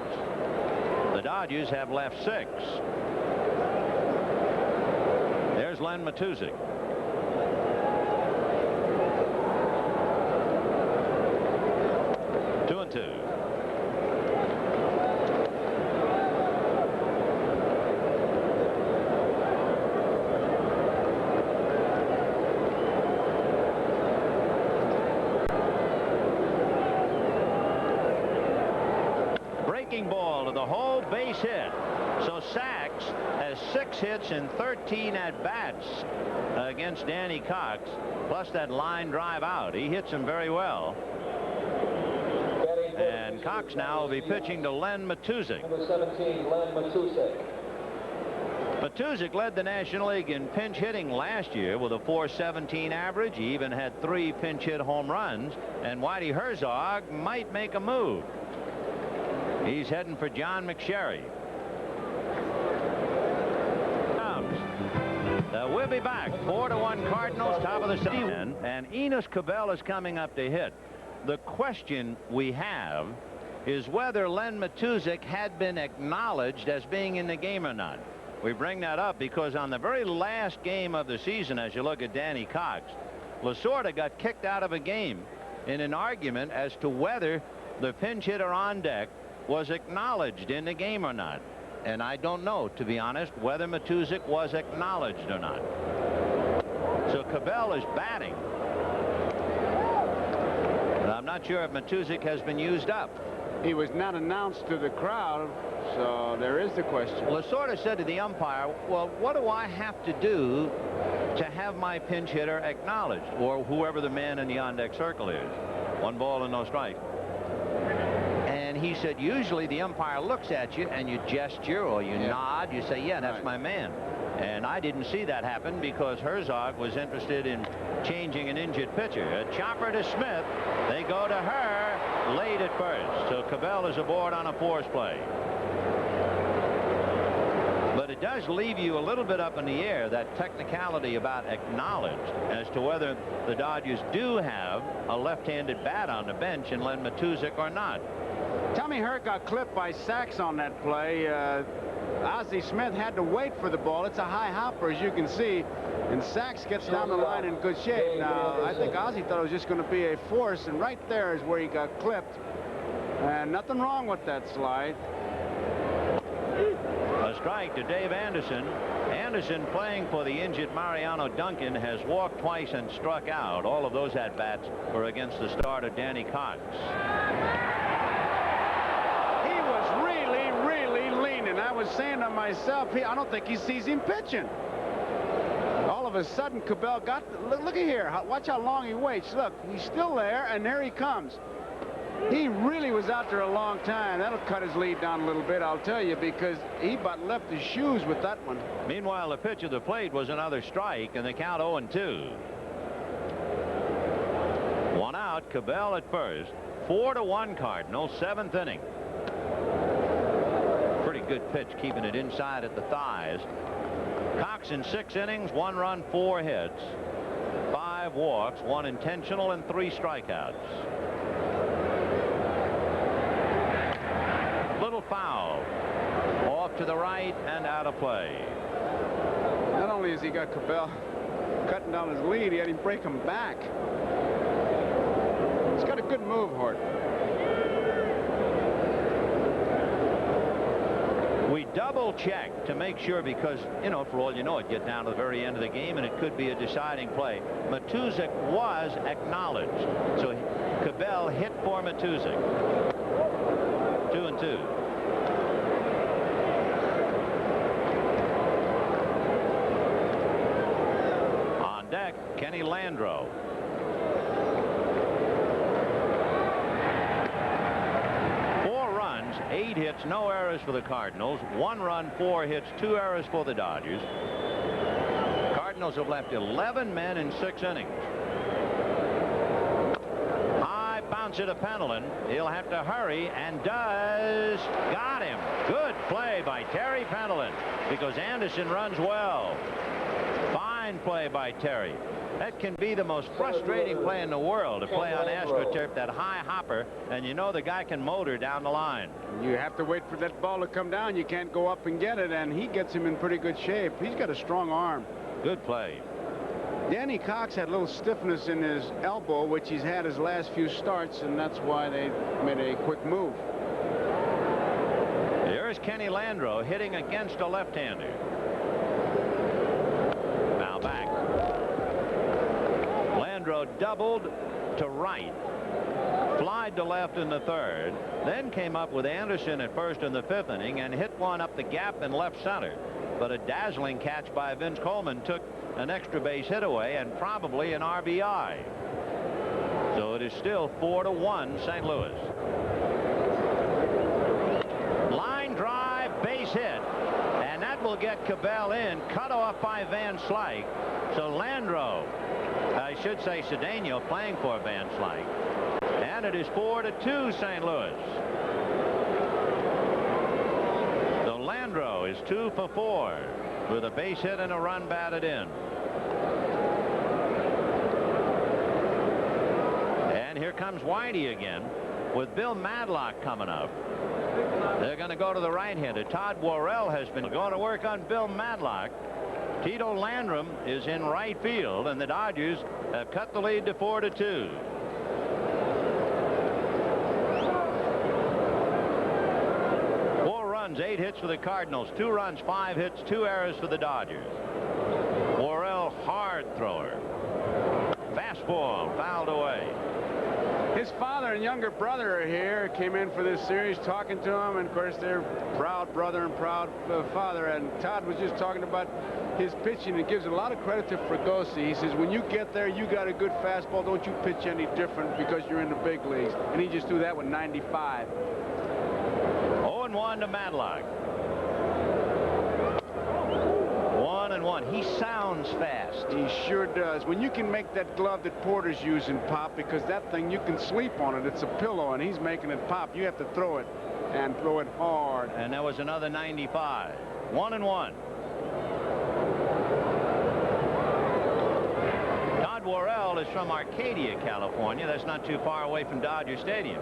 The Dodgers have left 6. There's Len Matuzik. Ball to the hole, base hit. So Sachs has 6 hits and 13 at-bats against Danny Cox, plus that line drive out. He hits him very well. And Cox now will be pitching to Len Matuzik. Number 17, Len Matuzik. Matuzik led the National League in pinch hitting last year with a .417 average. He even had 3 pinch hit home runs, and Whitey Herzog might make a move. He's heading for John McSherry. We'll be back. 4-1 Cardinals, top of the 7th. And Enos Cabell is coming up to hit. The question we have is whether Len Matuzik had been acknowledged as being in the game or not. We bring that up because on the very last game of the season, as you look at Danny Cox, Lasorda got kicked out of a game in an argument as to whether the pinch hitter on deck was acknowledged in the game or not. And I don't know, to be honest, whether Matuzik was acknowledged or not. So Cabell is batting. But I'm not sure if Matuszak has been used up. He was not announced to the crowd, so there is the question. Well, Lasorda said to the umpire, well, what do I have to do to have my pinch hitter acknowledged, or whoever the man in the on-deck circle is? 1 ball and no strike. And he said, usually the umpire looks at you and you gesture or you nod. You say, yeah, that's my man. And I didn't see that happen because Herzog was interested in changing an injured pitcher. A chopper to Smith. They go to her late at first. So Cabell is aboard on a force play. But it does leave you a little bit up in the air, that technicality about acknowledged, as to whether the Dodgers do have a left-handed bat on the bench in Len Matuszak or not. Tommy Hurt got clipped by Sachs on that play. Ozzie Smith had to wait for the ball. It's a high hopper, as you can see, and Sachs gets down the line in good shape. Now, I think Ozzie thought it was just going to be a force, and right there is where he got clipped. And nothing wrong with that slide. A strike to Dave Anderson. Anderson, playing for the injured Mariano Duncan, has walked twice and struck out. All of those at-bats were against the starter Danny Cox. He was really, really leaning. I was saying to myself, I don't think he sees him pitching. All of a sudden, Cabell got... Look at here. Watch how long he waits. Look, he's still there, and there he comes. He really was out there a long time. That'll cut his lead down a little bit, I'll tell you, because he about left his shoes with that one. Meanwhile, the pitch of the plate was another strike, and the count 0-2. 1 out, Cabell at first. 4-1 Cardinals, 7th inning. Pretty good pitch, keeping it inside at the thighs. Cox in 6 innings, 1 run, 4 hits, 5 walks, 1 intentional, and 3 strikeouts. Little foul. Off to the right and out of play. Not only has he got Cabell cutting down his lead, he had him break him back. He's got a good move, Hort. We double check to make sure, because, you know, for all you know, it get down to the very end of the game and it could be a deciding play. Matuszak was acknowledged. So Cabell hit for Matuszak. 2-2. On deck, Kenny Landreau. Four runs, 8 hits, no errors for the Cardinals. 1 run, 4 hits, 2 errors for the Dodgers. Cardinals have left 11 men in 6 innings. Bounce to Penelon. He'll have to hurry, and does. Got him. Good play by Terry Penelon, because Anderson runs well. Fine play by Terry. That can be the most frustrating play in the world, to play on AstroTurf, that high hopper, and you know the guy can motor down the line. You have to wait for that ball to come down. You can't go up and get it, and he gets him in pretty good shape. He's got a strong arm. Good play. Danny Cox had a little stiffness in his elbow, which he's had his last few starts, and that's why they made a quick move. Here's Kenny Landreau hitting against a left-hander. Now back. Landreau doubled to right, flied to left in the 3rd, then came up with Anderson at first in the 5th inning and hit one up the gap in left center. But a dazzling catch by Vince Coleman took an extra base hit away and probably an RBI. So it is still 4-1 St. Louis. Line drive, base hit, and that will get Cabell in, cut off by Van Slyke. So Landreau, I should say Cedeno, playing for Van Slyke, and it is 4-2 St. Louis. So Landreau is 2 for 4 with a base hit and a run batted in. And here comes Whitey again with Bill Madlock coming up. They're going to go to the right-hander. Todd Worrell has been going to work on Bill Madlock. Tito Landrum is in right field, and the Dodgers have cut the lead to 4-2. Runs, 8 hits for the Cardinals, 2 runs, 5 hits, 2 errors for the Dodgers. Worrell, hard thrower. Fastball fouled away. His father and younger brother are here, came in for this series, talking to him, and of course they're proud brother and proud father. And Todd was just talking about his pitching and gives a lot of credit to Fregosi. He says, when you get there, you got a good fastball. Don't you pitch any different because you're in the big leagues. And he just threw that with 95. 0-1 to Matlock. 1-1. He sounds fast. He sure does. When you can make that glove that Porter's using pop, because that thing, you can sleep on it. It's a pillow, and he's making it pop. You have to throw it, and throw it hard. And that was another 95. 1-1. Todd Worrell is from Arcadia, California. That's not too far away from Dodger Stadium.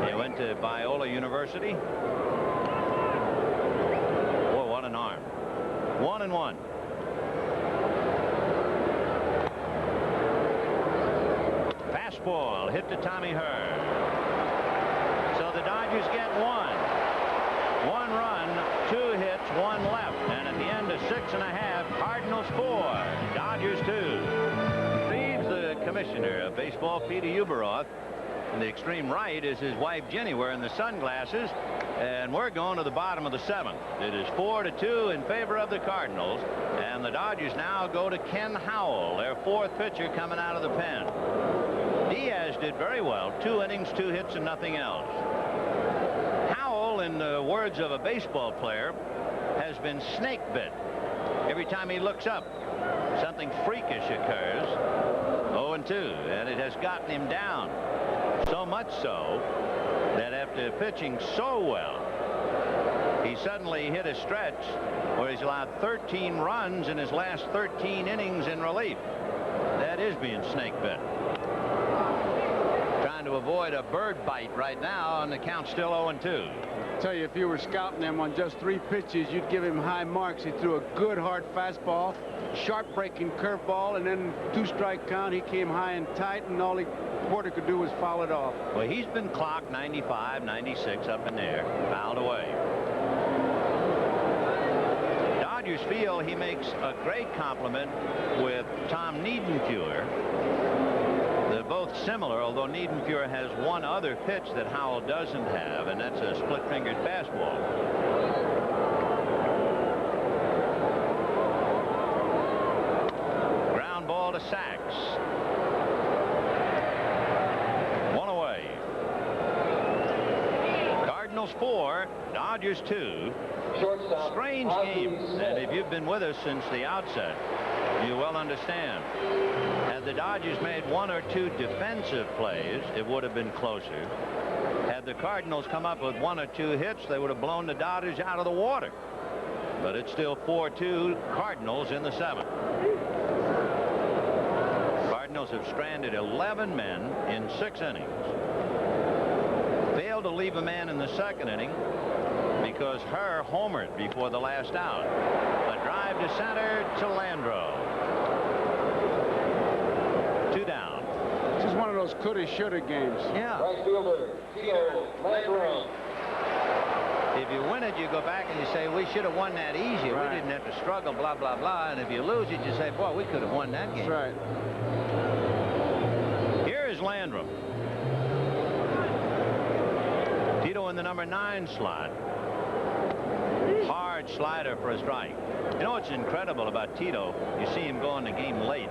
He went to Biola University. Boy, what an arm. 1-1. Fastball hit to Tommy Herd. So the Dodgers get one. 1 run, 2 hits, 1 left. And at the end of 6½, Cardinals 4, Dodgers 2. Leaves the commissioner of baseball, Peter Uberoth. On the extreme right is his wife Jenny wearing the sunglasses. And we're going to the bottom of the 7th. It is 4-2 in favor of the Cardinals. And the Dodgers now go to Ken Howell, their 4th pitcher coming out of the pen. Diaz did very well. 2 innings, 2 hits, and nothing else. Howell, in the words of a baseball player, has been snake bit. Every time he looks up, something freakish occurs. 0-2, and it has gotten him down. So much so that after pitching so well, he suddenly hit a stretch where he's allowed 13 runs in his last 13 innings in relief. That is being snake bit. Trying to avoid a bird bite right now, and the count's still 0-2. I tell you, if you were scouting him on just 3 pitches, you'd give him high marks. He threw a good hard fastball, sharp breaking curveball, and then 2-strike count. He came high and tight, and all Porter could do was foul it off. Well, he's been clocked 95, 96 up in there, fouled away. Dodgers feel he makes a great compliment with Tom Niedenfuer. They're both similar, although Niedenfuer has one other pitch that Howell doesn't have, and that's a split-fingered fastball. Ground ball to Sachs. 1 away. Cardinals 4, Dodgers 2. Shortstop. Strange game, and if you've been with us since the outset, you well understand. Had the Dodgers made 1 or 2 defensive plays, it would have been closer. Had the Cardinals come up with 1 or 2 hits, they would have blown the Dodgers out of the water. But it's still 4-2 Cardinals in the 7th. Cardinals have stranded 11 men in 6 innings. Failed to leave a man in the 2nd inning because Herr homered before the last out. A drive to center to Landreau. 2 down. This is one of those coulda, shoulda games. Yeah. Right fielder, Tito Landreau. If you win it, you go back and you say, we should have won that easier. Right. We didn't have to struggle, blah, blah, blah. And if you lose it, you say, boy, we could have won that game. That's right. Here is Landrum. Tito in the number 9 slot. Hard slider for a strike. You know what's incredible about Tito? You see him go in the game late.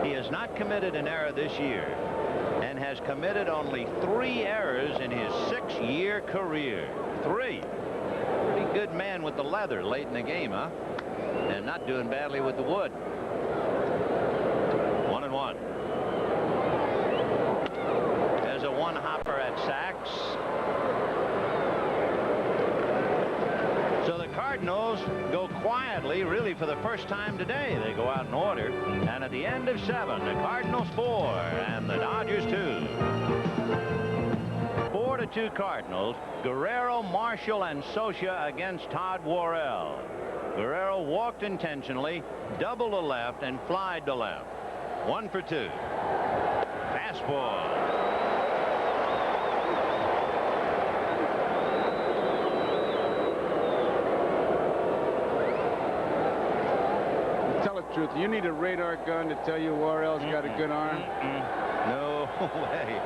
He has not committed an error this year and has committed only 3 errors in his 6-year career. 3. Pretty good man with the leather late in the game, huh? And not doing badly with the wood. 1-1. There's a 1-hopper at Sachs. So the Cardinals go quietly, really for the first time today. They go out in order. And at the end of 7, the Cardinals 4 and the Dodgers 2. 4-2 Cardinals. Guerrero, Marshall, and Socia against Todd Worrell. Guerrero walked intentionally, doubled to left, and flied to left. 1 for 2. Fastball. Tell the truth. You need a radar gun to tell you Worrell's got a good arm. No way.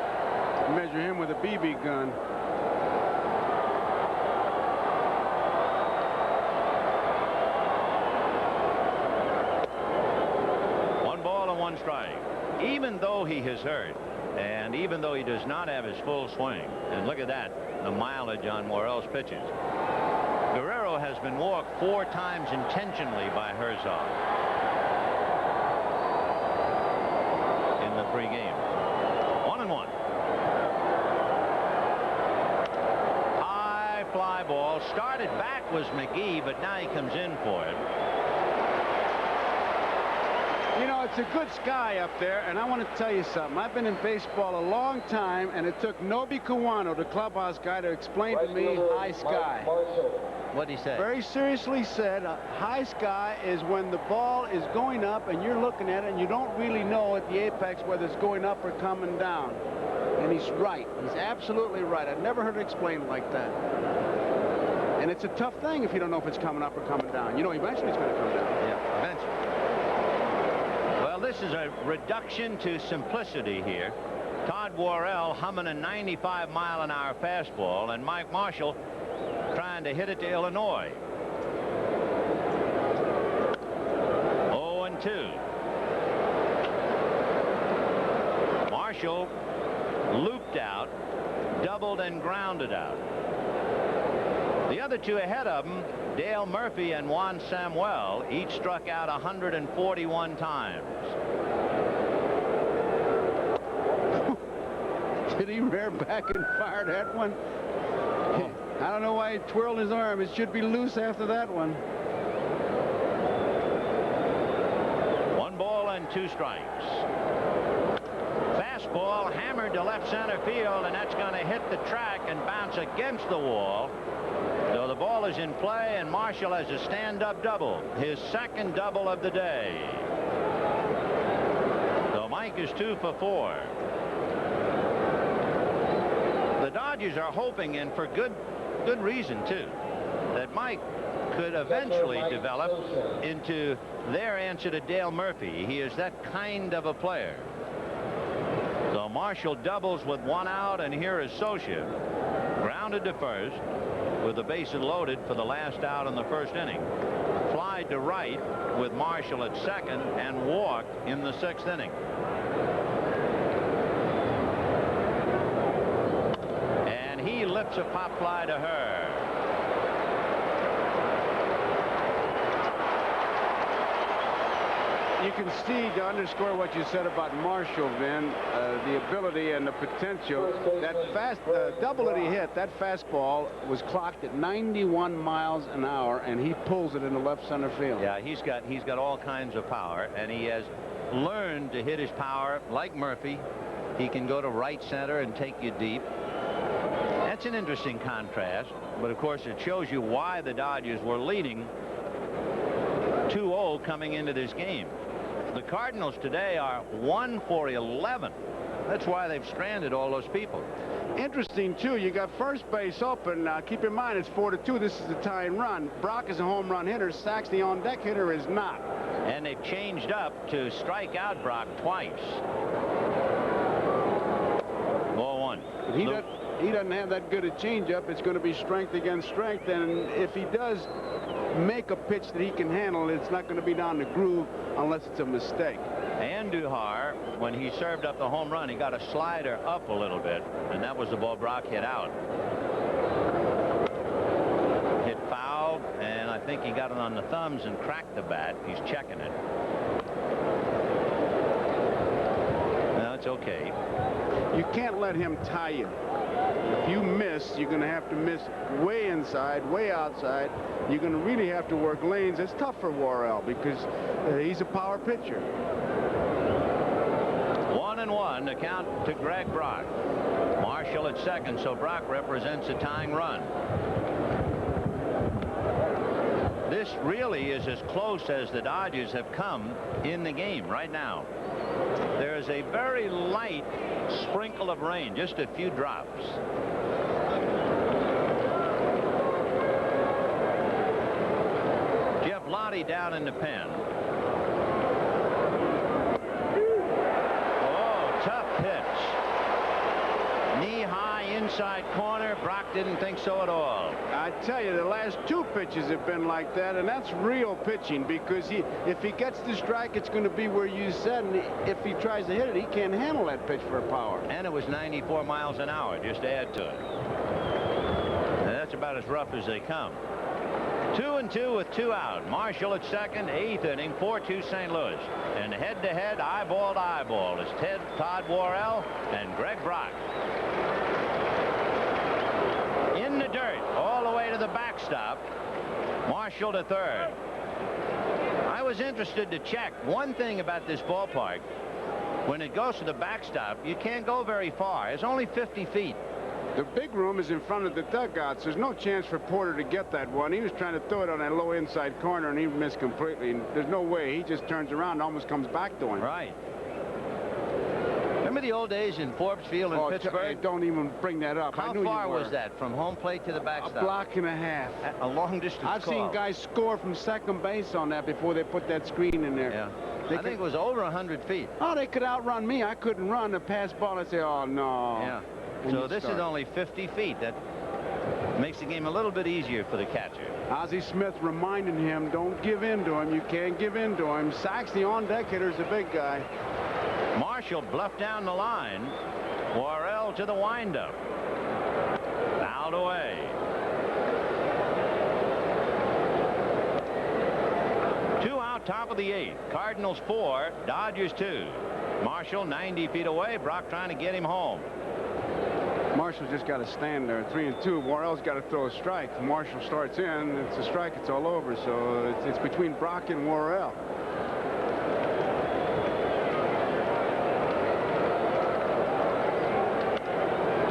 Measure him with a BB gun. One ball and one strike. Even though he is hurt, and even though he does not have his full swing, and look at that, the mileage on Worrell's pitches. Guerrero has been walked 4 times intentionally by Herzog in the 3 games. 1-1. High fly ball. Started back was McGee, but now he comes in for it. You know, it's a good sky up there, and I want to tell you something. I've been in baseball a long time, and it took Nobi Kawano, the clubhouse guy, to explain to me high sky. What'd he say? Very seriously said, high sky is when the ball is going up and you're looking at it and you don't really know at the apex whether it's going up or coming down. And he's right. He's absolutely right. I've never heard it explained like that. And it's a tough thing if you don't know if it's coming up or coming down. You know, eventually it's going to come down. Yeah, eventually. Well, this is a reduction to simplicity here. Todd Worrell humming a 95-mile-an-hour fastball, and Mike Marshall trying to hit it to Illinois. 0-2. Marshall looped out, doubled and grounded out. The other 2 ahead of him, Dale Murphy and Juan Samuel, each struck out 141 times. Did he rear back and fire that one? I don't know why he twirled his arm. It should be loose after that one. 1 ball and 2 strikes. Fastball hammered to left center field, and that's going to hit the track and bounce against the wall. So the ball is in play, and Marshall has a stand-up double, his 2nd double of the day. So Mike is 2 for 4. The Dodgers are hoping, and for good reason too, that Mike could eventually develop into their answer to Dale Murphy. He is that kind of a player. So Marshall doubles with 1 out, and here is Socia, grounded to first with the bases loaded for the last out in the 1st inning. Flied to right with Marshall at 2nd, and walked in the 6th inning. And he lifts a pop fly to her. You can see, to underscore what you said about Marshall, Vin, the ability and the potential. That double that he hit, that fastball was clocked at 91 miles an hour, and he pulls it into left center field. Yeah, he's got all kinds of power, and he has learned to hit his power like Murphy. He can go to right center and take you deep. That's an interesting contrast, but of course it shows you why the Dodgers were leading 2-0 coming into this game. The Cardinals today are 1 for 11. That's why they've stranded all those people. Interesting, too. You got first base open. Keep in mind, it's 4-2. This is the tying run. Brock is a home run hitter. Sachs, the on-deck hitter, is not. And they've changed up to strike out Brock twice. 0-1. He doesn't have that good a changeup. It's going to be strength against strength, and if he does make a pitch that he can handle, it's not going to be down the groove unless it's a mistake. Andujar, when he served up the home run, he got a slider up a little bit, and that was the ball Brock hit out. Hit foul, and I think he got it on the thumbs and cracked the bat. He's checking it. No, it's okay. You can't let him tie you. If you miss, you're going to have to miss way inside, way outside. You're going to really have to work lanes. It's tough for Worrell because he's a power pitcher. 1-1 to count to Greg Brock. Marshall at 2nd, so Brock represents a tying run. This really is as close as the Dodgers have come in the game right now. There is a very light sprinkle of rain, just a few drops. Jeff Lottie down in the pen. Oh, tough pitch. inside corner. Brock didn't think so at all. I tell you, the last 2 pitches have been like that, and that's real pitching, because if he gets the strike, it's going to be where you said, and if he tries to hit it, he can't handle that pitch for power. And it was 94 miles an hour, just to add to it. And that's about as rough as they come. 2-2 with 2 out. Marshall at second, 8th inning, 4-2 St. Louis. And head-to-head, eyeball to eyeball is Todd Worrell and Greg Brock. In the dirt, all the way to the backstop. Marshall to third. I was interested to check one thing about this ballpark. When it goes to the backstop, you can't go very far. It's only 50 feet. The big room is in front of the dugouts. There's no chance for Porter to get that one. He was trying to throw it on that low inside corner, and he missed completely. And there's no way. He just turns around and almost comes back to him. Right. Remember the old days in Forbes Field in Pittsburgh? Don't even bring that up. How far was that from home plate to the backstop? A block and a half. A long distance I've seen guys score from second base on that before they put that screen in there. Yeah. I think it was over 100 feet. Oh, they could outrun me. I couldn't run the pass ball. I'd say, oh, no. Yeah. So this is only 50 feet. That makes the game a little bit easier for the catcher. Ozzie Smith reminding him, don't give in to him. You can't give in to him. Sachs, the on-deck hitter, is a big guy. Marshall bluffed down the line. Worrell to the windup. Fouled away. 2 out, top of the 8th. Cardinals 4, Dodgers 2. Marshall 90 feet away. Brock trying to get him home. Marshall's just got to stand there. 3-2. Worrell's got to throw a strike. Marshall starts in. It's a strike. It's all over. So it's between Brock and Worrell.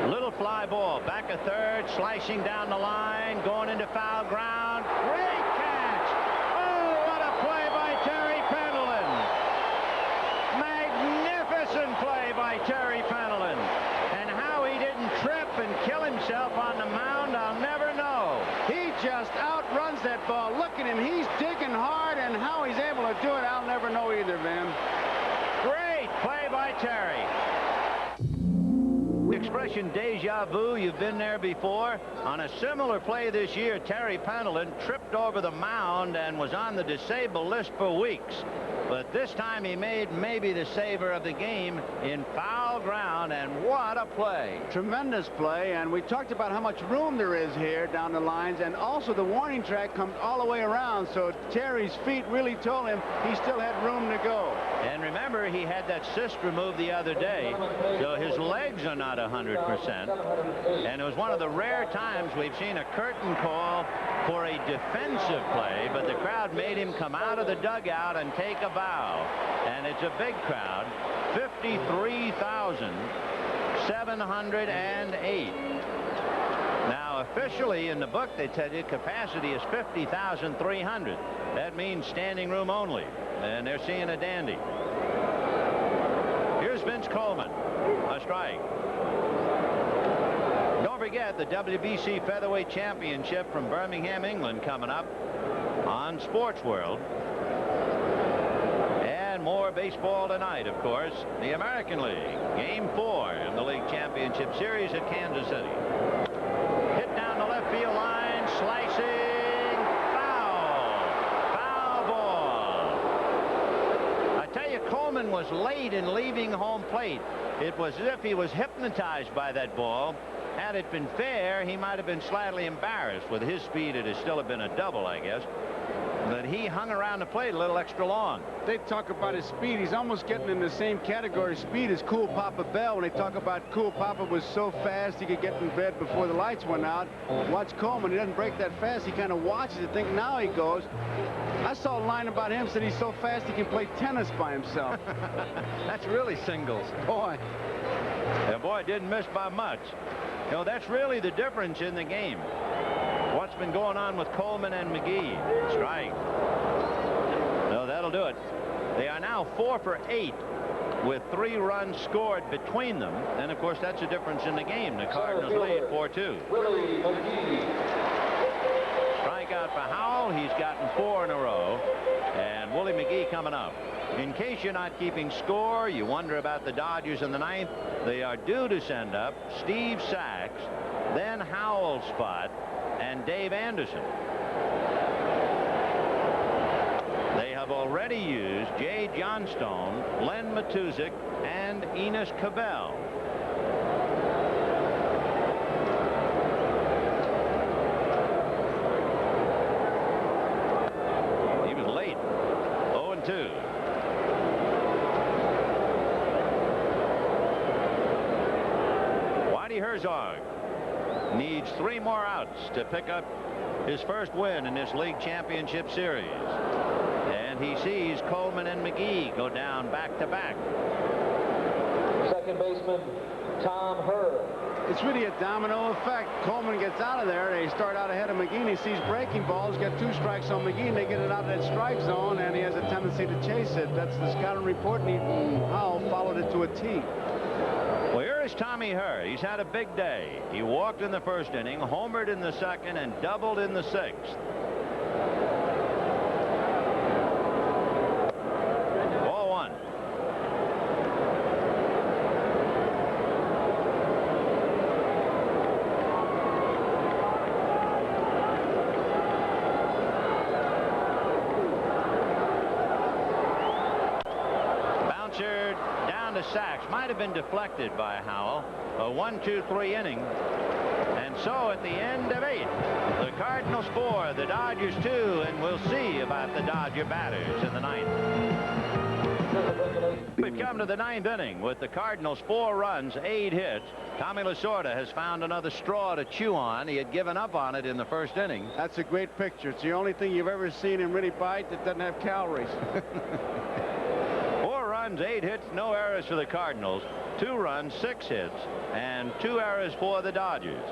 Little fly ball. Back a third. Slicing down the line. Going into foul ground. Great catch. Oh, what a play by Terry Pendleton. Magnificent play by Terry Pendleton. And how he didn't trip and kill himself on the mound, I'll never know. He just outruns that ball. Look at him. He's digging hard, and how he's able to do it, I'll never know either, Vin. Great play by Terry. The expression deja vu, you've been there before. On a similar play this year, Terry Pendleton tripped over the mound and was on the disabled list for weeks. But this time he made maybe the saver of the game in foul ground, and what a play. Tremendous play, and we talked about how much room there is here down the lines, and also the warning track comes all the way around, so Terry's feet really told him he still had room to go. And remember, he had that cyst removed the other day, so his legs are not 100%. And it was one of the rare times we've seen a curtain call for a defensive play, but the crowd made him come out of the dugout and take a bow. And it's a big crowd, 53,708. Now, officially in the book, they tell you capacity is 50,300. That means standing room only, and they're seeing a dandy. Here's Vince Coleman, a strike. Don't forget the WBC Featherweight Championship from Birmingham, England, coming up on Sports World. And more baseball tonight, of course. The American League, Game 4 in the League Championship Series at Kansas City. Hit down the left field line, slicing, foul. Foul ball. I tell you, Coleman was late in leaving home plate. It was as if he was hypnotized by that ball. Had it been fair, he might have been slightly embarrassed. With his speed, it would still have been a double, I guess. But he hung around the plate a little extra long. They talk about his speed. He's almost getting in the same category of speed as Cool Papa Bell. When they talk about Cool Papa was so fast he could get in bed before the lights went out. Watch Coleman. He doesn't break that fast. He kind of watches it, think now he goes. I saw a line about him, said he's so fast he can play tennis by himself. That's really singles. Boy. The boy didn't miss by much. You know, that's really the difference in the game. What's been going on with Coleman and McGee? Strike. No, that'll do it. They are now 4 for 8 with 3 runs scored between them. And, of course, that's a difference in the game. The Cardinals lead 4-2. Strikeout for Howell. He's gotten 4 in a row. And Willie McGee coming up. In case you're not keeping score, you wonder about the Dodgers in the ninth. They are due to send up Steve Sachs, then Howell Spot, and Dave Anderson. They have already used Jay Johnstone, Len Matuzik, and Enos Cabell. He was late. 0-2. Whitey Herzog needs 3 more outs to pick up his first win in this league championship series. And he sees Coleman and McGee go down back-to-back. Second baseman Tom Herr. It's really a domino effect. Coleman gets out of there. They start out ahead of McGee, and he sees breaking balls, get 2 strikes on McGee, and they get it out of that strike zone, and he has a tendency to chase it. That's the scouting report, and Howell followed it to a T. Well, here is Tommy Herr. He's had a big day. He walked in the first inning, homered in the second, and doubled in the sixth. Ball 1. Bouncer down to Sachs. Might have been deflected by Howell. A 1-2-3 inning. And so at the end of 8, the Cardinals 4, the Dodgers 2, and we'll see about the Dodger batters in the 9th. We've come to the 9th inning with the Cardinals 4 runs, 8 hits. Tommy Lasorda has found another straw to chew on. He had given up on it in the first inning. That's a great picture. It's the only thing you've ever seen him really bite that doesn't have calories. 4 runs, 8 hits, no errors for the Cardinals. 2 runs, 6 hits, and 2 errors for the Dodgers.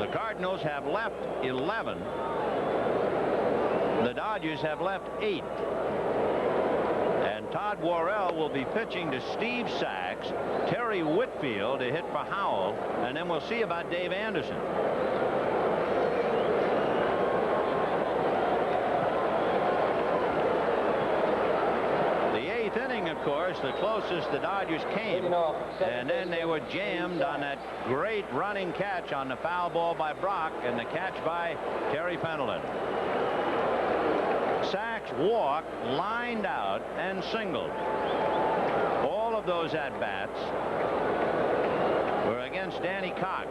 The Cardinals have left 11. The Dodgers have left 8. And Todd Worrell will be pitching to Steve Sachs, Terry Whitfield to hit for Howell, and then we'll see about Dave Anderson. Inning, of course, the closest the Dodgers came, and then they were jammed on that great running catch on the foul ball by Brock and the catch by Terry Pendleton. Sachs walked, lined out, and singled. All of those at-bats were against Danny Cox.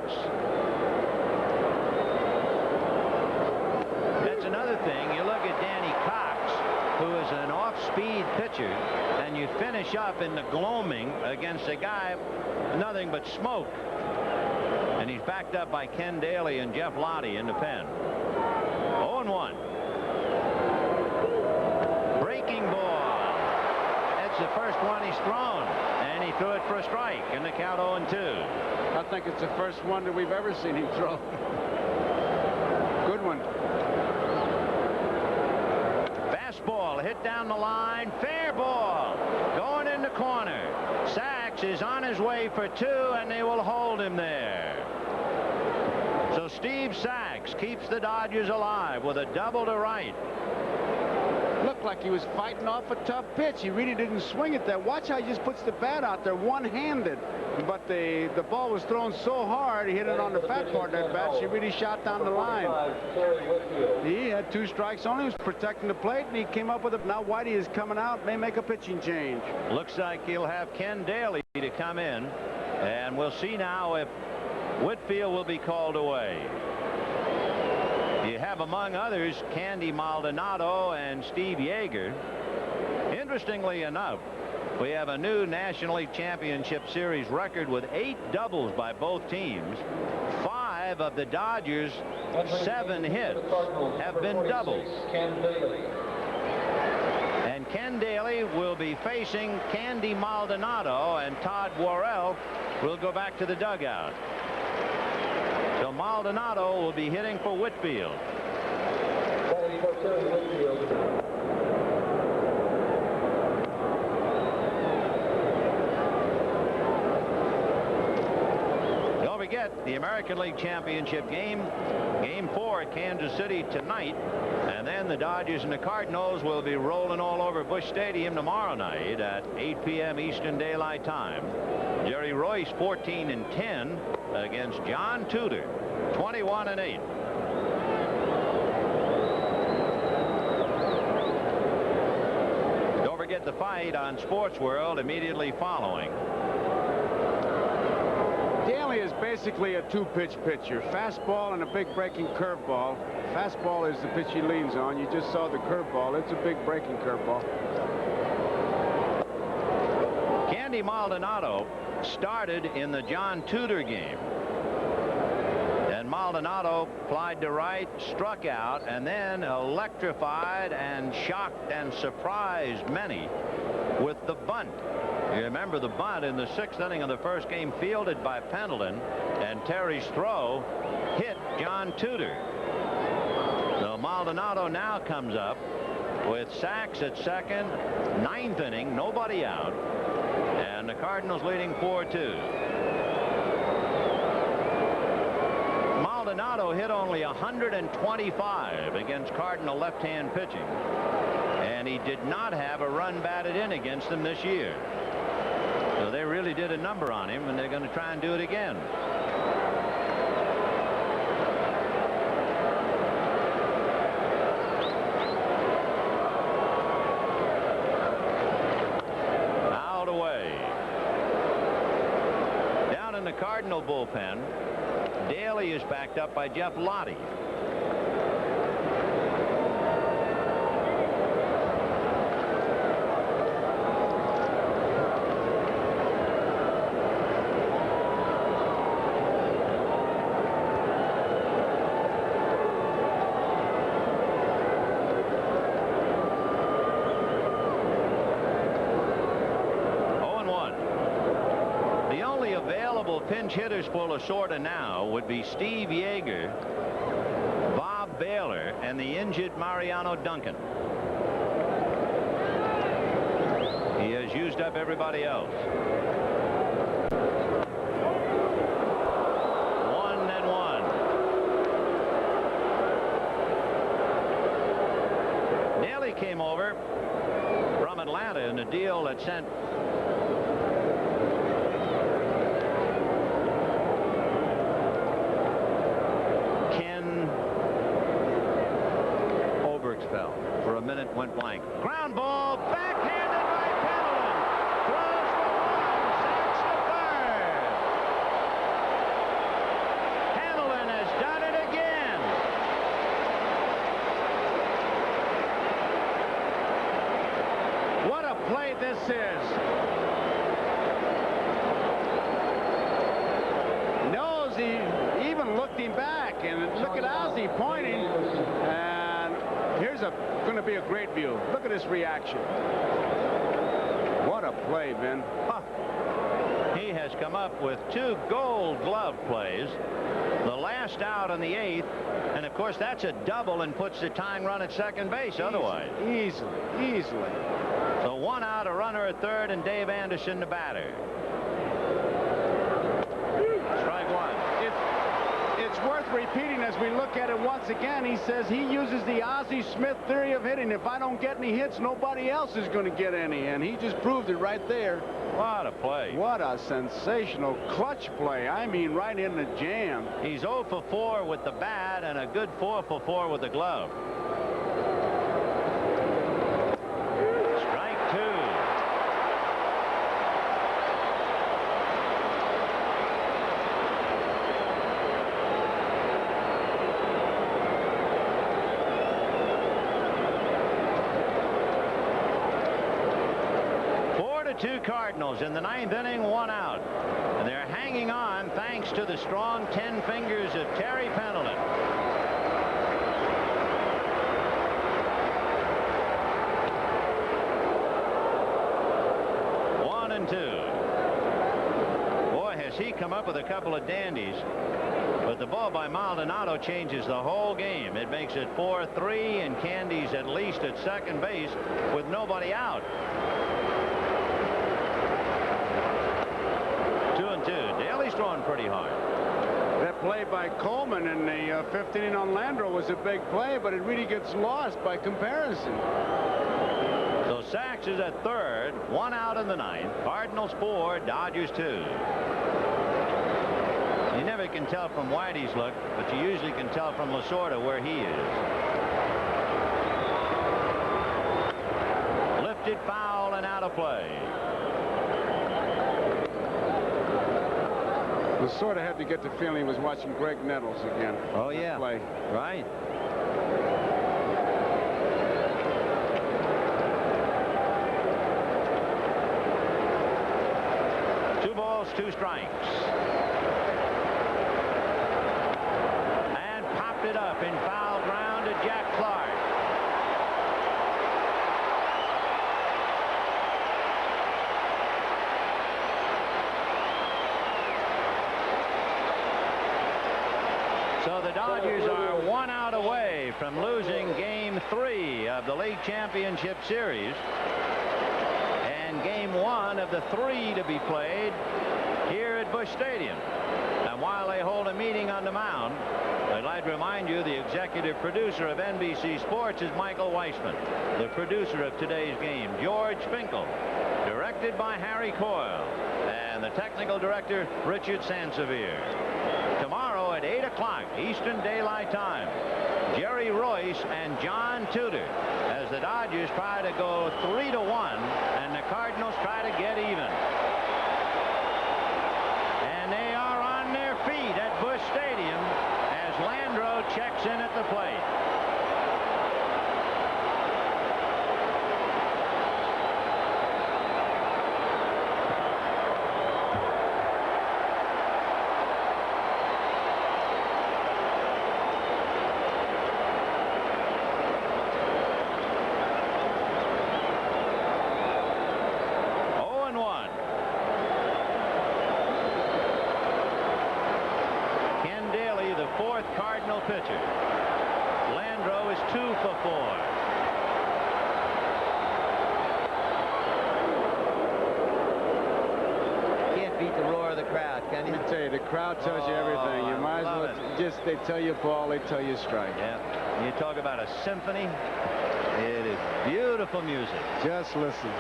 That's another thing. You look at Danny Cox, who is an off-speed pitcher, and you finish up in the gloaming against a guy nothing but smoke. And he's backed up by Ken Daly and Jeff Lottie in the pen. 0-1. Breaking ball. That's the first one he's thrown, and he threw it for a strike in the count. 0-2. I think it's the first one that we've ever seen him throw. Good one. Fastball hit down the line. Fair ball. Going in the corner. Sachs is on his way for 2, and they will hold him there. So Steve Sachs keeps the Dodgers alive with a double to right. Looked like he was fighting off a tough pitch. He really didn't swing it there. Watch how he just puts the bat out there one-handed. But the ball was thrown so hard, he hit it on the fat part of that bat. She really shot down the line. He had 2 strikes on him. He was protecting the plate, and he came up with it. Now Whitey is coming out. May make a pitching change. Looks like he'll have Ken Daly to come in. And we'll see now if Whitfield will be called away. You have, among others, Candy Maldonado and Steve Yeager. Interestingly enough, we have a new National League Championship Series record with 8 doubles by both teams. 5 of the Dodgers' 7 hits have been doubles. And Ken Daly will be facing Candy Maldonado, and Todd Worrell will go back to the dugout. So Maldonado will be hitting for Whitfield. Don't forget, forget the American League Championship game. Game 4 at Kansas City tonight. And then the Dodgers and the Cardinals will be rolling all over Busch Stadium tomorrow night at 8 p.m. Eastern Daylight Time. Jerry Royce 14-10 against John Tudor 21-8. Don't forget the fight on Sports World immediately following. Daly is basically a two-pitch pitcher. Fastball and a big breaking curveball. Fastball is the pitch he leans on. You just saw the curveball. It's a big breaking curveball. Candy Maldonado started in the John Tudor game. And Maldonado flied to right, struck out, and then electrified and shocked and surprised many with the bunt. You remember the bunt in the 6th inning of the first game, fielded by Pendleton, and Terry's throw hit John Tudor. So Maldonado now comes up with sacks at second, 9th inning, nobody out, and the Cardinals leading 4-2. Maldonado hit only 125 against Cardinal left-hand pitching, and he did not have a run batted in against them this year. So they really did a number on him, and they're going to try and do it again. Fouled away. Down in the Cardinal bullpen, Daly is backed up by Jeff Lottie. Pinch hitters for Lasorda now would be Steve Yeager, Bob Baylor, and the injured Mariano Duncan. He has used up everybody else. 1-1. Daly came over from Atlanta in a deal that sent for a minute, went blank. Ground ball, backhanded by Pendleton. Throws for one, sacks to third. Pendleton has done it again. What a play this is. Knows he even looked him back, and look at Ozzie pointing. Here's going to be a great view. Look at his reaction. What a play, Vin. Huh. He has come up with 2 Gold Glove plays. The last out in the 8th, and of course that's a double and puts the tying run at second base otherwise. Easily. So 1 out, a runner at third, and Dave Anderson the batter. Strike 1. It's worth repeating as we look at it once again. He says he uses the Ozzie Smith theory of hitting. If I don't get any hits, nobody else is going to get any. And he just proved it right there. What a play. What a sensational clutch play. I mean, right in the jam. He's 0 for 4 with the bat and a good 4 for 4 with the glove. Strike 2. Two Cardinals in the 9th inning, 1 out. And they're hanging on thanks to the strong 10 fingers of Terry Pendleton. One and 2. Boy, has he come up with a couple of dandies. But the ball by Maldonado changes the whole game. It makes it 4-3, and Candy's at least at second base with nobody out. 2-2. Daly's throwing pretty hard. play by Coleman in the 15 on Landreau was a big play, but it really gets lost by comparison. So Sachs is at third, 1 out in the 9th. Cardinals 4, Dodgers 2. You never can tell from Whitey's look, but you usually can tell from Lasorda where he is. Lifted foul and out of play. Lasorda had to get the feeling he was watching Greg Nettles again. Oh, yeah. Play. Right. Two balls, 2 strikes. And popped it up in foul ground to Jack Clark. So the Dodgers are 1 out away from losing Game 3 of the League Championship Series. And Game 1 of the 3 to be played here at Busch Stadium. And while they hold a meeting on the mound, I'd like to remind you the executive producer of NBC Sports is Michael Weissman. The producer of today's game, George Finkel. Directed by Harry Coyle. And the technical director, Richard Sansevier. Tomorrow at 8 o'clock Eastern Daylight Time, Jerry Royce and John Tudor as the Dodgers try to go 3-1 and the Cardinals try to get even. And they are on their feet at Busch Stadium as Landreau checks in at the plate. Cardinal pitcher. Landreau is 2 for 4. Can't beat the roar of the crowd, can you? Let me tell you, the crowd tells you everything. You might as well just, they tell you ball, they tell you strike. Yeah. You talk about a symphony. It is beautiful music. Just listen.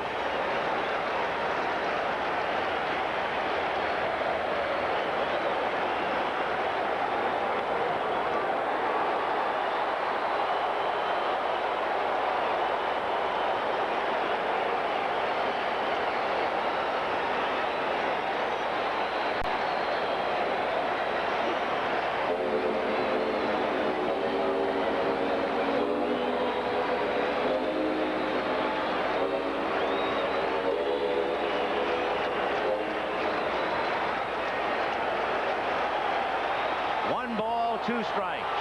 One ball, 2 strikes.